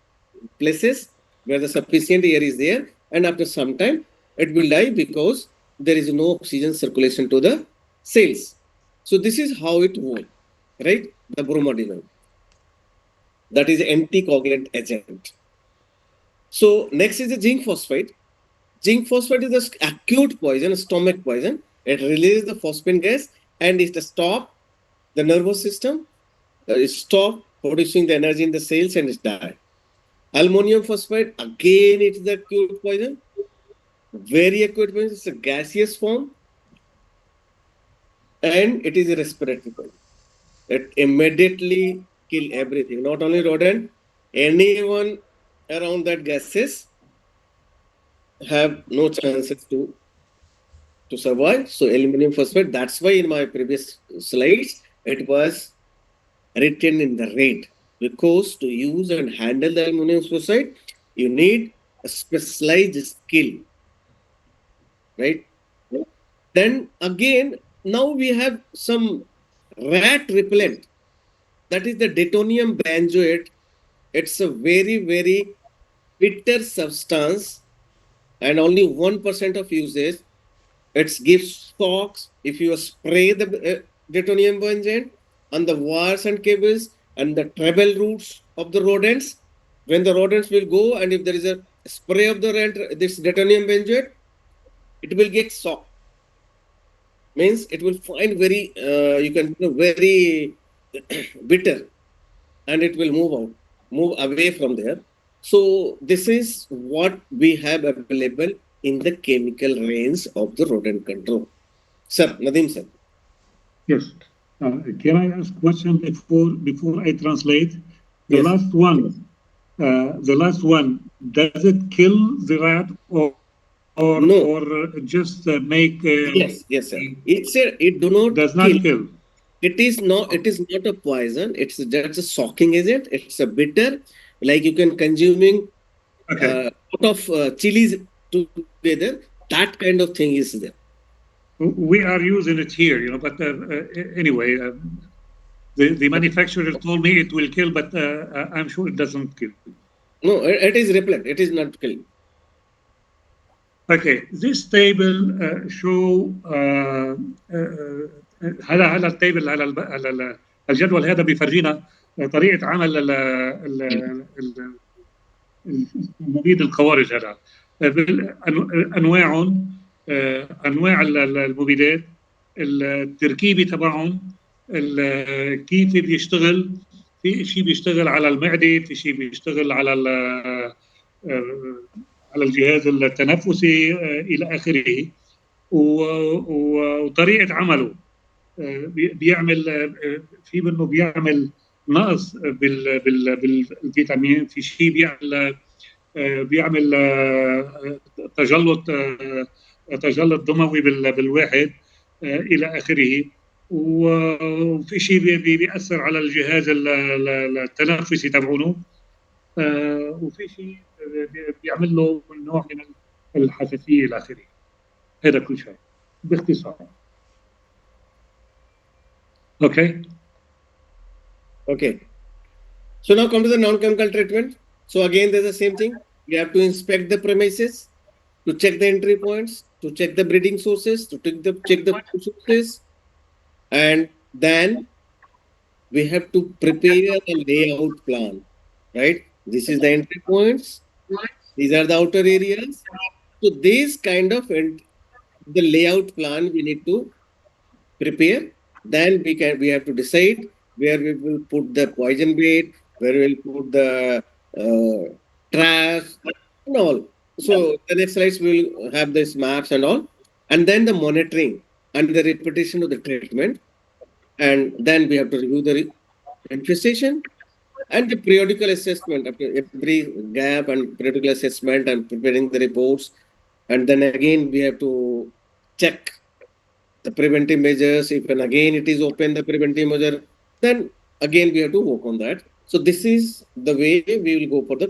places where the sufficient air is there. And after some time, it will die because there is no oxygen circulation to the cells. So this is how it works, right? The bromodyolone. That is anticoagulant agent. So next is the zinc phosphate. Zinc phosphate is the acute poison, stomach poison. It releases the phosphine gas and it stop the nervous system. It stop producing the energy in the cells and it die. Ammonium phosphate, again, it's the acute poison. Very acute poison. It's a gaseous form. And it is a respiratory poison. It immediately kill everything. Not only rodent, anyone around that gases have no chances to survive. So aluminum phosphate, that's why in my previous slides, it was written in the red, because to use and handle the aluminum phosphate, you need a specialized skill, right? Then again, now we have some rat repellent. That is the detonium benzoate. It's a very, very bitter substance and only 1% of usage. It gives shocks if you spray the detonium benzoate on the wires and cables and the travel routes of the rodents. When the rodents will go, and if there is a spray of this detonium benzoate, it will get shocked. Means it will find very very bitter, and it will move away from there. So this is what we have available in the chemical range of the rodent control. Sir, Nadeem sir. Yes. Can I ask a question before I translate? The Yes. last one, does it kill the rat or No. or just make? Yes, sir. It do not does not kill. It is not a poison. It's just a shocking agent. It's a bitter, like you can consuming Okay. lot of chilies together. That kind of thing is there. We are using it here, but anyway, the manufacturer told me it will kill, but I'm sure it doesn't kill. No, it is repellent. It is not killing. Okay, this table show هذا التيبل على الجدول هذا بيفرجينا طريقة عمل المبيد القوارض هذا أنواع المبيدات، التركيبة تبعهم، كيف بيشتغل. في شيء بيشتغل على المعدة، في شيء بيشتغل على الجهاز التنفسي إلى آخره، وطريقة عمله بيعمل في منه بيعمل نقص بالفيتامين، في شيء بيعمل تجلط دموي بالواحد إلى آخره، وفي شيء بيأثر على الجهاز التنفسي تبعونه، وفي شيء بيعمل له نوع من الحساسية إلى آخره. هذا كل شيء باختصار. Okay. Okay. So now come to the non-chemical treatment. So again, there's the same thing. We have to inspect the premises, to check the entry points, to check the breeding sources, to check the food sources, and then we have to prepare a layout plan, right? This is the entry points. These are the outer areas. So this kind of the layout plan we need to prepare. Then we have to decide where we will put the poison bait, where we will put the trash and all. So the next slides we will have these maps and all, and then the monitoring and the repetition of the treatment, and then we have to review the infestation and the periodical assessment after every gap, and periodical assessment and preparing the reports, and then again we have to check the preventive measures. If and again it is open, the preventive measure, then again we have to work on that. So this is the way we will go for the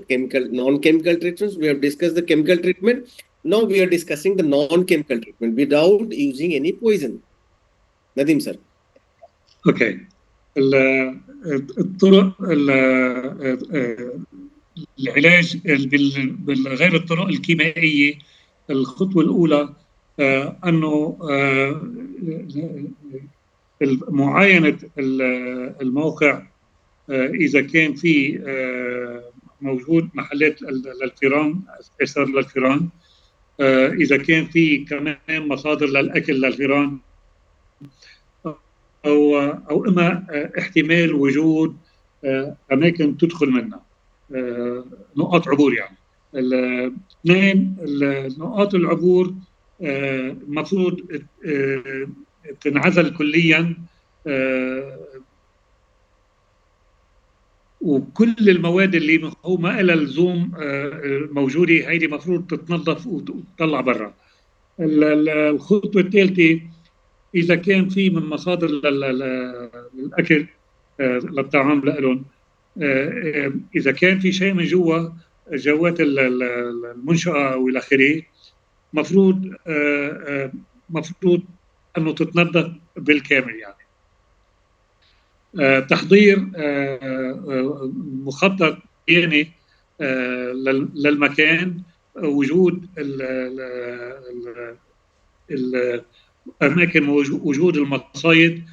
non-chemical treatments. We have discussed the chemical treatment. Now we are discussing the non-chemical treatment without using any poison. Nadeem sir. Okay. الطرق العلاج بالغير الطرق الكيميائية، الخطوة الأولى أنه معاينة الموقع، إذا كان في موجود محلات للفئران، أسرار للفئران، إذا كان في كمان مصادر للأكل للفئران، أو إما احتمال وجود أماكن تدخل منها، نقاط عبور يعني. اثنين، نقاط العبور المفروض تنعزل كليا، وكل المواد اللي هو ما لها لزوم موجوده هيدي المفروض تتنظف وتطلع برا. الخطوه الثالثه، اذا كان في من مصادر للاكل للطعام لهم، اذا كان في شيء من جوات المنشاه او الى اخره، مفروض انه تتنظف بالكامل يعني. تحضير مخطط بياني للمكان، وجود الأماكن، وجود المصايد،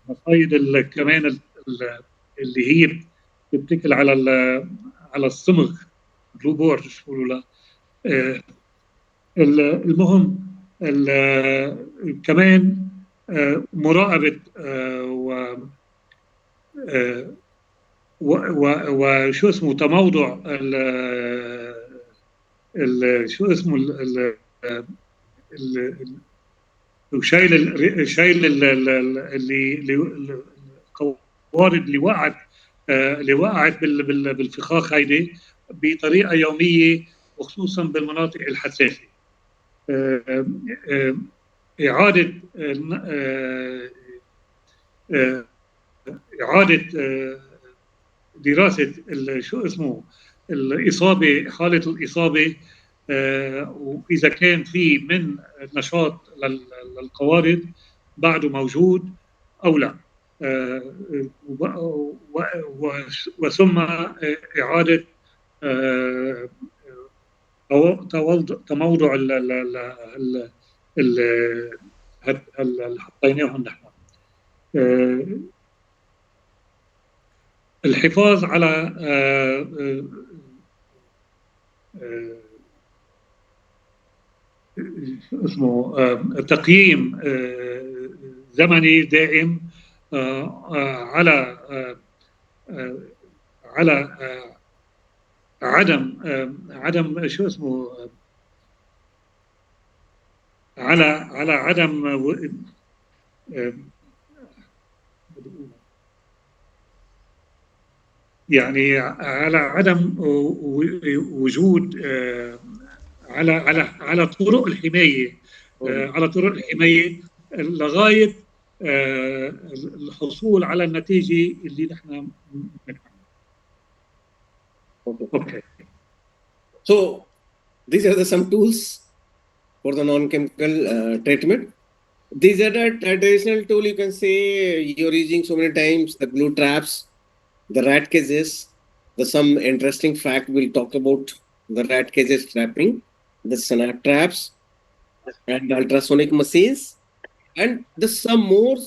المصايد كمان اللي هي بتتكل على الصمغ، بلو بورد بيقولوا له. المهم كمان مراقبة وشو اسمه تموضع شو اسمه شايل القوارض اللي وقعت بالفخاخ هيدي بطريقة يومية، وخصوصا بالمناطق الحساسة. إعادة دراسة شو اسمه الإصابة، حالة الإصابة، وإذا كان في من نشاط للقوارض بعده موجود أو لا. وثم إعادة تموضع اللي حطيناهم نحن. الحفاظ على اسمه تقييم زمني دائم على عدم شو اسمه على عدم يعني على عدم وجود على طرق الحماية لغاية الحصول على النتيجة اللي نحن بنحبها. Okay. So these are some tools for the non-chemical treatment. These are the traditional tool. You can say you're using so many times the glue traps, the rat cages. Some interesting fact we'll talk about the rat cages trapping, the snap traps, and the ultrasonic machines, and some more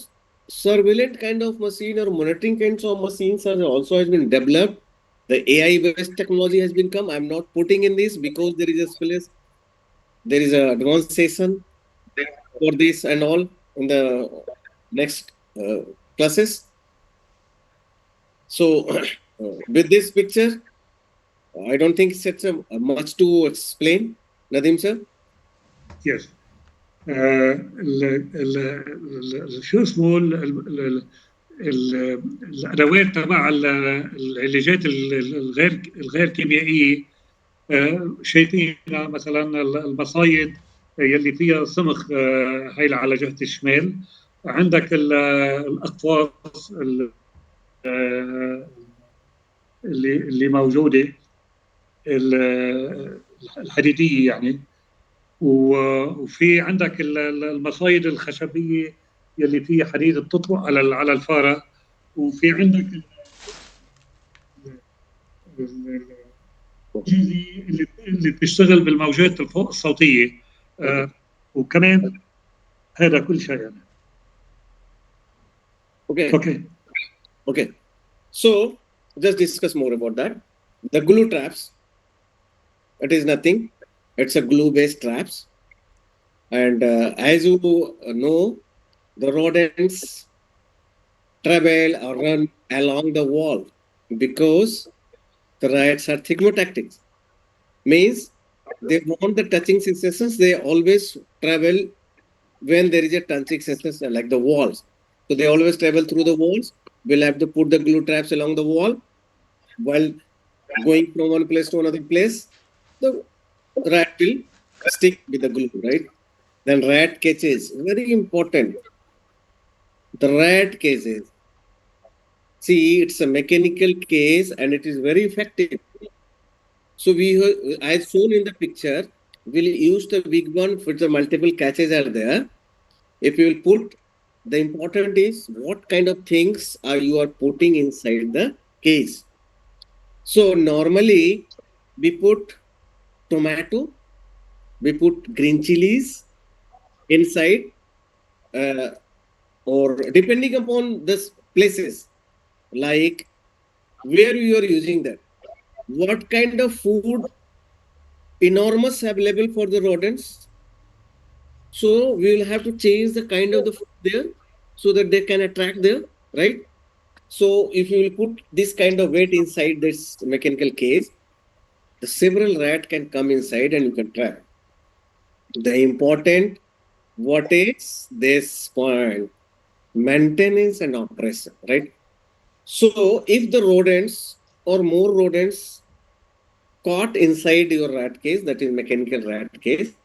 surveillance kind of machine or monitoring kinds of machines also has been developed. The AI-based technology has been come. I'm not putting in this because there is a space. There is a advanced session for this and all in the next classes. So with this picture, I don't think it's much to explain. Nadim sir? Yes. شو اسمه الادوات تبع العلاجات الغير كيميائيه، شايفين مثلا المصايد يلي فيها صمغ، هاي على جهه الشمال. عندك الاقفاص اللي موجوده الحديديه يعني، وفي عندك المصايد الخشبيه يلي فيها حديد بتطبق على الفاره، وفي عندك الأجهزة اللي بتشتغل بالموجات الفوق الصوتيه، وكمان هذا كل شيء يعني. Okay. So just discuss more about that. The glue traps. It is nothing. It's a glue-based traps. And as you know, the rodents travel or run along the wall because the rats are thigmotactics. Means they want the touching sensations. They always travel when there is a touching sensation, like the walls. So they always travel through the walls. We'll have to put the glue traps along the wall while going from one place to another place. The rat will stick with the glue, right? Then rat cages, very important. The rat cages. See, it's a mechanical cage and it is very effective. So we, as shown in the picture, we'll use the big one for the multiple catches are there. If you will put, the important is what kind of things you are putting inside the cage. So normally we put tomato, we put green chilies inside, or depending upon this places, like where you are using that, what kind of food enormous available for the rodents. So we will have to change the kind of the food there so that they can attract there, right? So if you will put this kind of weight inside this mechanical cage, the several rat can come inside and you can trap. The important, what is this point? Maintenance and operation, right? So if the rodents or more rodents caught inside your rat cage, that is mechanical rat cage,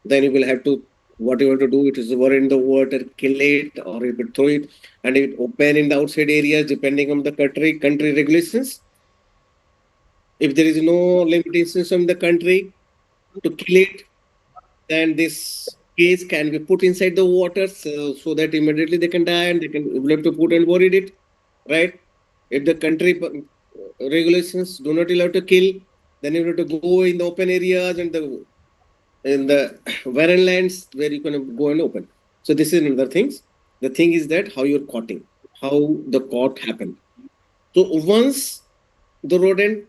then you will have to, what you have to do, it is over in the water, kill it, or you could throw it, and it open in the outside areas, depending on the country regulations. If there is no limitations from the country to kill it, then this case can be put inside the water so that immediately they can die and they have to put and buried it, right? If the country regulations do not allow to kill, then you have to go in the open areas and in the barren lands where you can go and open. So this is another things. The thing is that how you're caughting, how the caught happened. So once the rodent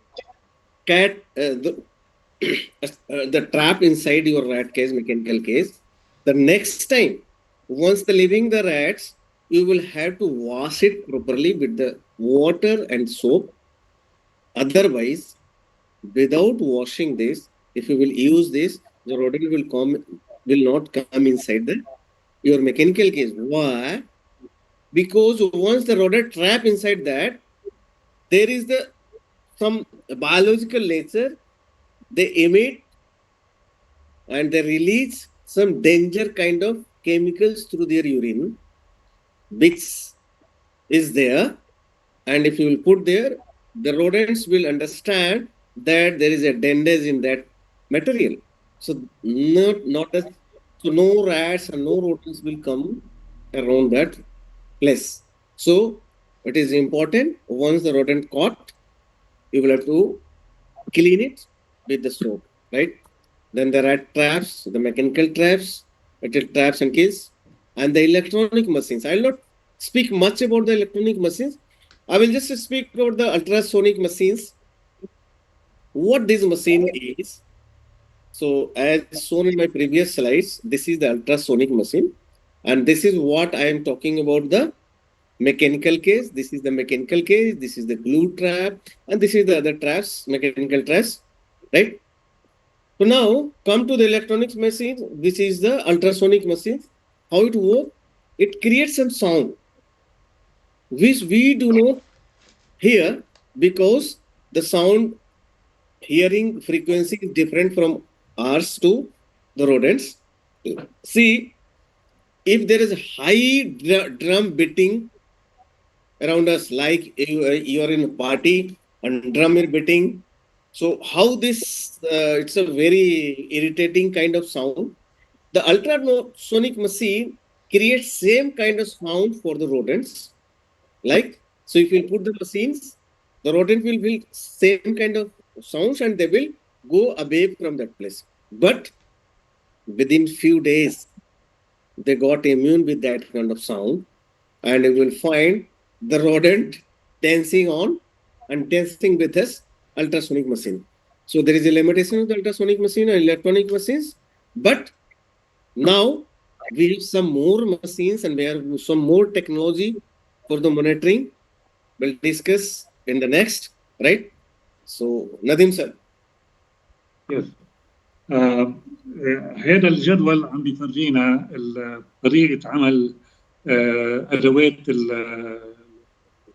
cat the trap inside your rat cage, mechanical case, the next time, once the leaving the rats, you will have to wash it properly with the water and soap. Otherwise, without washing this, if you will use this, the rodent will not come inside your mechanical case. Why? Because once the rodent trap inside that, there is some biological nature. They emit and they release some danger kind of chemicals through their urine, which is there. And if you will put there, the rodents will understand that there is a danger in that material. So so no rats and no rodents will come around that place. So it is important once the rodent caught, you will have to clean it with the soap, right? Then there are traps, the mechanical traps, metal traps and keys, and the electronic machines. I will not speak much about the electronic machines. I will just speak about the ultrasonic machines. What this machine is. So as shown in my previous slides, this is the ultrasonic machine. And this is what I am talking about the mechanical case. This is the mechanical case. This is the glue trap. And this is the other traps, mechanical traps, right? So now come to the electronics machine, which is the ultrasonic machine. How it works? It creates some sound, which we do not hear because the sound hearing frequency is different from ours to the rodents. See, if there is a high drum beating around us, like you are in a party and drum is beating, so how this, it's a very irritating kind of sound. The ultrasonic machine creates same kind of sound for the rodents. Like, so if you put the machines, the rodent will feel same kind of sounds and they will go away from that place. But within few days, they got immune with that kind of sound, and you will find the rodent dancing on and dancing with this ultrasonic machine. So there is a limitation of the ultrasonic machine and electronic machines, but now we have some more machines and we have some more technology for the monitoring. We'll discuss in the next, right? So Nadim sir. Yes. هذا الجدول عم بيفرجينا طريقة عمل أدوات العلاج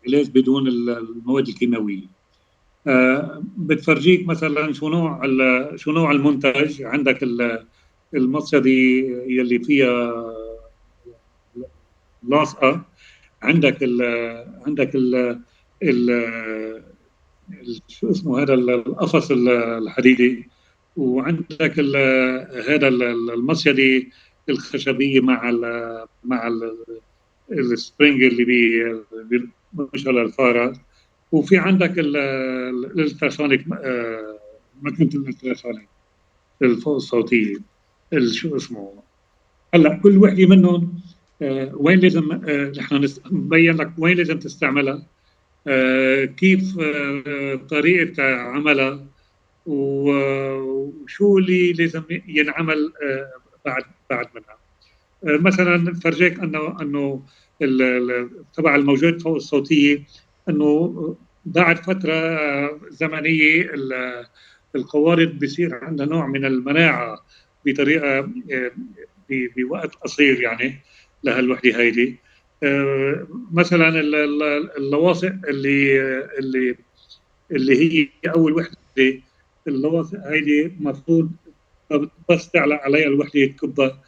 بدون المواد الكيماوية. بتفرجيك مثلا شو نوع المنتج. عندك المصيدة يلي فيها لاصقة، عندك شو اسمه هذا القفص الحديدي، وعندك هذا المصيدة الخشبية مع السبرينج اللي بيشغل الفارة، وفي عندك الالتراسونيك، ماكينة الالتراسونيك الفوق الصوتية شو اسمه. هلا كل وحده منهم وين لازم نحن نبين لك وين لازم تستعملها، كيف طريقة عملها، وشو اللي لازم ينعمل بعد منها. مثلا فرجيك انه تبع الموجات فوق الصوتيه، انه بعد فتره زمنيه القوارض بيصير عندها نوع من المناعه بطريقه بوقت قصير يعني لهالوحده هيدي. مثلا اللواصق اللي هي اول وحده، اللواصق هيدي المفروض بس تعلق عليها الوحده تكبها.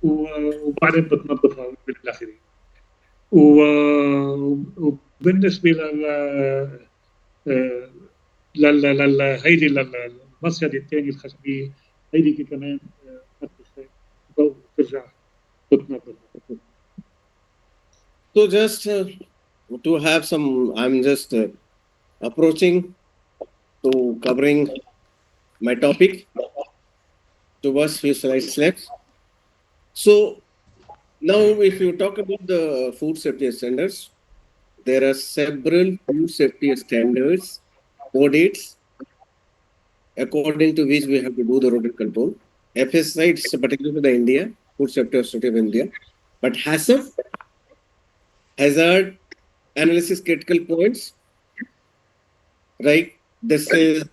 وبعدين بتنظفها بالاخره. وبالنسبه هيدي المصيده الثانيه الخشبيه، هيدي كمان نفس الشيء، بترجع بتنظفها. So just to have some, I'm just approaching to covering my topic towards few slides left. So now if you talk about the food safety standards, there are several food safety standards, audits, according to which we have to do the rodent control. FSI, it's particularly for the India, Food Safety Authority of India, but HACCP, hazard analysis critical points, right? This is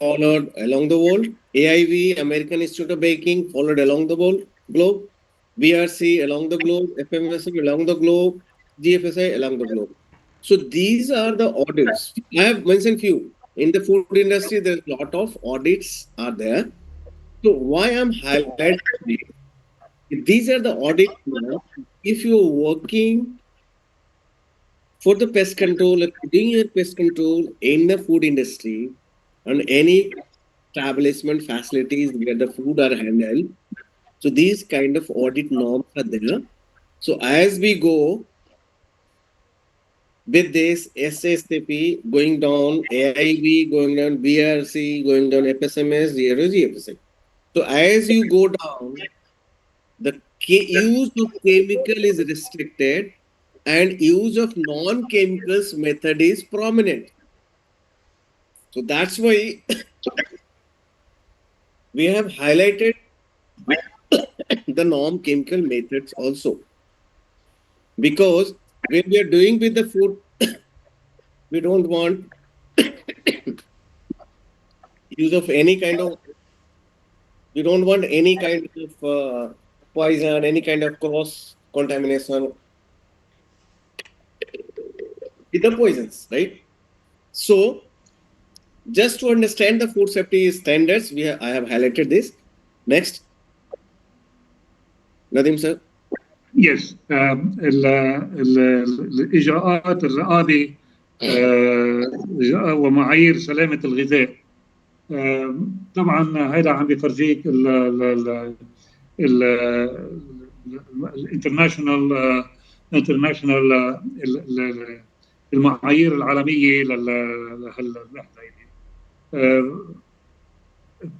followed along the world. AIV, American Institute of Baking, followed along the globe. BRC along the globe, FMSC along the globe, GFSI along the globe. So these are the audits. I have mentioned few. In the food industry, there's a lot of audits are there. So why I'm highlighting these? These are the audits. If you're working for the pest control, if you're doing your pest control in the food industry and any establishment facilities where the food are handled, so these kind of audit norms are there. So as we go with this SSCP going down, AIV going down, BRC going down, FSMS, GFSI. So as you go down, the use of chemical is restricted and use of non-chemicals method is prominent. So that's why we have highlighted the non-chemical methods also. Because when we are doing with the food, we don't want use of any kind of, we don't want any kind of poison, any kind of cross contamination with the poisons, right? So just to understand the food safety standards, I have highlighted this. Next. Nadim sir. Yes. الإجراءات الرقابة ومعايير سلامة الغذاء. طبعا هذا عم بيفرجيك الانترناشونال المعايير العالميه لهالوحده هيدي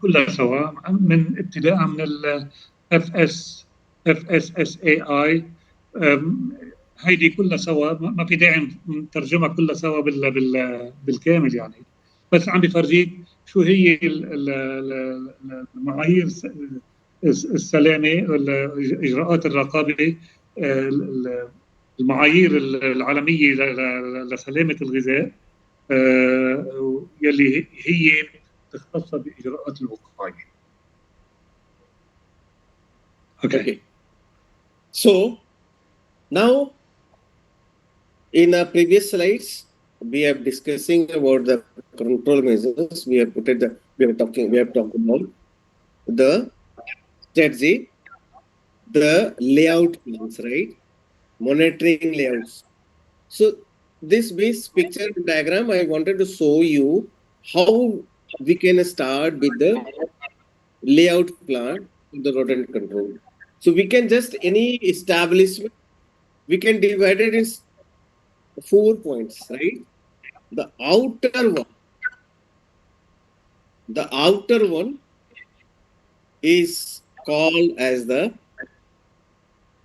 كلها سوا، من ابتداء من ال FSSAI، هيدي كلها سوا، ما في داعي نترجمها كلها سوا بالكامل يعني، بس عم بفرجيك شو هي المعايير السلامه، اجراءات الرقابه، المعايير العالميه لسلامه الغذاء، يلي هي تختص باجراءات الوقايه. Okay. So now in our previous slides we are discussing about the control measures. We have talked about the strategy, the layout plans, right? Monitoring layouts. So this base picture diagram, I wanted to show you how we can start with the layout plan of the rodent control. So we can just any establishment, we can divide it in 4 points, right? The outer one is called as the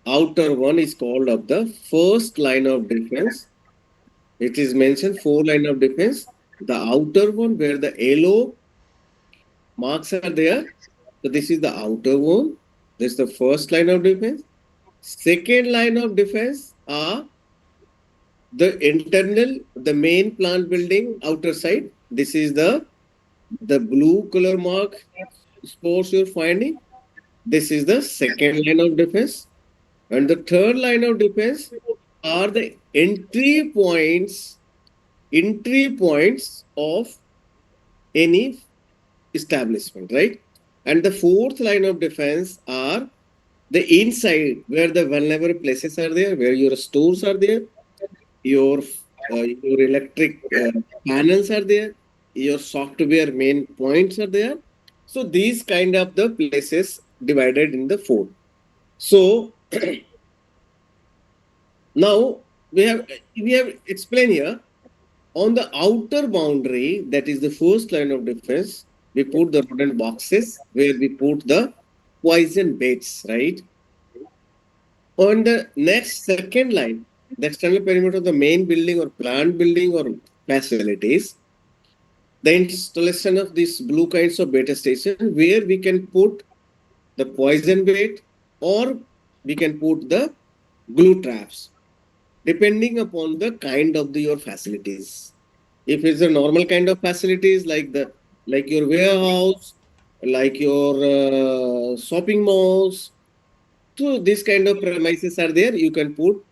outer one is called of the first line of defense. It is mentioned 4 line of defense. The outer one where the yellow marks are there. So this is the outer one. This is the first line of defense. Second line of defense are the internal, the main plant building outer side. This is the blue color mark spores you're finding. This is the second line of defense. And the third line of defense are the entry points of any establishment, right? And the fourth line of defense are the inside where the vulnerable places are there, where your stores are there, your electric panels are there, your software main points are there. So these kind of the places divided in the 4. So now we have explained here on the outer boundary, that is the first line of defense, we put the rodent boxes where we put the poison baits, right? On the next second line, the external perimeter of the main building or plant building or facilities, the installation of these blue kinds of bait station where we can put the poison bait or we can put the glue traps, depending upon the kind of your facilities. If it's a normal kind of facilities like your warehouse, like your shopping malls, so this kind of premises are there, you can put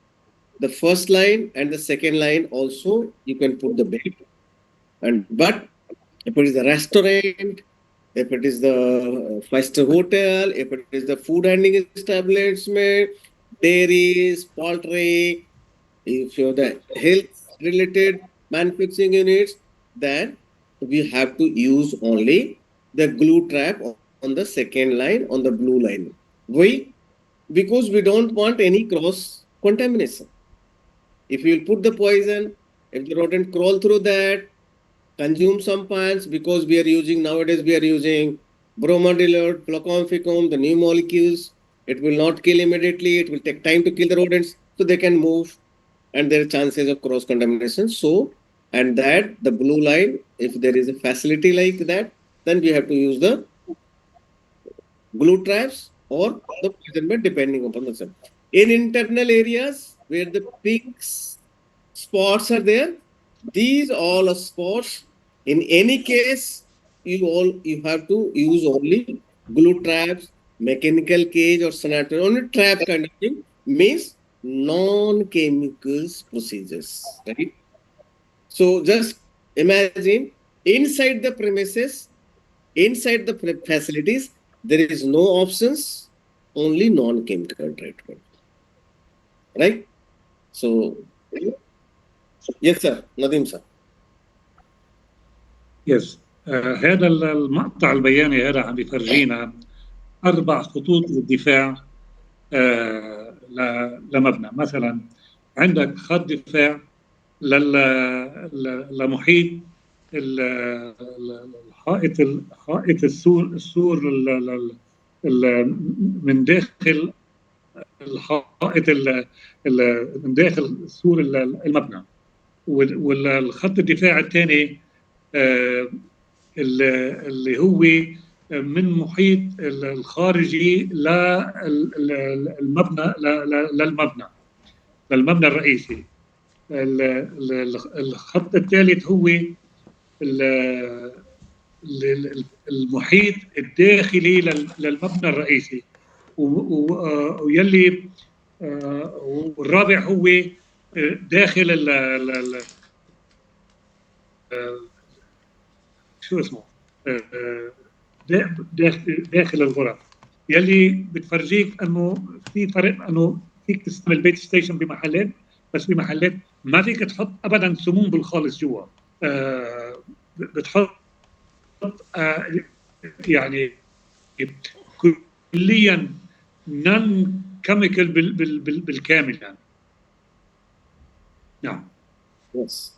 the first line and the second line also you can put the bait. But if it is a restaurant, if it is the five-star hotel, if it is the food handling establishment, dairies, poultry, if you're the health-related manufacturing units, then we have to use only the glue trap on the second line, on the blue line. Why? Because we don't want any cross-contamination. If you put the poison, if the rodent crawl through that, consume some plants, because nowadays we are using bromadiolate, fluconficum, the new molecules. It will not kill immediately. It will take time to kill the rodents, so they can move, and there are chances of cross contamination. So, and that the blue line, if there is a facility like that, then we have to use the glue traps or the poison bait depending upon the sun. In internal areas where the pink spots are there, these all are spots. In any case, you have to use only glue traps, mechanical cage or sanitary, only trap kind of thing, means non-chemicals procedures, right? So just imagine inside the premises, inside the facilities, there is no options, only non-chemical treatment, right? So yes sir, Nadeem sir. يس هذا المقطع البياني هذا عم بيفرجينا 4 خطوط للدفاع لمبنى. مثلا عندك خط دفاع لمحيط الحائط السور من داخل الحائط من داخل سور المبنى. والخط الدفاع الثاني اللي هو من محيط الخارجي للمبنى للمبنى الرئيسي. الخط الثالث هو المحيط الداخلي للمبنى الرئيسي، ويلي والرابع هو داخل شو اسمه داخل الغرف، يلي بتفرجيك انه في فرق، انه فيك تستعمل بيت ستيشن بمحلات، بس بمحلات ما فيك تحط ابدا سموم بالخالص جوا. بتحط يعني كليا نون كيميكال بالكامل يعني. نعم. Yes.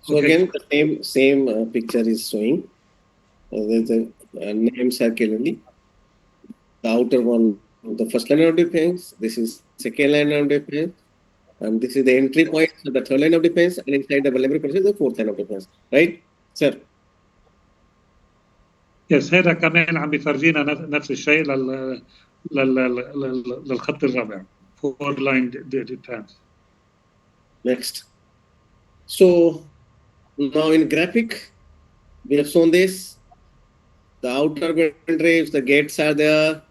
So again, the same picture is showing. The names are clearly. The outer one, the first line of defense. This is second line of defense, and this is the entry point. So the third line of defense, and inside the vulnerable place is the fourth line of defense. Right, sir? Yes, هذا كمان عم بيفرجينا نفس الشيء للخط الرابع. 4 line defense. Next. So now in graphic, we have shown this. The outer boundaries, the gates are there.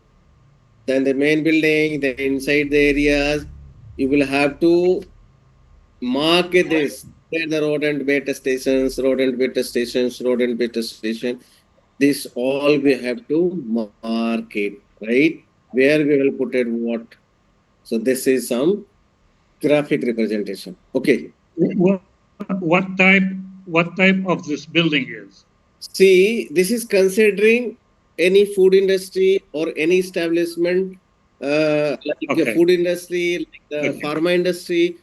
Then the main building, the inside the areas, you will have to mark this. There the rodent beta stations, rodent beta stations, rodent beta station. This all we have to mark it, right? where we will put it, what. So this is some graphic representation. Okay. What type of this building is? See, this is considering any food industry or any establishment, like the food industry, like the pharma industry,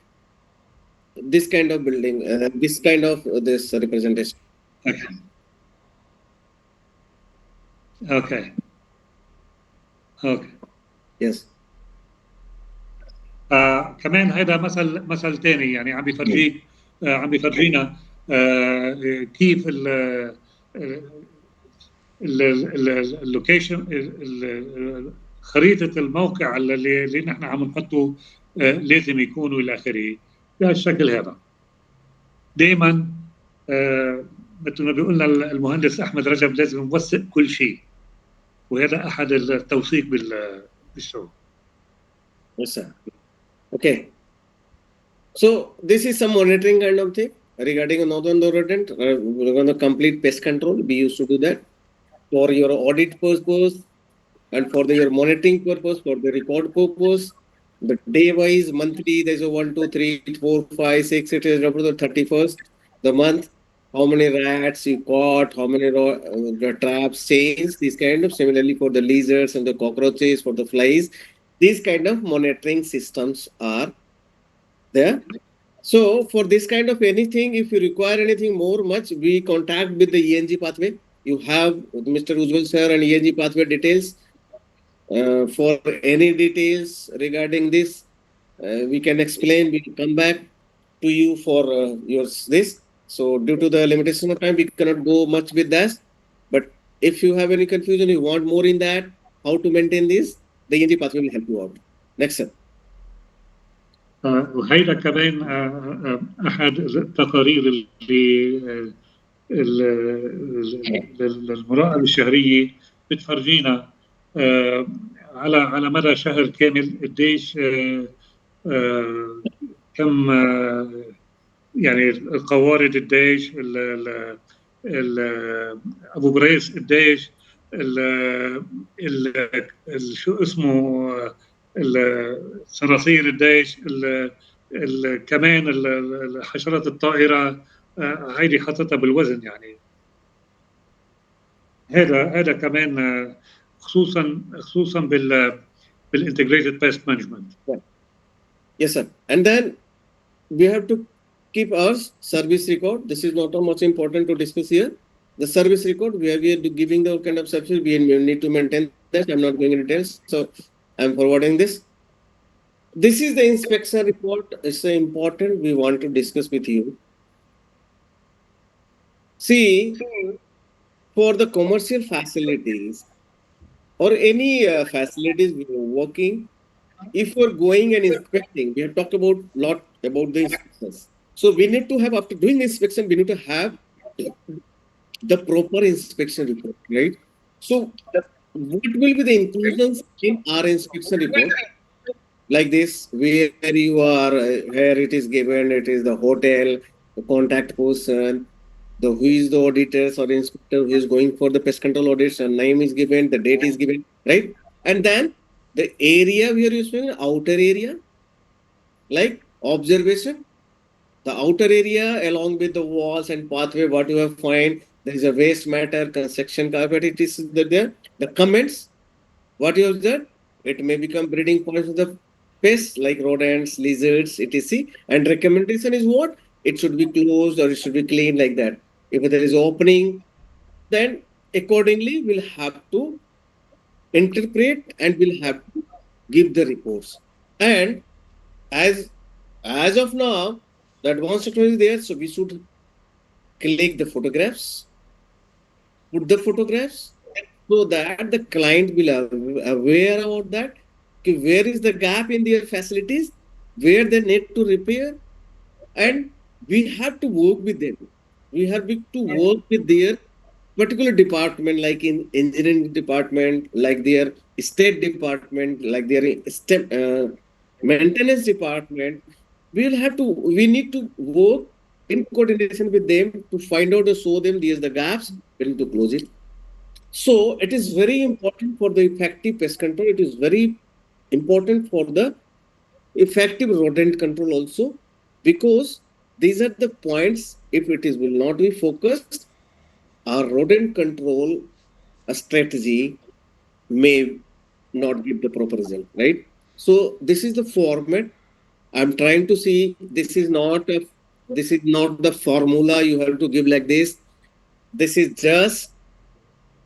this kind of building, this kind of this representation. Okay. Yes. كمان هذا مثل ثاني يعني عم بيفرجينا كيف اللوكيشن خريطة الموقع اللي نحن عم نحطه لازم يكون والى اخره بهالشكل هذا. دائما مثل ما بيقولنا المهندس احمد رجب لازم نوثق كل شيء، وهذا احد التوثيق بالشغل. Yes, sir. Okay. So this is some monitoring kind of thing regarding a northern rodent. We're going to complete pest control. We used to do that for your audit purpose and for your monitoring purpose, for the record purpose. The day wise, monthly, there's a 1, 2, 3, 4, 5, 6, it is up to the 31st, the month. How many rats you caught, how many the traps, chains, these kind of. Similarly for the lizards and the cockroaches, for the flies, these kind of monitoring systems are there. So for this kind of anything, if you require anything more much, we contact with the ENG pathway. You have Mr. Ujjwal sir and ENG pathway details. For any details regarding this, we can explain. We will come back to you for this. So due to the limitation of time, we cannot go much with that. But if you have any confusion, you want more in that, how to maintain this, the ENG pathway will help you out. Next, sir. وهيدا كمان احد التقارير للمراقبه الشهريه بتفرجينا على مدى شهر كامل قديش كم يعني القوارض قديش ابو بريس قديش شو اسمه الصراصير قديش كمان الحشرات الطائره هيدي حطتها بالوزن يعني. هذا كمان خصوصا بالintegrated pest management. Yes, sir. And then we have to keep our service record. This is not much important to discuss here. The service record, where we are giving the kind of service, we need to maintain that. I'm not going into details, so I'm forwarding this. This is the inspection report. It's important. We want to discuss with you. See, for the commercial facilities or any facilities we are working, if we're going and inspecting, we have talked about lot about the inspections. So we need to have, after doing inspection, we need to have the proper inspection report, right? So what will be the inclusions in our inspection report? Like this, where you are, where it is given, it is the hotel, the contact person, who is the auditors or inspector who is going for the pest control audits, and name is given, the date is given, right? And then the area we are using, outer area, like observation, the outer area along with the walls and pathway, what you have find, there is a waste matter, construction carpet, it is there. The comments, what you have done, it may become breeding points of the pests like rodents, lizards, etc. And recommendation is what? It should be closed or it should be cleaned like that. If there is opening, then accordingly we'll have to interpret and we'll have to give the reports. And as of now, the advanced technology is there, so we should click the photographs, put the photographs, so that the client will be aware about that. Where is the gap in their facilities, where they need to repair, and we have to work with them. We have to work with their particular department, like in engineering department, like their state department, like their maintenance department. We need to work in coordination with them to find out or show them there's the gaps, we need to close it. So it is very important for the effective pest control. It is very important for the effective rodent control also, because these are the points. If it is will not be focused, our rodent control strategy may not give the proper result, right? So this is the format. I'm trying to see, this is not the formula you have to give like this. This is just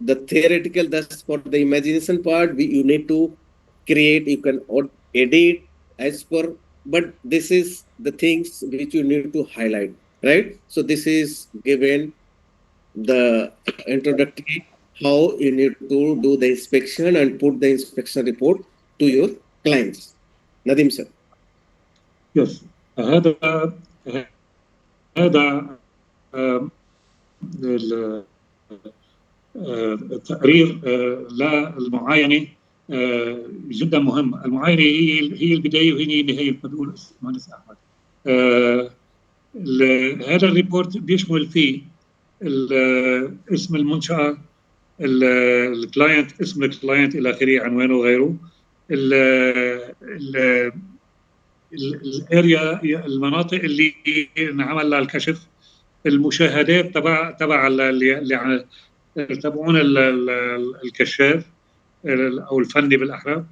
the theoretical, that's for the imagination part. You need to create, you can edit as per, but this is the things which you need to highlight, right? So this is given the introductory, how you need to do the inspection and put the inspection report to your clients. Nadim sir. Yes. هذا التقرير للمعاينة جدا مهم. المعاينة هي البداية وهي النهاية مثل ما بيقول المهندس أحمد. هذا الريبورت بيشمل فيه اسم المنشأة، الكلاينت، اسم الكلاينت إلى آخره، عنوانه وغيره، الاريا، المناطق اللي انعمل لها الكشف، المشاهدات تبع اللي تبعون الكشاف او الفني بالاحرى،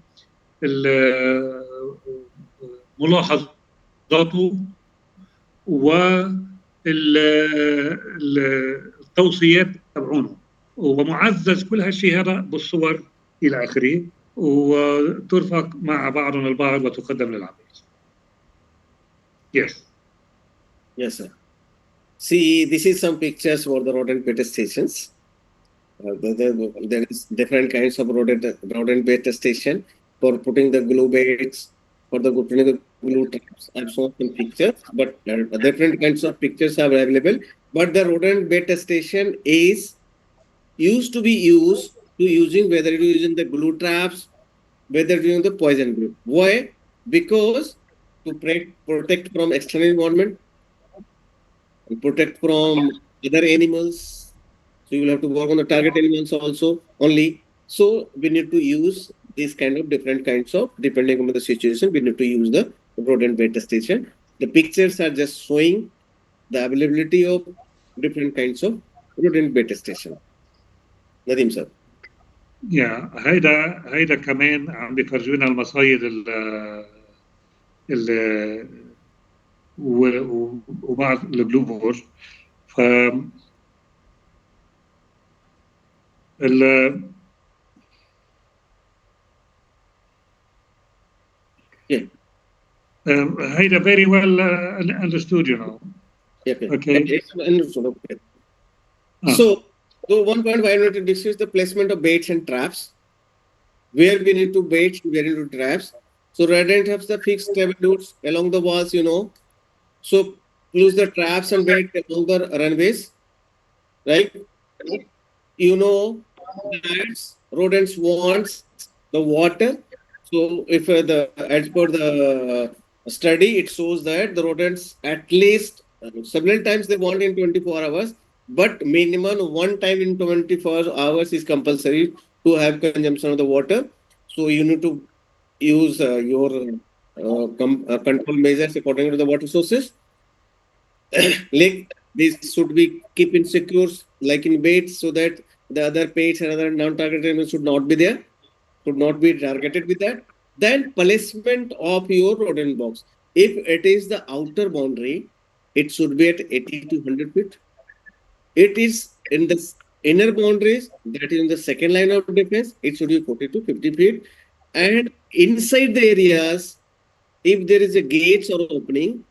ملاحظاته والتوصيات تبعونه، ومعزز كل هالشيء هذا بالصور الى اخره، وترفق مع بعضهم البعض وتقدم للعمل. Yes. Yes, sir. See, this is some pictures for the rodent bait stations. There is different kinds of rodent bait station for putting the glue baits, for the putting the glue traps. I've shown some pictures, but different kinds of pictures are available. But the rodent bait station is used to be using whether it is using the glue traps, whether it is using the poison glue. Why? Because to protect from external environment, and protect from other animals. So you will have to work on the target animals also only. So we need to use these kind of different kinds of, depending on the situation, we need to use the rodent bait station. The pictures are just showing the availability of different kinds of rodent bait station. Nadim sir. يا هيدا كمان عم بيفرجونا المصايد وبعض الجلوبور. ف هيدا very well understood, you know. Okay. Understood. Okay. So one point I wanted to discuss the placement of baits and traps. Where we need to bait, where we need to traps. So rodent have the fixed routes along the walls, you know. So use the traps and bait along the runways, right? You know that rodents wants the water. So if as per the study, it shows that the rodents at least several times they want in 24 hours, but minimum one time in 24 hours is compulsory to have consumption of the water. So you need to use your control measures according to the water sources. Like this should be keep in secure, like in baits, so that the other baits and other non-targeted animals should not be there, should not be targeted with that. Then placement of your rodent box. If it is the outer boundary, it should be at 80 to 100 feet. It is in the inner boundaries, that is in the second line of defense, it should be 40 to 50 feet. And inside the areas, if there is a gates or opening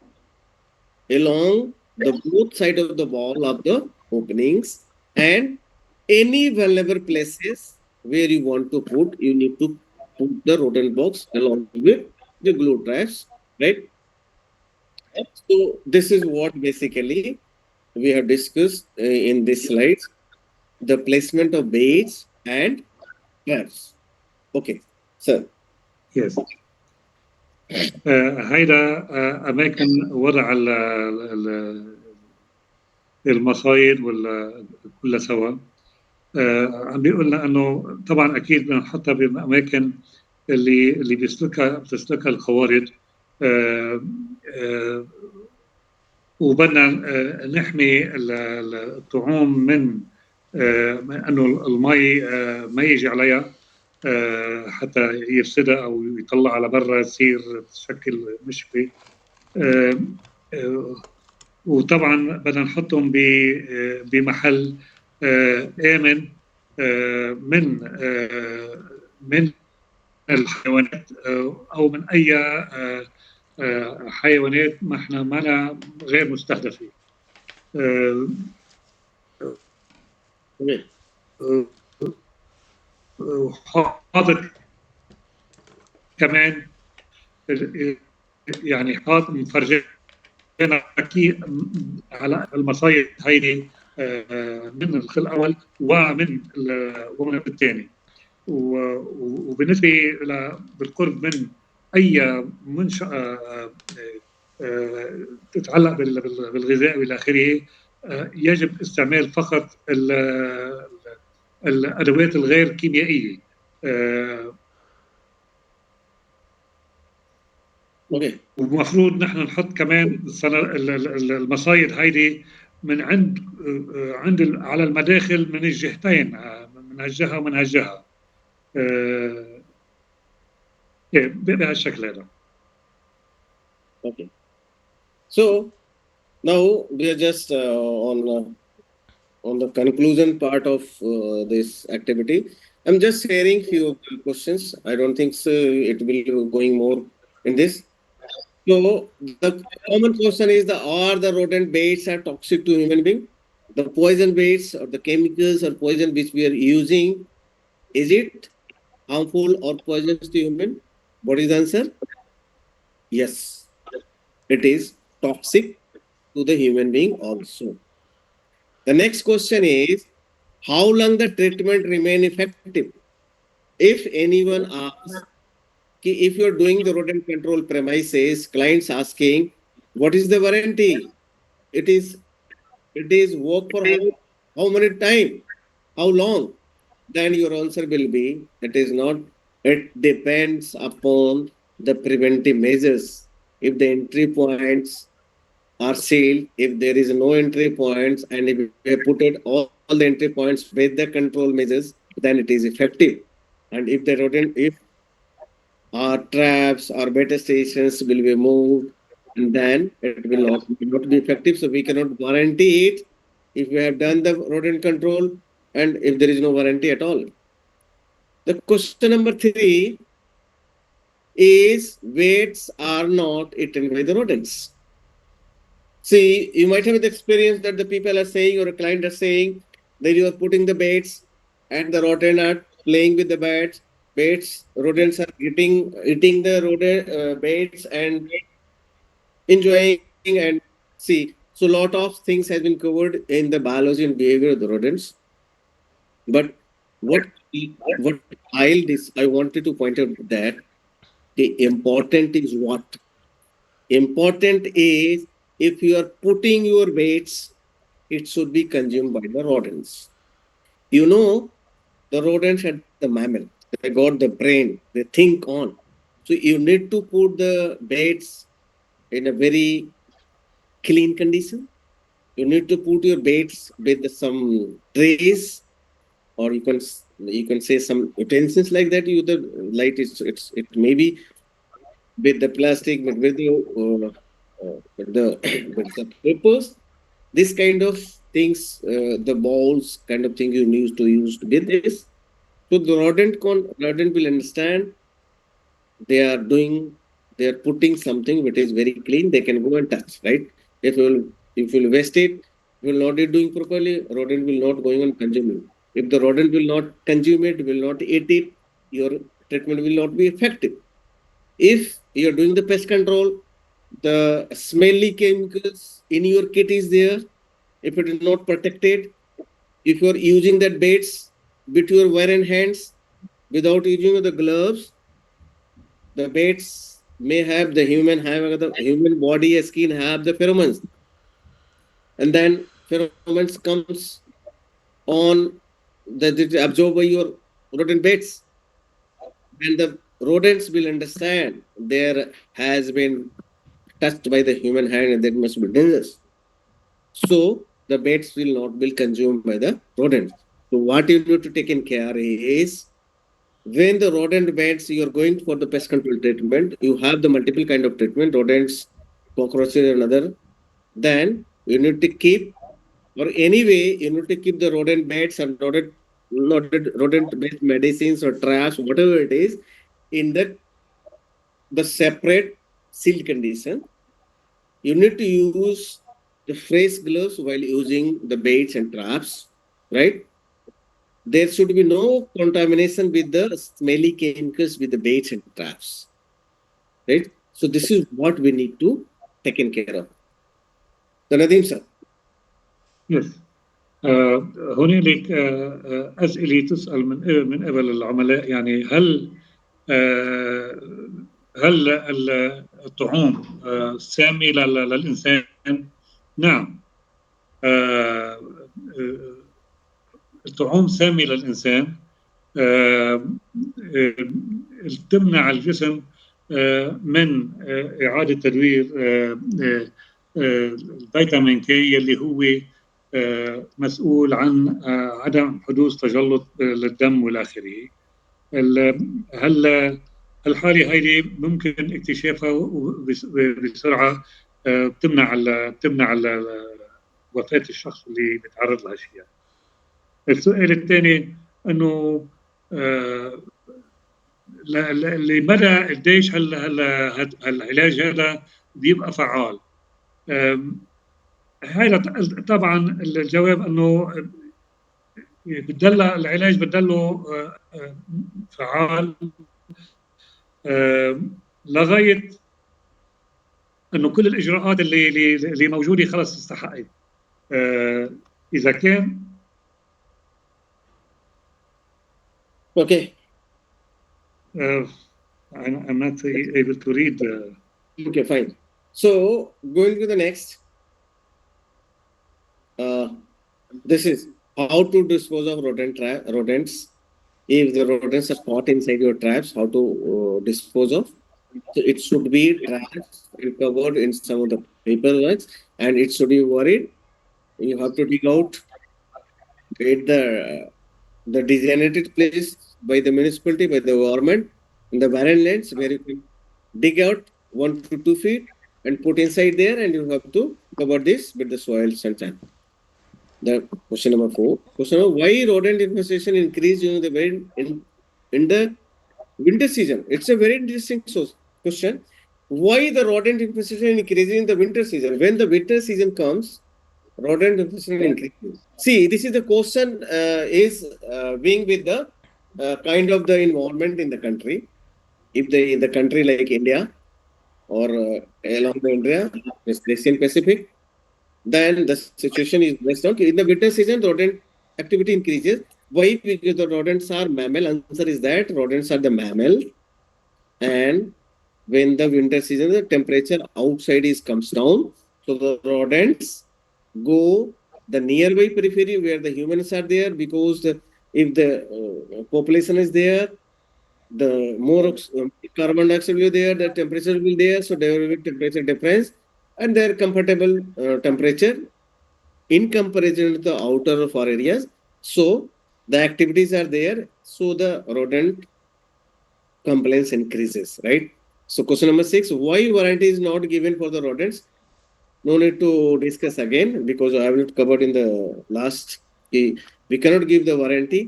along the both side of the wall of the openings, and any vulnerable places where you want to put, you need to put the rodent box along with the glue traps, right? So this is what basically we have discussed in this slide, the placement of baits and traps. Okay, sir. Yes. هيدا أماكن وضع المصايد كلها سوا. عم بيقول لنا انه طبعا اكيد بدنا نحطها بالاماكن اللي بتسلكها القوارض، وبدنا نحمي الطعوم من انه المي ما يجي عليها حتى يفسدها او يطلع على برا تصير تشكل مشكله. وطبعا بدنا نحطهم بمحل آمن من الحيوانات او من اي حيوانات ما احنا معنا غير مستهدفه. وحاطط كمان يعني حاطط مفرجين اكيد على المصايد هيدي من الخل الاول ومن الثاني. وبالنسبه بالقرب من اي منشأة تتعلق بالغذاء والى اخره، يجب استعمال فقط الادوات الغير كيميائيه. ومفروض نحن نحط كمان المصايد هيدي من عند على المداخل من الجهتين، من هالجهه ومن هالجهه، بهالشكل هذا. Okay. So now we are just on the conclusion part of this activity. I'm just sharing few questions. I don't think so it will be going more in this. So the common question is, are the rodent baits are toxic to human being? The poison baits or the chemicals or poison which we are using, is it harmful or poisonous to human? What is the answer? Yes, it is toxic to the human being also. The next question is, how long the treatment remain effective? If anyone asks, if you're doing the rodent control premises, clients asking, what is the warranty? It is work for how many time? How long? Then your answer will be, it is not, it depends upon the preventive measures. If the entry points are sealed, if there is no entry points, and if we have put it all the entry points with the control measures, then it is effective. And if the rodent, if our traps or beta stations will be moved, and then it will not be effective. So we cannot guarantee it if we have done the rodent control and if there is no warranty at all. The question number 3 is, weights are not eaten by the rodents. See, you might have the experience that the people are saying, or a client are saying, that you are putting the baits and the rodent are playing with the baits. Rodents are eating the rodent baits and enjoying, and see. So a lot of things have been covered in the biology and behavior of the rodents. But what I wanted to point out that the important is what? Important is, if you are putting your baits, it should be consumed by the rodents. You know, the rodents are the mammal. They got the brain. They think on. So you need to put the baits in a very clean condition. You need to put your baits with some trays, or you can say some utensils like that. You the light it may be with the plastic, but with the papers. This kind of things, the balls kind of thing you need to use with this. So the rodent will understand they are putting something which is very clean. They can go and touch, right? If you waste it, you will not be doing properly. Rodent will not going on consuming. If the rodent will not consume it, will not eat it, your treatment will not be effective. If you are doing the pest control, the smelly chemicals in your kit is there. If it is not protected, if you are using that baits with your bare hands without using the gloves, the baits may have the human body skin have the pheromones, and then pheromones comes on that it is absorbed by your rodent beds. And the rodents will understand there has been touched by the human hand and that must be dangerous. So the beds will not be consumed by the rodents. So what you need to take in care is when the rodent beds you are going for the pest control treatment, you have the multiple kind of treatment, rodents, cockroaches, and other. Then you need to keep, or anyway, you need to keep the rodent beds and rodent based medicines or trash, whatever it is, in the separate sealed condition. You need to use the fresh gloves while using the baits and traps, right? There should be no contamination with the smelly chemicals with the baits and traps, right? So this is what we need to take care of. So Nadeem sir. Yes. هنالك أسئلة تسأل من قبل العملاء، يعني هل الطعوم سامي للإنسان؟ نعم، الطعوم سامي للإنسان، تمنع الجسم من إعادة تدوير الفيتامين كي اللي هو مسؤول عن عدم حدوث تجلط للدم والى اخره. هل الحاله هذه ممكن اكتشافها بسرعه بتمنع وفاه الشخص اللي بيتعرض لهالشيء. السؤال الثاني انه لمدى قديش العلاج هذا بيبقى فعال؟ هذا طبعا الجواب انه بتضل العلاج بتضله فعال لغايه انه كل الاجراءات اللي موجوده خلص استحقت. اذا كان Okay. I'm not able to read. Okay, fine. So going to the next. This is how to dispose of rodents. If the rodents are caught inside your traps, how to dispose of. So it should be trapped and covered in some of the paper works, and it should be worried. You have to dig out at the designated place by the municipality, by the government, in the barren lands where you can dig out 1 to 2 feet and put inside there, and you have to cover this with the soil sunshine. The question number 4. Question number: why rodent infestation increase during the in the winter season? It's a very interesting question. Why the rodent infestation increases in the winter season? When the winter season comes, rodent infestation increases. See, this is the question is being with the kind of the environment in the country. If in the country like India or along the India, Asian Pacific, then the situation is based on in the winter season rodent activity increases. Why? Because the rodents are mammal. Answer is that rodents are the mammal, and when the winter season the temperature outside comes down, so the rodents go the nearby periphery where the humans are there, because if the population is there, the more carbon dioxide will be there, the temperature will be there, so there will be temperature difference, and their comfortable temperature in comparison to the outer far areas. So the activities are there, so the rodent complaints increases, right? So question number 6: why warranty is not given for the rodents? No need to discuss again, because I have not covered in the last. We cannot give the warranty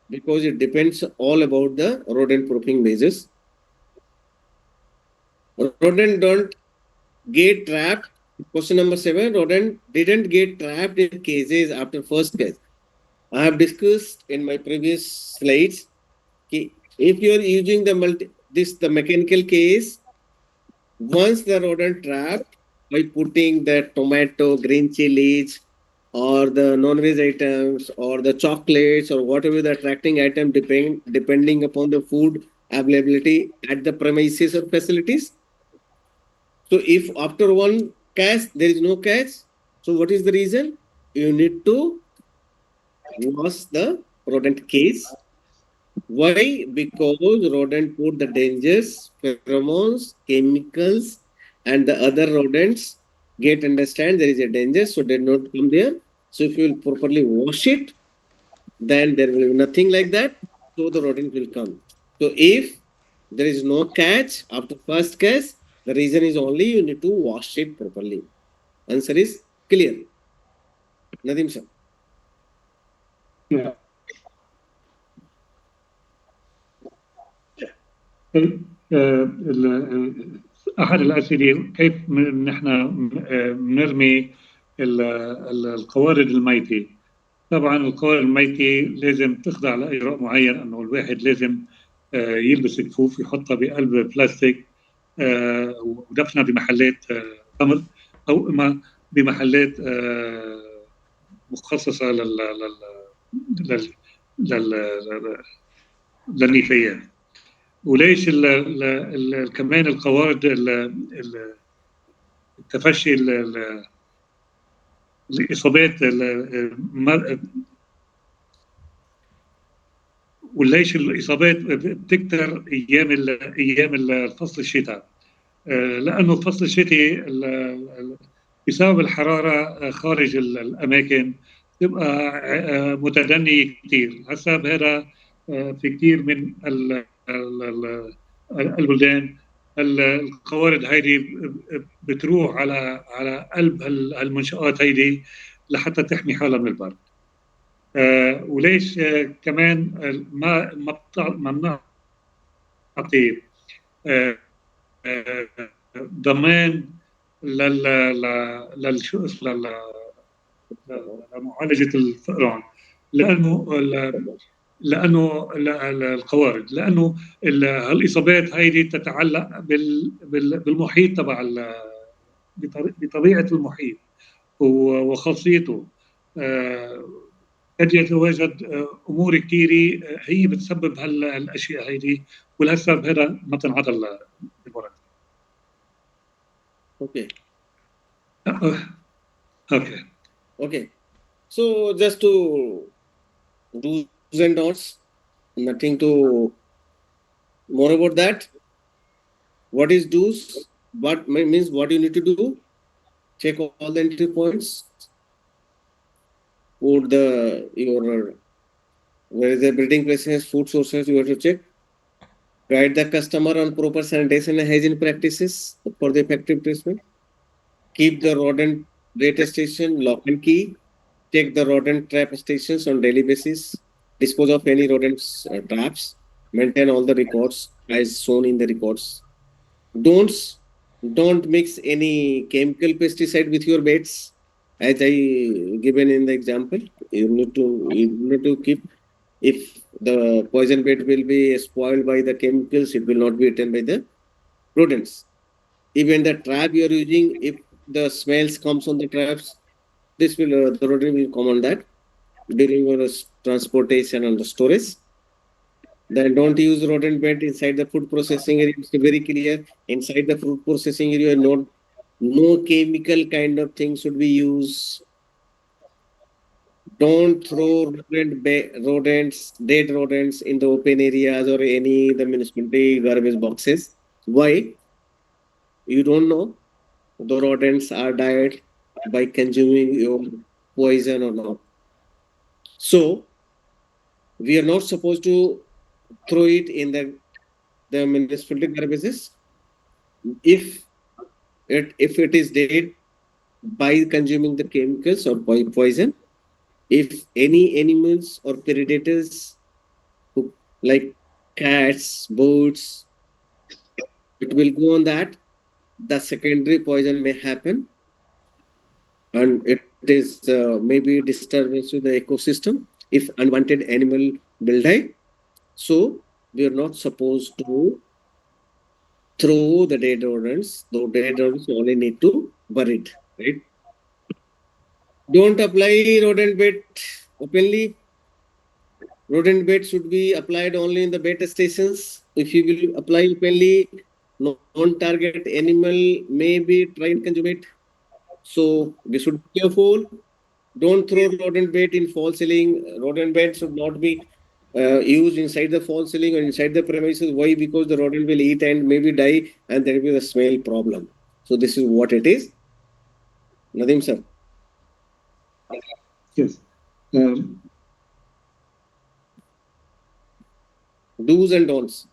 because it depends all about the rodent proofing measures. Rodent don't get trapped. Question number 7: rodent didn't get trapped in cages after first case. I have discussed in my previous slides. If you are using the mechanical case, once the rodent trapped by putting the tomato, green chilies, or the non-veg items, or the chocolates, or whatever the attracting item, depending upon the food availability at the premises or facilities. So if after one catch there is no catch, so what is the reason? You need to wash the rodent case. Why? Because rodent put the dangers, pheromones, chemicals, and the other rodents understand there is a danger, so they don't come there. So if you will properly wash it, then there will be nothing like that. So the rodent will come. So if there is no catch after first catch, the reason is only you need to wash it properly. Answer is clear. Nadim sir. Yeah. أحد الأسئلة كيف نحن نرمي القوارض الميتة. طبعا القوارض الميتة لازم تخضع لإجراء معين، أنه الواحد لازم يلبس كفوف يحطها بقلب بلاستيك ودفنها بمحلات تمر أو إما بمحلات مخصصة للنفايات. وليش كمان القوارض التفشي الإصابات وليش الإصابات بتكتر أيام فصل الشتاء؟ لأنه فصل الشتاء بسبب الحرارة خارج الأماكن تبقى متدنية كثير. حسب هذا في كثير من البلدان القوارض هيدي بتروح على قلب المنشآت هيدي لحتى تحمي حالها من البرد. وليش كمان ما بنعطي ضمان لمعالجة الفئران؟ لأنه القوارض، لأنه هالإصابات هيدي تتعلق بالمحيط تبع بطبيعة المحيط وخاصيته. قد يتواجد أمور كثيرة هي بتسبب هالأشياء هيدي، ولهالسبب هذا ما تنعطل الورد. Okay. Okay. So just to do's and don'ts, nothing to more about that. What is do's? What means what you need to do? Check all the entry points. Put your where the breeding places, food sources you have to check. Guide the customer on proper sanitation and hygiene practices for the effective treatment. Keep the rodent data station lock and key. Take the rodent trap stations on daily basis. Dispose of any rodents traps. Maintain all the records as shown in the records. Don't mix any chemical pesticide with your baits. As I given in the example, you need to keep. If the poison bait will be spoiled by the chemicals, it will not be eaten by the rodents. Even the trap you are using, if the smells comes on the traps, this will the rodent will come on that during your transportation and the storage. Then don't use rodent bait inside the food processing area. It's very clear. Inside the food processing area, no chemical kind of thing should be used. Don't throw rodents, dead rodents in the open areas or any the municipality garbage boxes. Why? You don't know the rodents are died by consuming your poison or not. So we are not supposed to throw it in the municipality garbages. If it is dead by consuming the chemicals or by poison, if any animals or predators like cats, birds, it will go on that. The secondary poison may happen, and it is maybe disturbance to the ecosystem if unwanted animal will die. So we are not supposed to throw the dead rodents. The dead rodents only need to bury it, right? Don't apply rodent bait openly. Rodent bait should be applied only in the bait stations. If you will apply openly, non-target animal may be try and consume it. So we should be careful. Don't throw rodent bait in false ceiling. Rodent bait should not be used inside the false ceiling or inside the premises. Why? Because the rodent will eat and maybe die, and there will be a smell problem. So this is what it is. Nadeem sir. Yes. Do's and don'ts.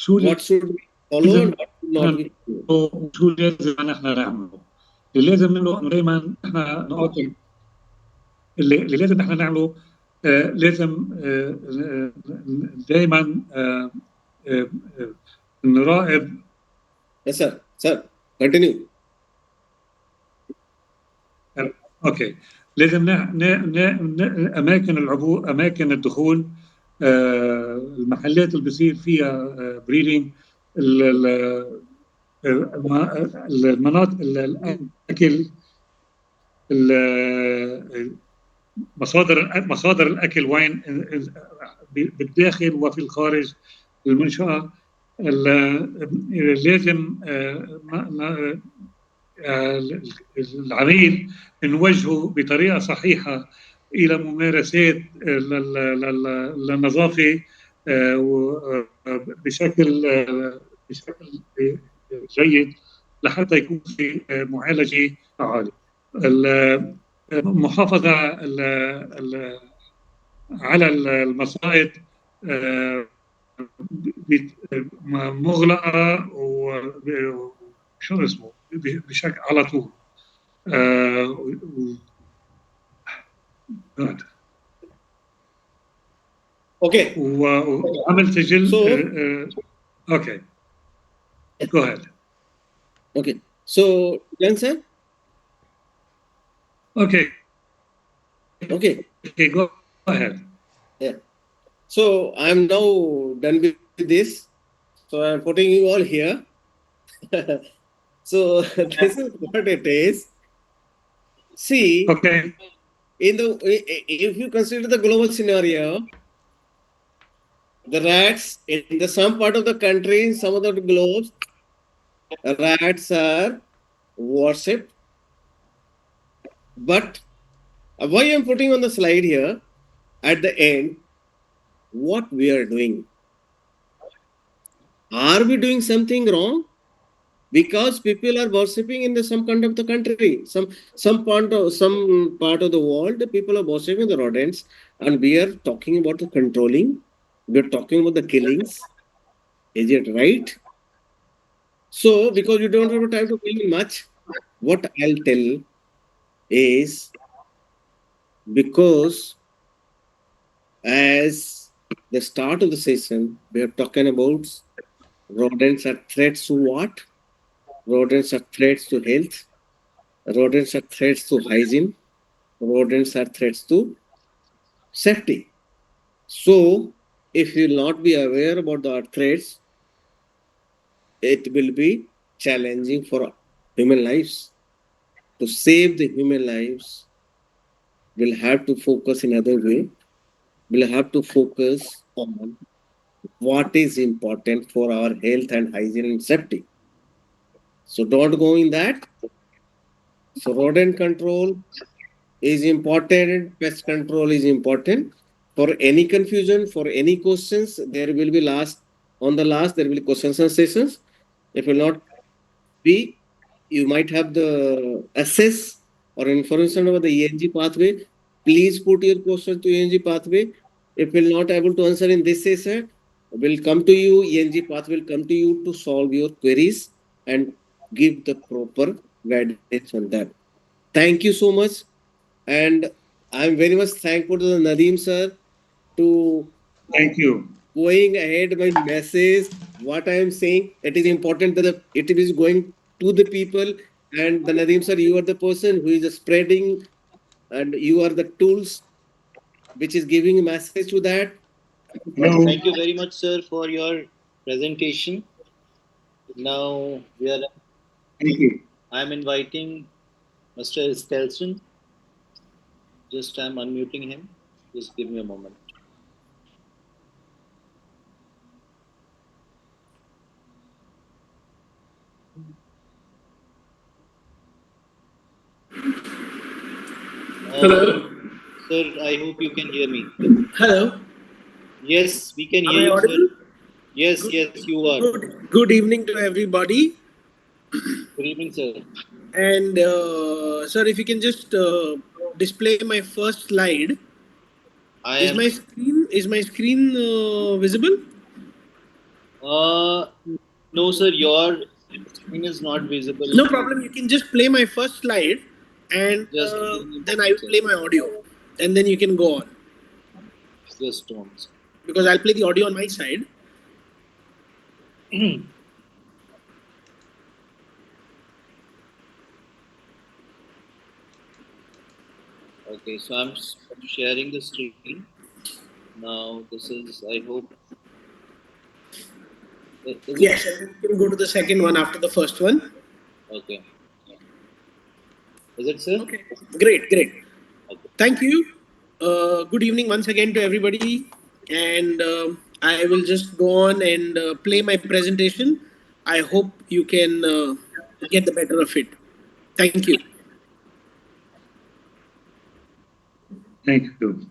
What should be followed, what should not be followed. شو لازم نحن نعمله؟ اللي لازم نعمله انه دائما نحن نقاطع اللي لازم نحن نعمله لازم دائما نراقب. Yes sir. Sir, continue. اوكي لازم اماكن العبور، اماكن الدخول، المحلات اللي بيصير فيها بريدنج، المناطق الاكل، مصادر الاكل وين بالداخل وفي الخارج المنشاه. لازم العميل نوجهه بطريقه صحيحه الى ممارسات للنظافه بشكل جيد لحتى يكون في معالجه فعاله. المحافظه على المصائد مغلقه وشو اسمه بشكل على طول. Okay. وعمل سجل. Okay. Go ahead. Okay. So, young sir. Okay. Okay. Okay, go ahead. Yeah. So I'm now done with this. So I'm putting you all here. So this is what it is. See, okay. If you consider the global scenario, the rats in the some part of the country, in some of the globes, rats are worshipped. But why I'm putting on the slide here at the end, what we are doing. Are we doing something wrong? Because people are worshipping in some kind of the country, some part of the world, the people are worshipping the rodents, and we are talking about the controlling. We are talking about the killings. Is it right? So, because you don't have time to kill me much, what I'll tell is because as the start of the session, we are talking about rodents are threats to what? Rodents are threats to health. Rodents are threats to hygiene. Rodents are threats to safety. So, if you will not be aware about the threats, it will be challenging for human lives. To save the human lives, we'll have to focus in other way. We'll have to focus on what is important for our health and hygiene and safety. So don't go in that. So rodent control is important, pest control is important. For any confusion, for any questions, there will be on the last, there will be questions and sessions. If will not be, you might have the access or information about the ENG pathway. Please put your question to ENG pathway. If we're not able to answer in this session, we'll come to you. ENG path will come to you to solve your queries and give the proper guidance on that. Thank you so much. And I'm very much thankful to the Nadeem sir to thank you going ahead my message. What I am saying, it is important that it is going to the people. And the Nadeem sir, you are the person who is spreading, and you are the tools which is giving a message to that. Hello. Thank you very much, sir, for your presentation. Now we are. Thank you. I'm inviting Mr. Stelson. Just I'm unmuting him. Just give me a moment. Hello. Sir, I hope you can hear me. Hello. Yes, we can Am hear I you, audible? sir. Yes, yes, you are. Good evening to everybody. Good evening, sir. And sir, if you can just display my first slide. Is my screen visible? No, sir, your screen is not visible. No problem. You can just play my first slide, and Just then I will play my audio, and then you can go on. Just don't. Because I'll play the audio on my side. Okay, so I'm sharing the screen. Now, this is, I hope. Yes, and then you can go to the second one after the first one. Okay. Is it, sir? Okay. Great. Okay. Thank you. Good evening once again to everybody. And I will just go on and play my presentation. I hope you can get the better of it. Thank you. Thank you.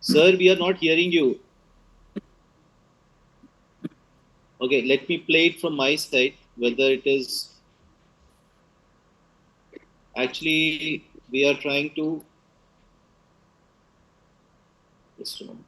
Sir, we are not hearing you. Okay, let me play it from my side, whether it is actually we are trying to. Just a moment.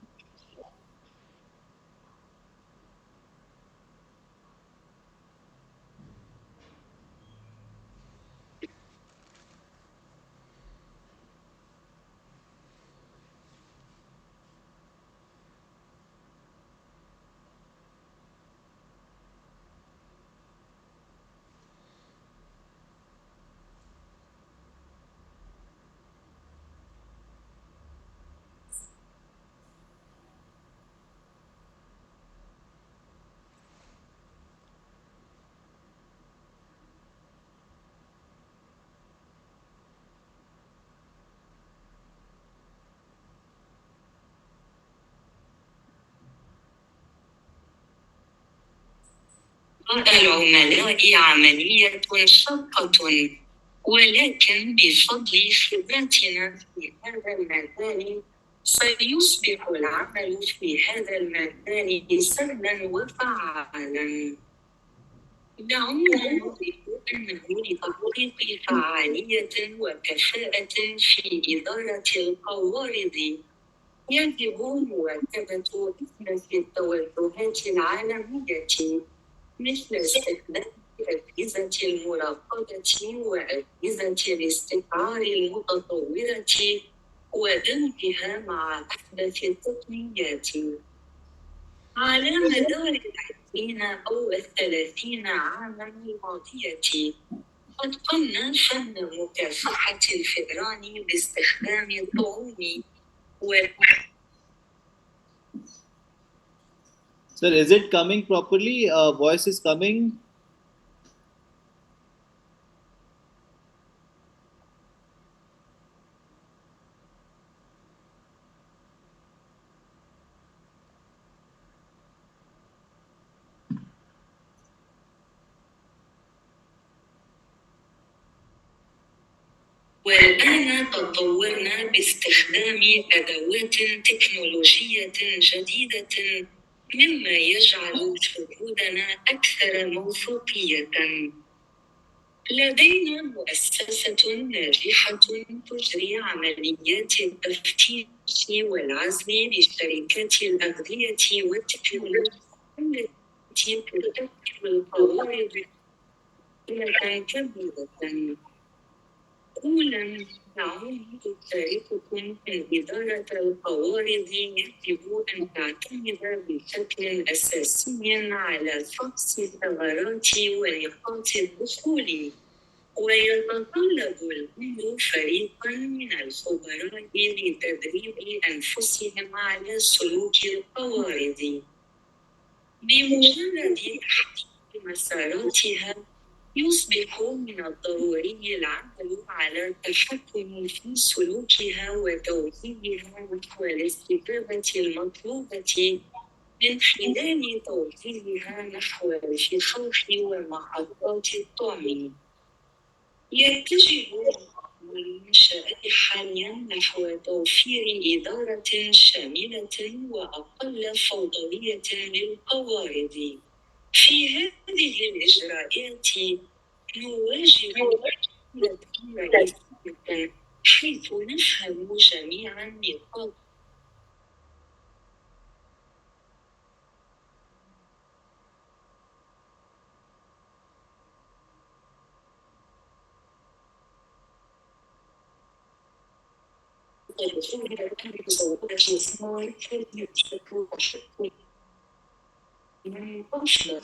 العملاء عملية شاقة، ولكن بفضل خبرتنا في هذا المجال سيصبح العمل في هذا المجال سهلا وفعالا. دعونا ندرك أنه لتحقيق فعالية وكفاءة في إدارة القوارض يجب مواكبة أحدث التوجهات العالمية، مثل استخدام أجهزة المراقبة وأجهزة الاستشعار المتطورة ودمجها مع أحدث التقنيات. على مدار 20 أو 30 عاماً الماضية أتقنا فن مكافحة الفئران باستخدام الطعوم Sir, is it coming properly? Voice is coming. والآن تطورنا باستخدام أدوات تكنولوجية جديدة مما يجعل شهودنا أكثر موثوقية. لدينا مؤسسة ناجحة تجري عمليات التفتيش والعزل لشركات الأغذية والتكنولوجيا التي تدخل القوارض كبيرة. أولاً، نعود أشارككم أن إدارة القوارض يجب أن تعتمد بشكل أساسي على فحص الثغرات ونقاط الدخول، ويتطلب الأمر فريقاً من الخبراء لتدريب أنفسهم على سلوك القوارض. بمجرد تحديد مساراتها يصبح من الضروري العمل على التحكم في سلوكها وتوجيهها نحو الاستجابة المطلوبة من خلال توجيهها نحو الفخاخ ومحطات الطعم. يتجه المنشآت حاليا نحو توفير إدارة شاملة وأقل فوضوية للقوارض. في هذه الإجراءات نواجه مشكلة رئيسية حيث نفهم جميعا نقاط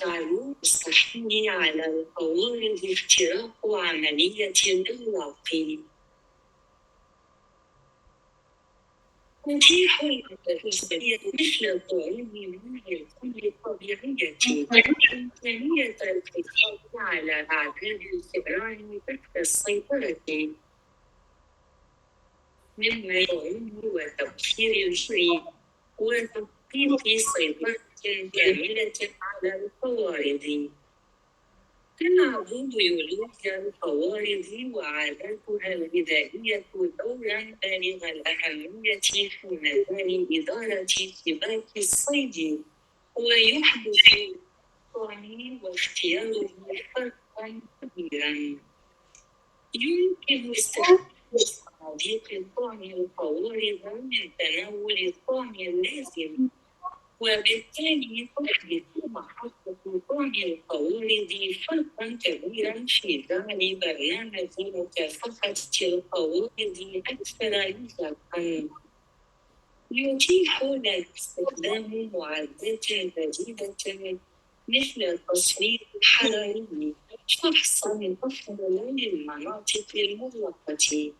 جعلوا مستحيل على القوارض اختراق عملية الإغلاق. تتيح الأسبوعية مثل الطعوم من الكل الطبيعية إمكانية الحفاظ على أعداد الفئران تحت السيطرة، مما يعين وتوفير الفري وتحقيق سيطرة كاملة على القوارض. تلعب بيولوجيا القوارض وعاداتها الغذائية دورا بالغ الأهمية في مجال إدارة شباك الصيد، ويحدث الطعم واختياره فرقا كبيرا. يمكن استخدام صناديق الطعم القوارض من تناول الطعم اللازم، وبالتالي تحدث محطة طعم القوارض فرقا كبيرا في جعل برنامج مكافحة القوارض أكثر نجاحا. يتيح لنا استخدام معدات جديدة مثل التصوير الحراري فحصا أفضل للمناطق المغلقة،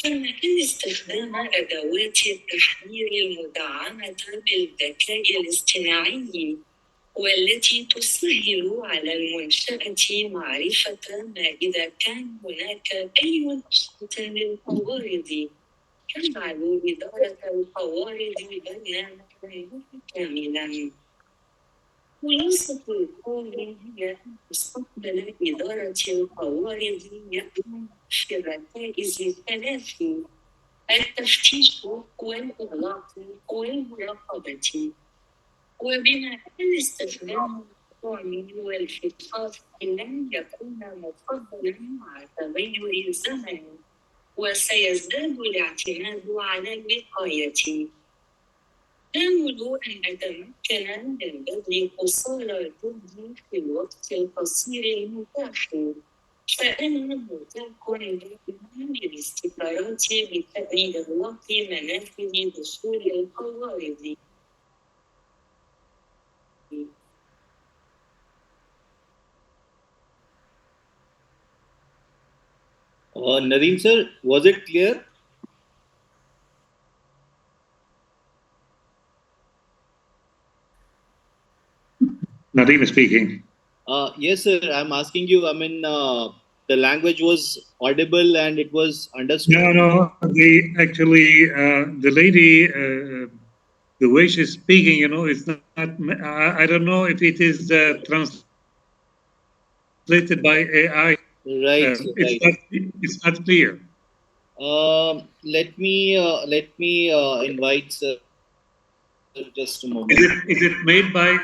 كما أن استخدام أدوات التحذير المدعمة بالذكاء الاصطناعي والتي تسهل على المنشأة معرفة ما إذا كان هناك أي نشاط للقوارض تجعل إدارة القوارض برنامجا متكاملا. خلاصة القول هي أن مستقبل إدارة القوارض يكون في الركائز الثلاث: التفتيش والإغلاق والمراقبة. وبما أن استخدام الطعم والفطار لن يكون مفضلا مع تغير الزمن، وسيزداد الاعتماد على الوقاية، نحاول أن نتمكن من بذل قصارى الجهد في الوقت القصير المتاح. فأنا متاح دائما بالاستفارات بإغلاق منافذ دخول القوارض. Nadeem sir, was it clear? Nadeem is speaking. Yes, sir. I'm asking you. I mean, the language was audible and it was understood. No. The lady, the way she's speaking, it's not. I don't know if it is translated by AI. Right. It's not clear. Let me invite sir. Just a moment. Is it made by?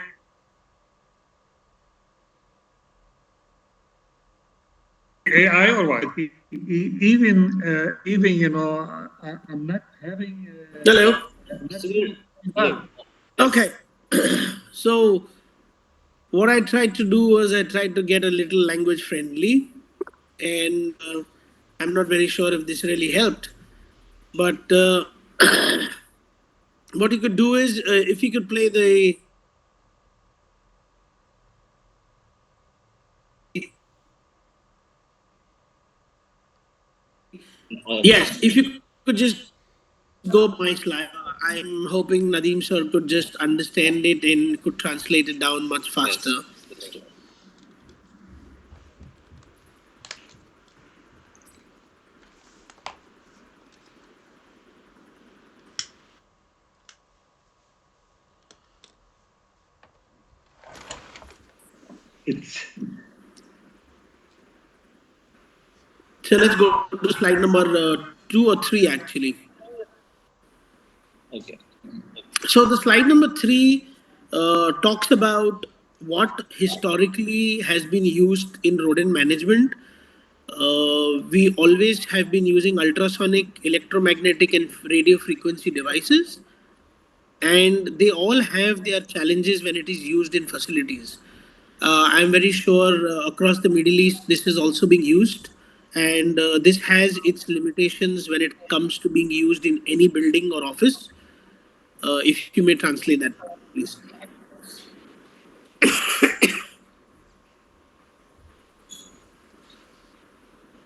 AI or what? Even I'm not having. Hello. Yeah. Okay. So what I tried to do was I tried to get a little language friendly, and I'm not very sure if this really helped. But what you could do is if you could play the. Yes, if you could just go by slide. I'm hoping Nadeem sir could just understand it and could translate it down much faster. Yes. So let's go to slide number 2 or 3 actually. Okay. So the slide number 3 talks about what historically has been used in rodent management. We always have been using ultrasonic, electromagnetic and radio frequency devices, and they all have their challenges when it is used in facilities. I'm very sure across the Middle East this is also being used, and this has its limitations when it comes to being used in any building or office. If you may translate that, please.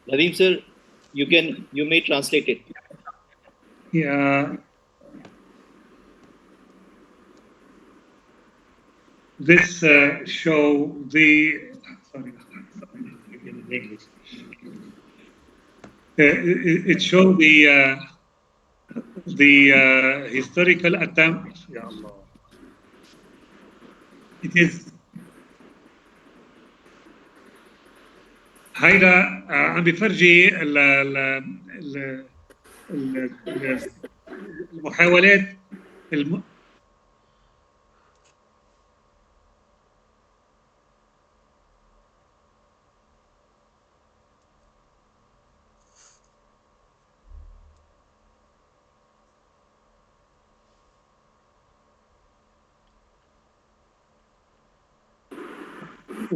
Nadeem sir, you may translate it. Yeah. This show the. Sorry. English. It showed the historical attempt. Ya Allah. It is. هيدا عم بيفرجي المحاولات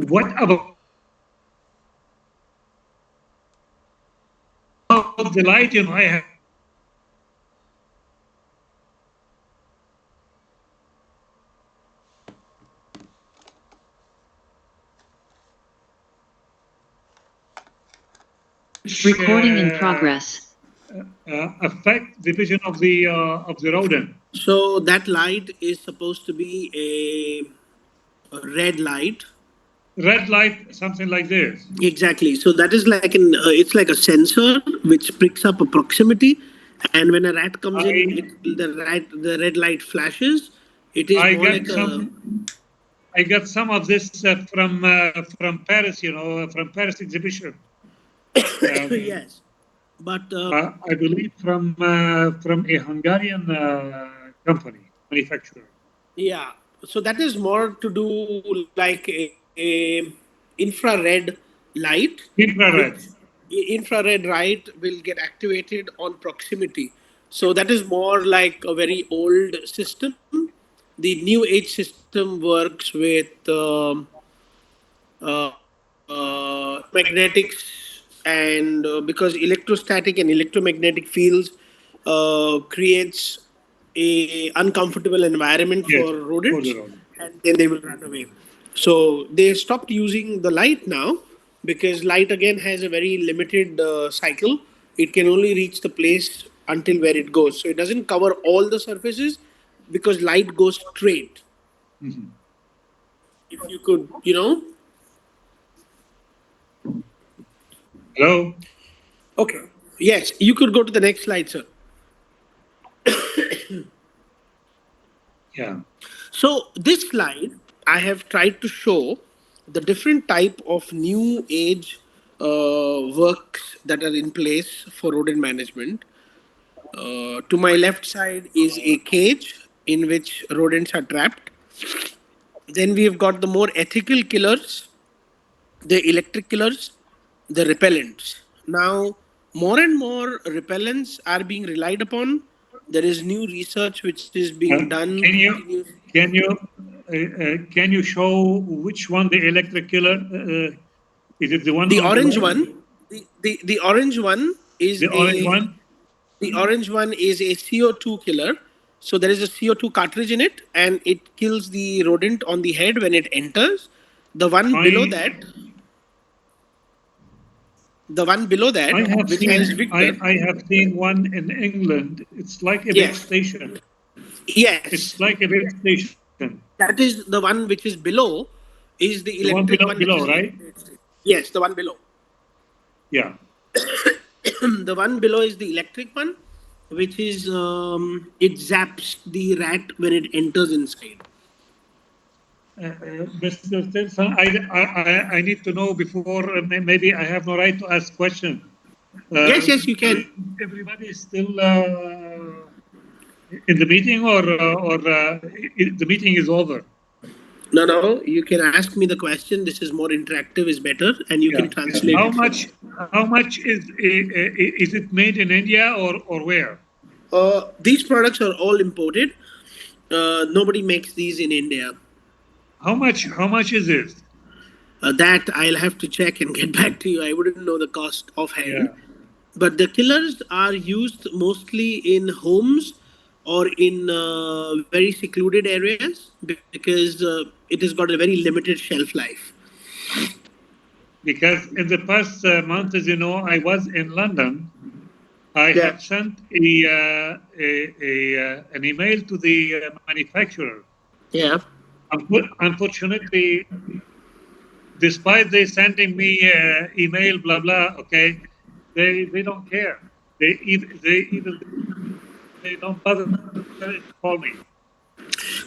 what about the light I have. Recording in progress. Affect the vision of the rodent. So that light is supposed to be a red light. Red light, something like this. Exactly. So that is like it's like a sensor which picks up a proximity, and when a rat comes in, the red light flashes. It is more like I got some of this from Paris, from Paris exhibition. Yes, but I believe from a Hungarian company, manufacturer. yeah, so that is more to do like a infrared light. Infrared. Infrared light will get activated on proximity. So that is more like a very old system. The new age system works with magnetics, and because electrostatic and electromagnetic fields creates a uncomfortable environment Yes, for for the rodents, rodent. and then they will run away. So they stopped using the light now, because light again has a very limited cycle. It can only reach the place until where it goes. So it doesn't cover all the surfaces because light goes straight. Mhm. If you could, Hello? Okay. Yes, you could go to the next slide, sir. Yeah. So this slide, I have tried to show the different type of new age works that are in place for rodent management. To my left side is a cage in which rodents are trapped. Then we've got the more ethical killers, the electric killers, the repellents. Now, more and more repellents are being relied upon. There is new research which is being done. Can you show which one the electric killer? Is it the one The on the orange left? one, the orange one is The orange one? the orange one is a CO2 killer. So there is a CO2 cartridge in it, and it kills the rodent on the head when it enters. The one below that, I have which has seen Victor. I have seen one in England. It's like a base Yes, station. yes, It's like a base station. that is the one which is below, is the The one electric one which below, is right? yes, the one below. Yeah. The one below is the electric one, which is it zaps the rat when it enters inside. Mr. Stilson, I need to know before, maybe I have no right to ask question. Yes, you can. Everybody is still in the meeting, or the meeting is over? No, you can ask me the question. This is more interactive, is better, and you can translate How it. much is it made in India, or where? These products are all imported. Nobody makes these in India. How much is it? That I'll have to check and get back to you. I wouldn't know the cost offhand. Yeah. But the killers are used mostly in homes or in very secluded areas, because it has got a very limited shelf life. Because in the past months, I was in London. I have sent an email to the manufacturer. Yeah. Unfortunately, despite they sending me email, blah blah, okay, they don't care. They don't bother to call me.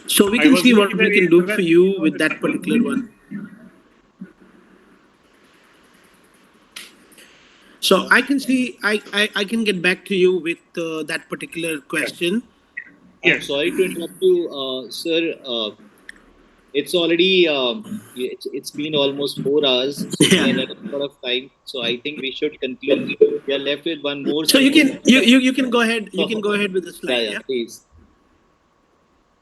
So we I can was see really what we very can do for interested you in with this that particular one. So I can see, I can get back to you with that particular question. I'm sorry to interrupt you, sir. It's already it's been almost 4 hours, so we are running out of time. So I think we should conclude. We are left with one more. So you can go ahead. You can go ahead with the slide. Yeah, please.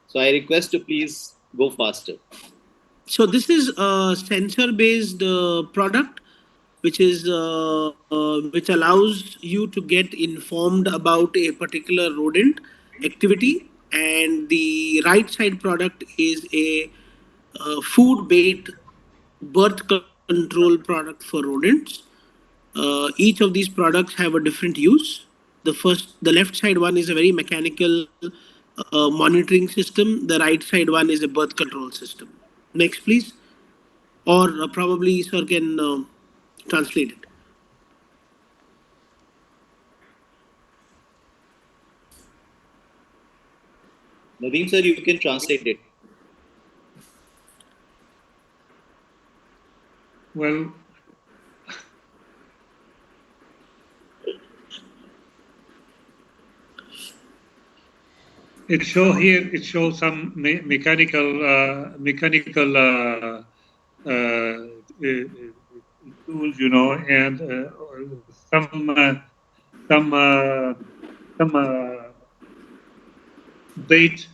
So I request to please go faster. So this is a sensor-based product, which allows you to get informed about a particular rodent activity, and the right side product is a food bait birth control product for rodents. Each of these products have a different use. The left side one is a very mechanical monitoring system. The right side one is a birth control system. Next, please. Or probably sir can translate it. Nadeem sir, you can translate it. Well, it shows some mechanical tools, you know, and some bait.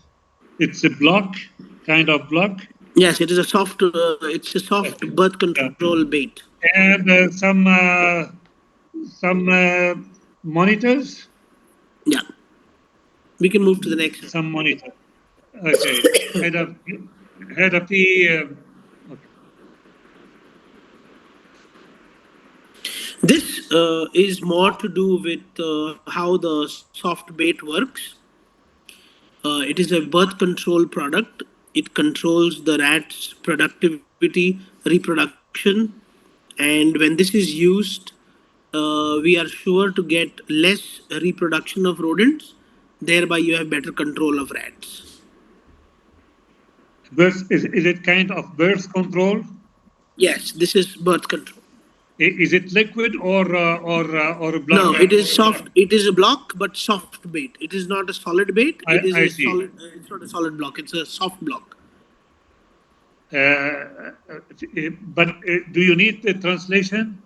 It's a block, kind of block. Yes, it is a soft. It's a soft birth control bait. And some monitors. Yeah, we can move to the next. Some monitor. Okay. Head of the. Okay. This is more to do with how the soft bait works. It is a birth control product. It controls the rat's productivity, reproduction, and when this is used, we are sure to get less reproduction of rodents. Thereby, you have better control of rats. Birth, is it kind of birth control? Yes, this is birth control. Is it liquid or a block? No, it is soft. It is a block, but soft bait. It is not a solid bait. It is I a see. solid. It's not a solid block. It's a soft block. But do you need the translation?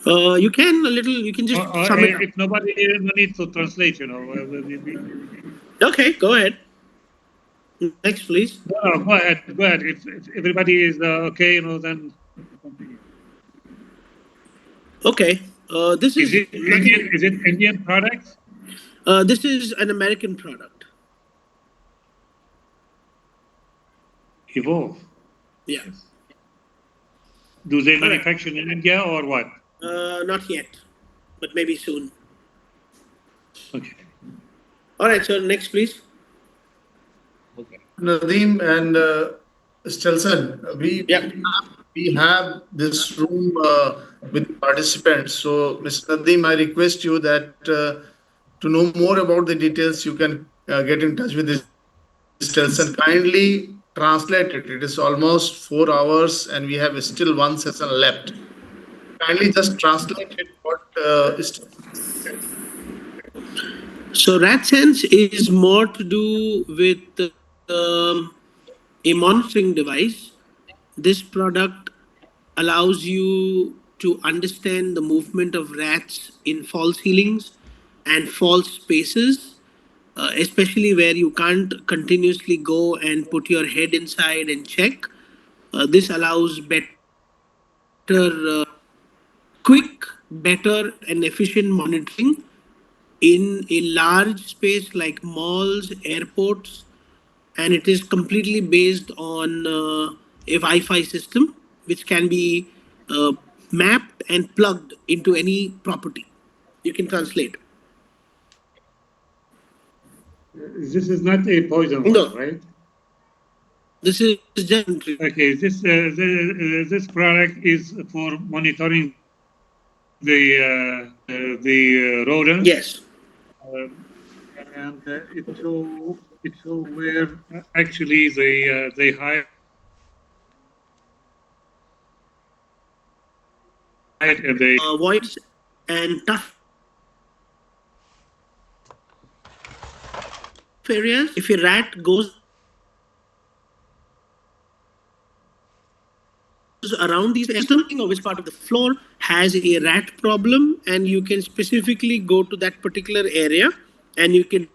You can a little. You can just sum it up. If nobody needs to translate, you know. Okay, go ahead. Next, please. No, go ahead. Go ahead. If everybody is okay, you know, then continue. Okay. This is it Indian? Is it Indian product? This is an American product. Evolve. Yeah. Do they manufacture in India or what? Not yet, but maybe soon. Okay. All right, sir. Next, please. Okay. Nadeem and Stelson, we have this room with participants. So, Mr. Nadeem, I request you that to know more about the details, you can get in touch with this Stelson. Kindly translate it. It is almost 4 hours and we have still one session left. Kindly just translate it. What is So RatSense is more to do with a monitoring device. This product allows you to understand the movement of rats in false ceilings and false spaces, especially where you can't continuously go and put your head inside and check. This allows quick, better, and efficient monitoring in a large space like malls, airports, and it is completely based on a Wi-Fi system which can be mapped and plugged into any property. You can translate. This is not a poison one, right? This is just okay. This product is for monitoring the rodents. Yes. And it show where actually they hide and they voids and tough areas. If a rat goes around these systems or which part of the floor has a rat problem, and you can specifically go to that particular area and you can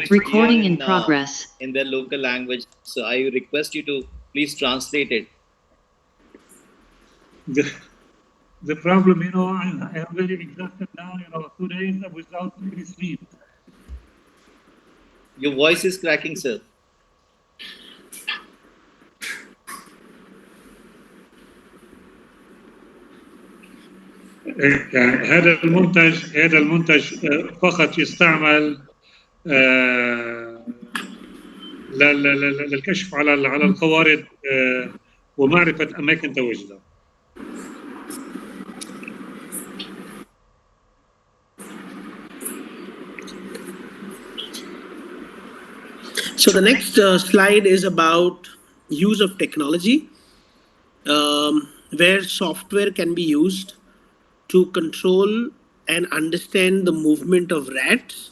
Recording in progress. In their local language. So I request you to please translate it. The problem, you know, I am very exhausted now, you know, 2 days without any sleep. Your voice is cracking, sir. هذا المنتج فقط يستعمل للكشف على القوارض ومعرفة أماكن تواجدها. So the next slide is about use of technology, where software can be used to control and understand the movement of rats,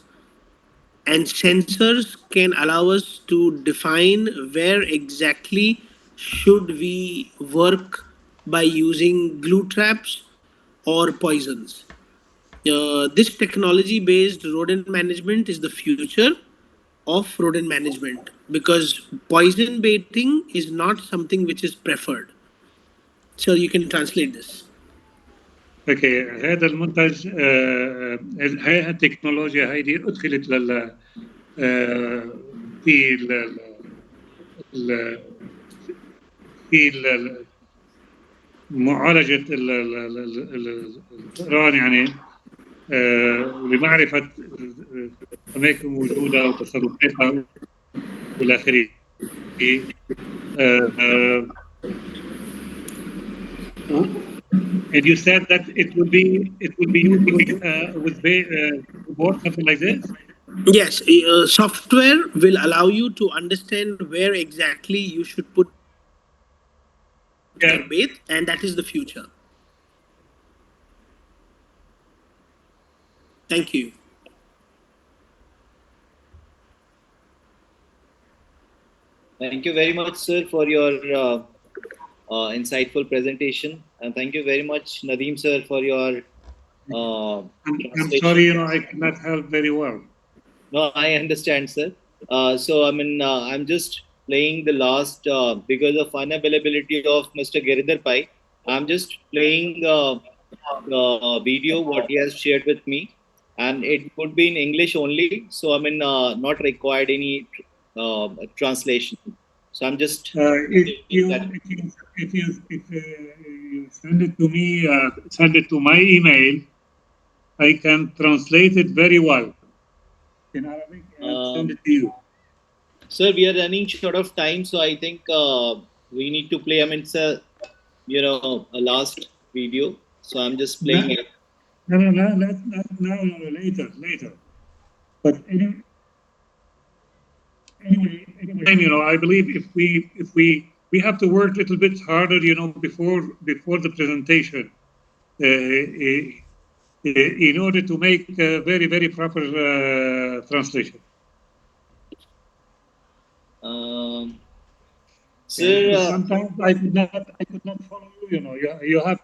and sensors can allow us to define where exactly should we work by using glue traps or poisons. This technology-based rodent management is the future of rodent management, because poison baiting is not something which is preferred. So you can translate this. اوكي، هذا المنتج هاي التكنولوجيا هيدي ادخلت في في معالجة الفئران، يعني لمعرفة أماكن وجودها وتصرفاتها إلى آخره. And you said that it will be used with board, something like this? Yes, software will allow you to understand where exactly you should put your bait, and that is the future. Thank you. Thank you very much, sir, for your insightful presentation, and thank you very much, Nadeem sir, for your I'm sorry, I cannot help very well. No, I understand, sir. So, I mean, I'm just playing the last, because of unavailability of Mr. Giridhar Pai, I'm just playing the video, what he has shared with me, and it would be in English only. So, I mean, not required any translation. So, I'm just... If you send it to me, send it to my email, I can translate it very well in Arabic and send it to you. Sir, we are running short of time, so I think we need to play. I mean, it's a last video, so I'm just playing it. No, later. But anyway, I believe if we have to work a little bit harder, before the presentation, in order to make a very, very proper translation. Sir, sometimes I could not follow you. You have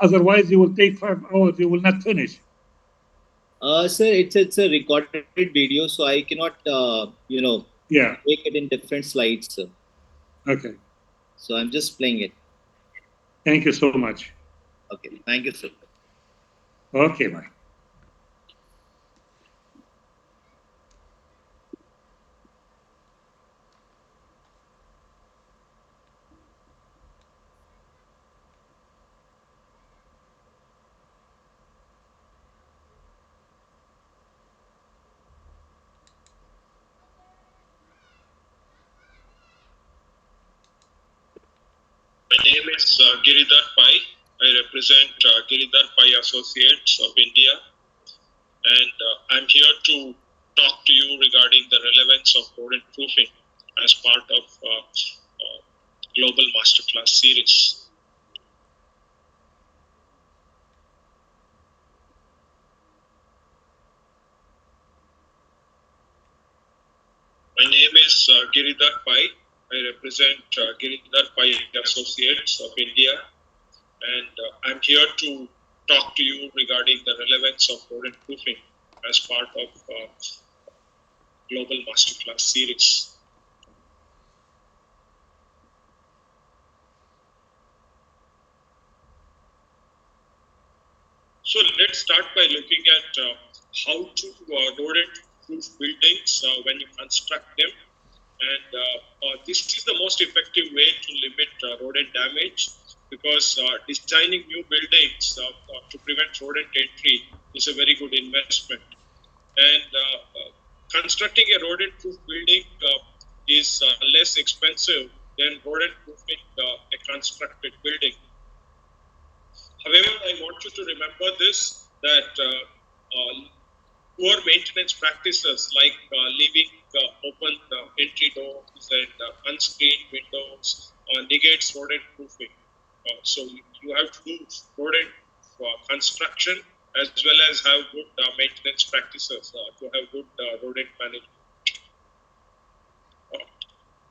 otherwise you will take 5 hours. You will not finish. Sir, it's a recorded video, so I cannot make it in different slides, sir. Okay. So I'm just playing it. Thank you so much. Okay, thank you, sir. Okay, bye. My name is Giridhar Pai. I represent Giridhar Pai Associates of India, and I'm here to talk to you regarding the relevance of rodent proofing as part of Global Masterclass series. My name is Giridhar Pai. I represent Giridhar Pai Associates of India, and I'm here to talk to you regarding the relevance of rodent proofing as part of Global Masterclass series. So let's start by looking at how to rodent-proof buildings when you construct them. And this is the most effective way to limit rodent damage, because designing new buildings to prevent rodent entry is a very good investment. And constructing a rodent-proof building is less expensive than rodent-proofing a constructed building. However, I want you to remember this, that poor maintenance practices like leaving open entry doors and unscreened windows negates rodent proofing. So you have to do rodent construction as well as have good maintenance practices to have good rodent management.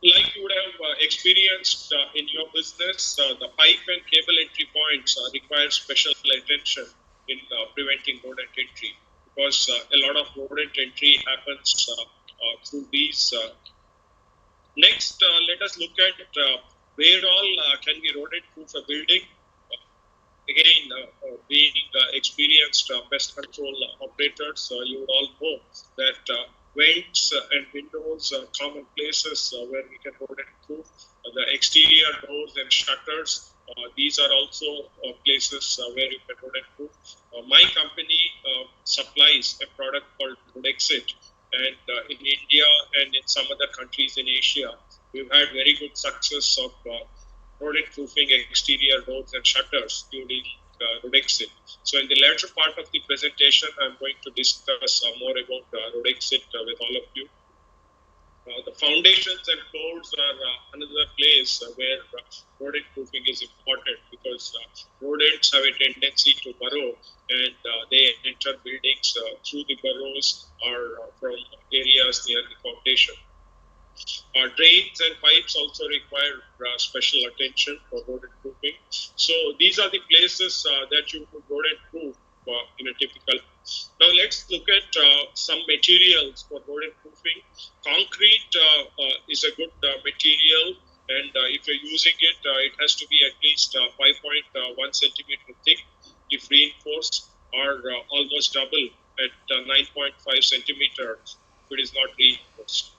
Like you would have experienced in your business, the pipe and cable entry points require special attention in preventing rodent entry, because a lot of rodent entry happens through these. Next, let us look at where all can we rodent-proof a building. Again, being experienced pest control operators, you would all know that vents and windows are common places where we can rodent-proof. The exterior doors and shutters, these are also places where you can rodent-proof. My company supplies a product called Nexus, and in India and in some other countries in Asia, we've had very good success of rodent-proofing exterior doors and shutters during Rodexit. So in the latter part of the presentation, I'm going to discuss more about Rodexit with all of you. The foundations and floors are another place where rodent-proofing is important, because rodents have a tendency to burrow, and they enter buildings through the burrows or from areas near the foundation. Drains and pipes also require special attention for rodent proofing. So these are the places that you could rodent proof in a typical. Now let's look at some materials for rodent proofing. Concrete is a good material, and if you're using it, it has to be at least 5.1 centimeter thick. If reinforced, or almost double at 9.5 centimeter if it is not reinforced.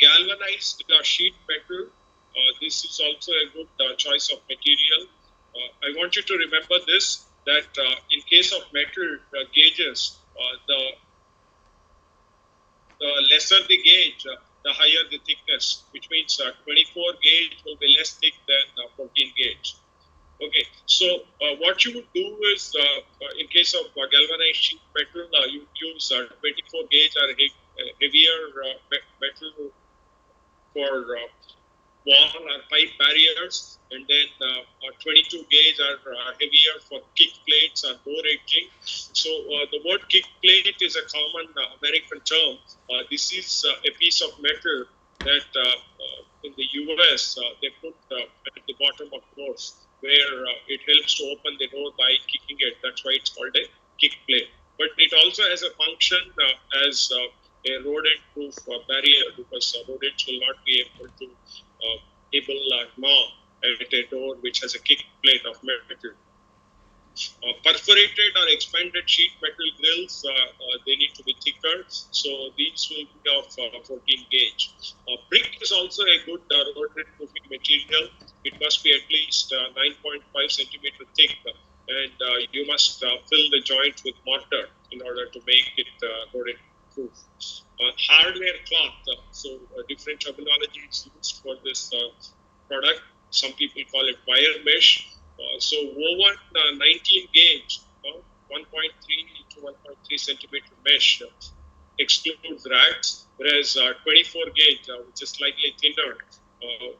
Galvanized sheet metal, this is also a good choice of material. I want you to remember this, that in case of metal gauges, the lesser the gauge, the higher the thickness, which means 24 gauge will be less thick than 14 gauge. Okay, so what you would do is, in case of galvanized sheet metal, you use 24 gauge or heavier metal for wall or pipe barriers, and then 22 gauge are heavier for kick plates or door edging. So the word kick plate is a common American term. This is a piece of metal that in the US they put at the bottom of doors, where it helps to open the door by kicking it. That's why it's called a kick plate. But it also has a function as a rodent-proof barrier, because rodents will not be able to gnaw at a door which has a kick plate of metal. Perforated or expanded sheet metal grills, they need to be thicker, so these will be of 14 gauge. Brick is also a good rodent-proofing material. It must be at least 9.5 centimeter thick, and you must fill the joint with mortar in order to make it rodent-proof. Hardware cloth, so different terminology is used for this product. Some people call it wire mesh. So woven 19 gauge, 1.3 to 1.3 centimeter mesh excludes rags, whereas 24 gauge, which is slightly thinner,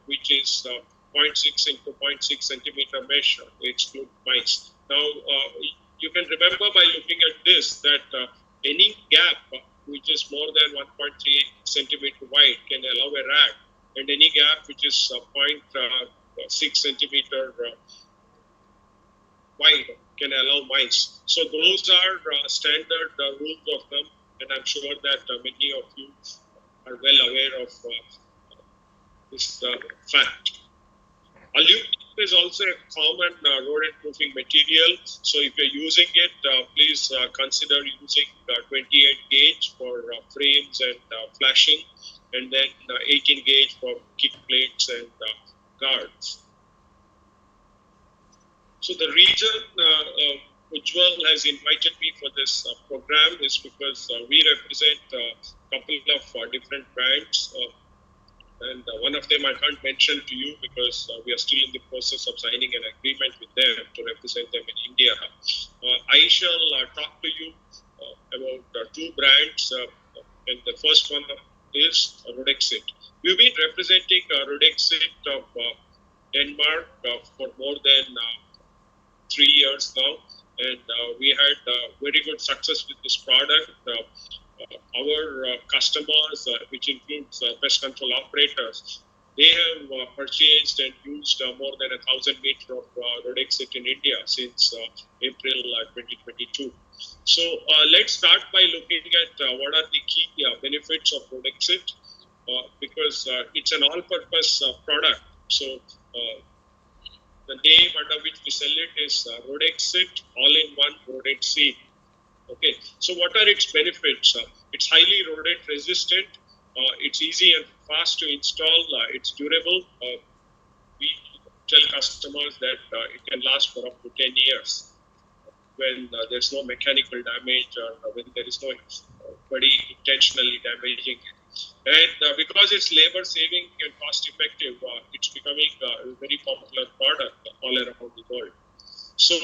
which is 0.6 into 0.6 centimeter mesh, exclude mice. Now, you can remember by looking at this that any gap which is more than 1.3 centimeter wide can allow a rag, and any gap which is 0.6 centimeter wide can allow mice. So those are standard rules of thumb, and I'm sure that many of you are well aware of this fact. Aluminum is also a common rodent-proofing material. So if you're using it, please consider using 28 gauge for frames and flashing, and then 18 gauge for kick plates and guards. So the reason Ujjwal has invited me for this program is because we represent a couple of different brands. and one of them I can't mention to you because we are still in the process of signing an agreement with them to represent them in India. I shall talk to you about two brands, and the first one is Rodexit. We've been representing Rodexit of Denmark for more than 3 years now, and we had very good success with this product. Our customers, which includes pest control operators, they have purchased and used more than 1,000 meters of Rodexit in India since April 2022. So let's start by looking at what are the key benefits of Rodexit, because it's an all-purpose product. So the name under which we sell it is Rodexit All-in-One Rodent Seed. Okay, so what are its benefits? It's highly rodent resistant, it's easy and fast to install, it's durable. We tell customers that it can last for up to 10 years when there's no mechanical damage or when there is no body intentionally damaging it. And because it's labor saving and cost effective, it's becoming a very popular product all around the world. So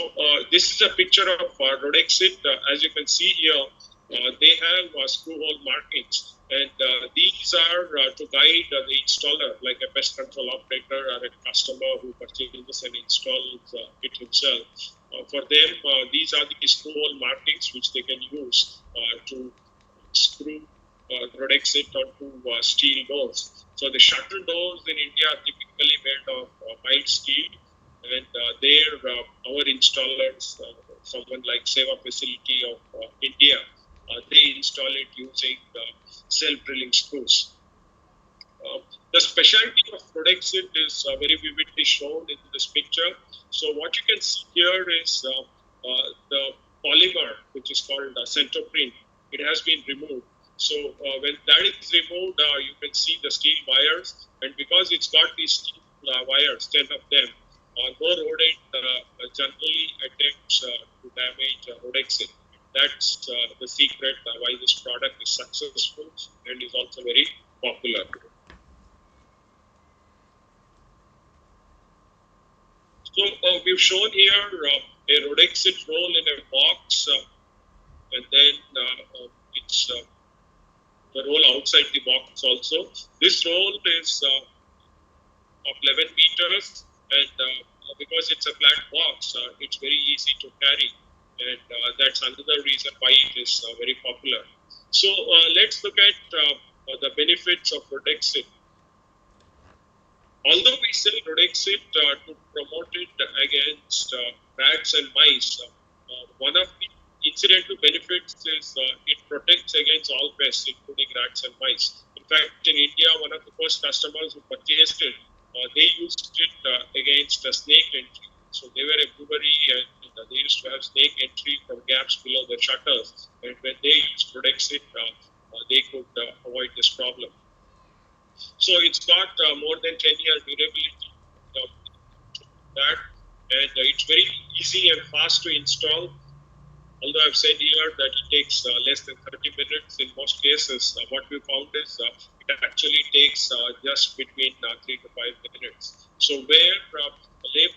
this is a picture of Rodexit. As you can see here, they have screw hole markings, and these are to guide the installer, like a pest control operator or a customer who purchases and installs it himself. For them, these are the screw hole markings which they can use to screw Rodexit onto steel doors. So the shutter doors in India are typically made of mild steel, and there our installers, someone like Seva Facility of India, they install it using self-drilling screws. The specialty of Rodexit is very vividly shown in this picture. So what you can see here is the polymer, which is called centoprene. It has been removed. So when that is removed, you can see the steel wires, and because it's got these steel wires, 10 of them, no rodent generally attempts to damage Rodexit. That's the secret why this product is successful and is also very popular. So we've shown here a Rodexit roll in a box, and then it's the roll outside the box also. This roll is of 11 meters, and because it's a flat box, it's very easy to carry, and that's another reason why it is very popular. So let's look at the benefits of Rodexit. Although we sell Rodexit to promote it against rats and mice, one of the incidental benefits is it protects against all pests, including rats and mice. In fact, in India, one of the first customers who purchased it, they used it against snake entry. So they were a brewery, and they used to have snake entry from gaps below the shutters. And when they used Rodexit, they could avoid this problem. So it's got more than 10-year durability. And it's very easy and fast to install. Although I've said here that it takes less than 30 minutes in most cases, what we found is it actually takes just between 3 to 5 minutes. So where labor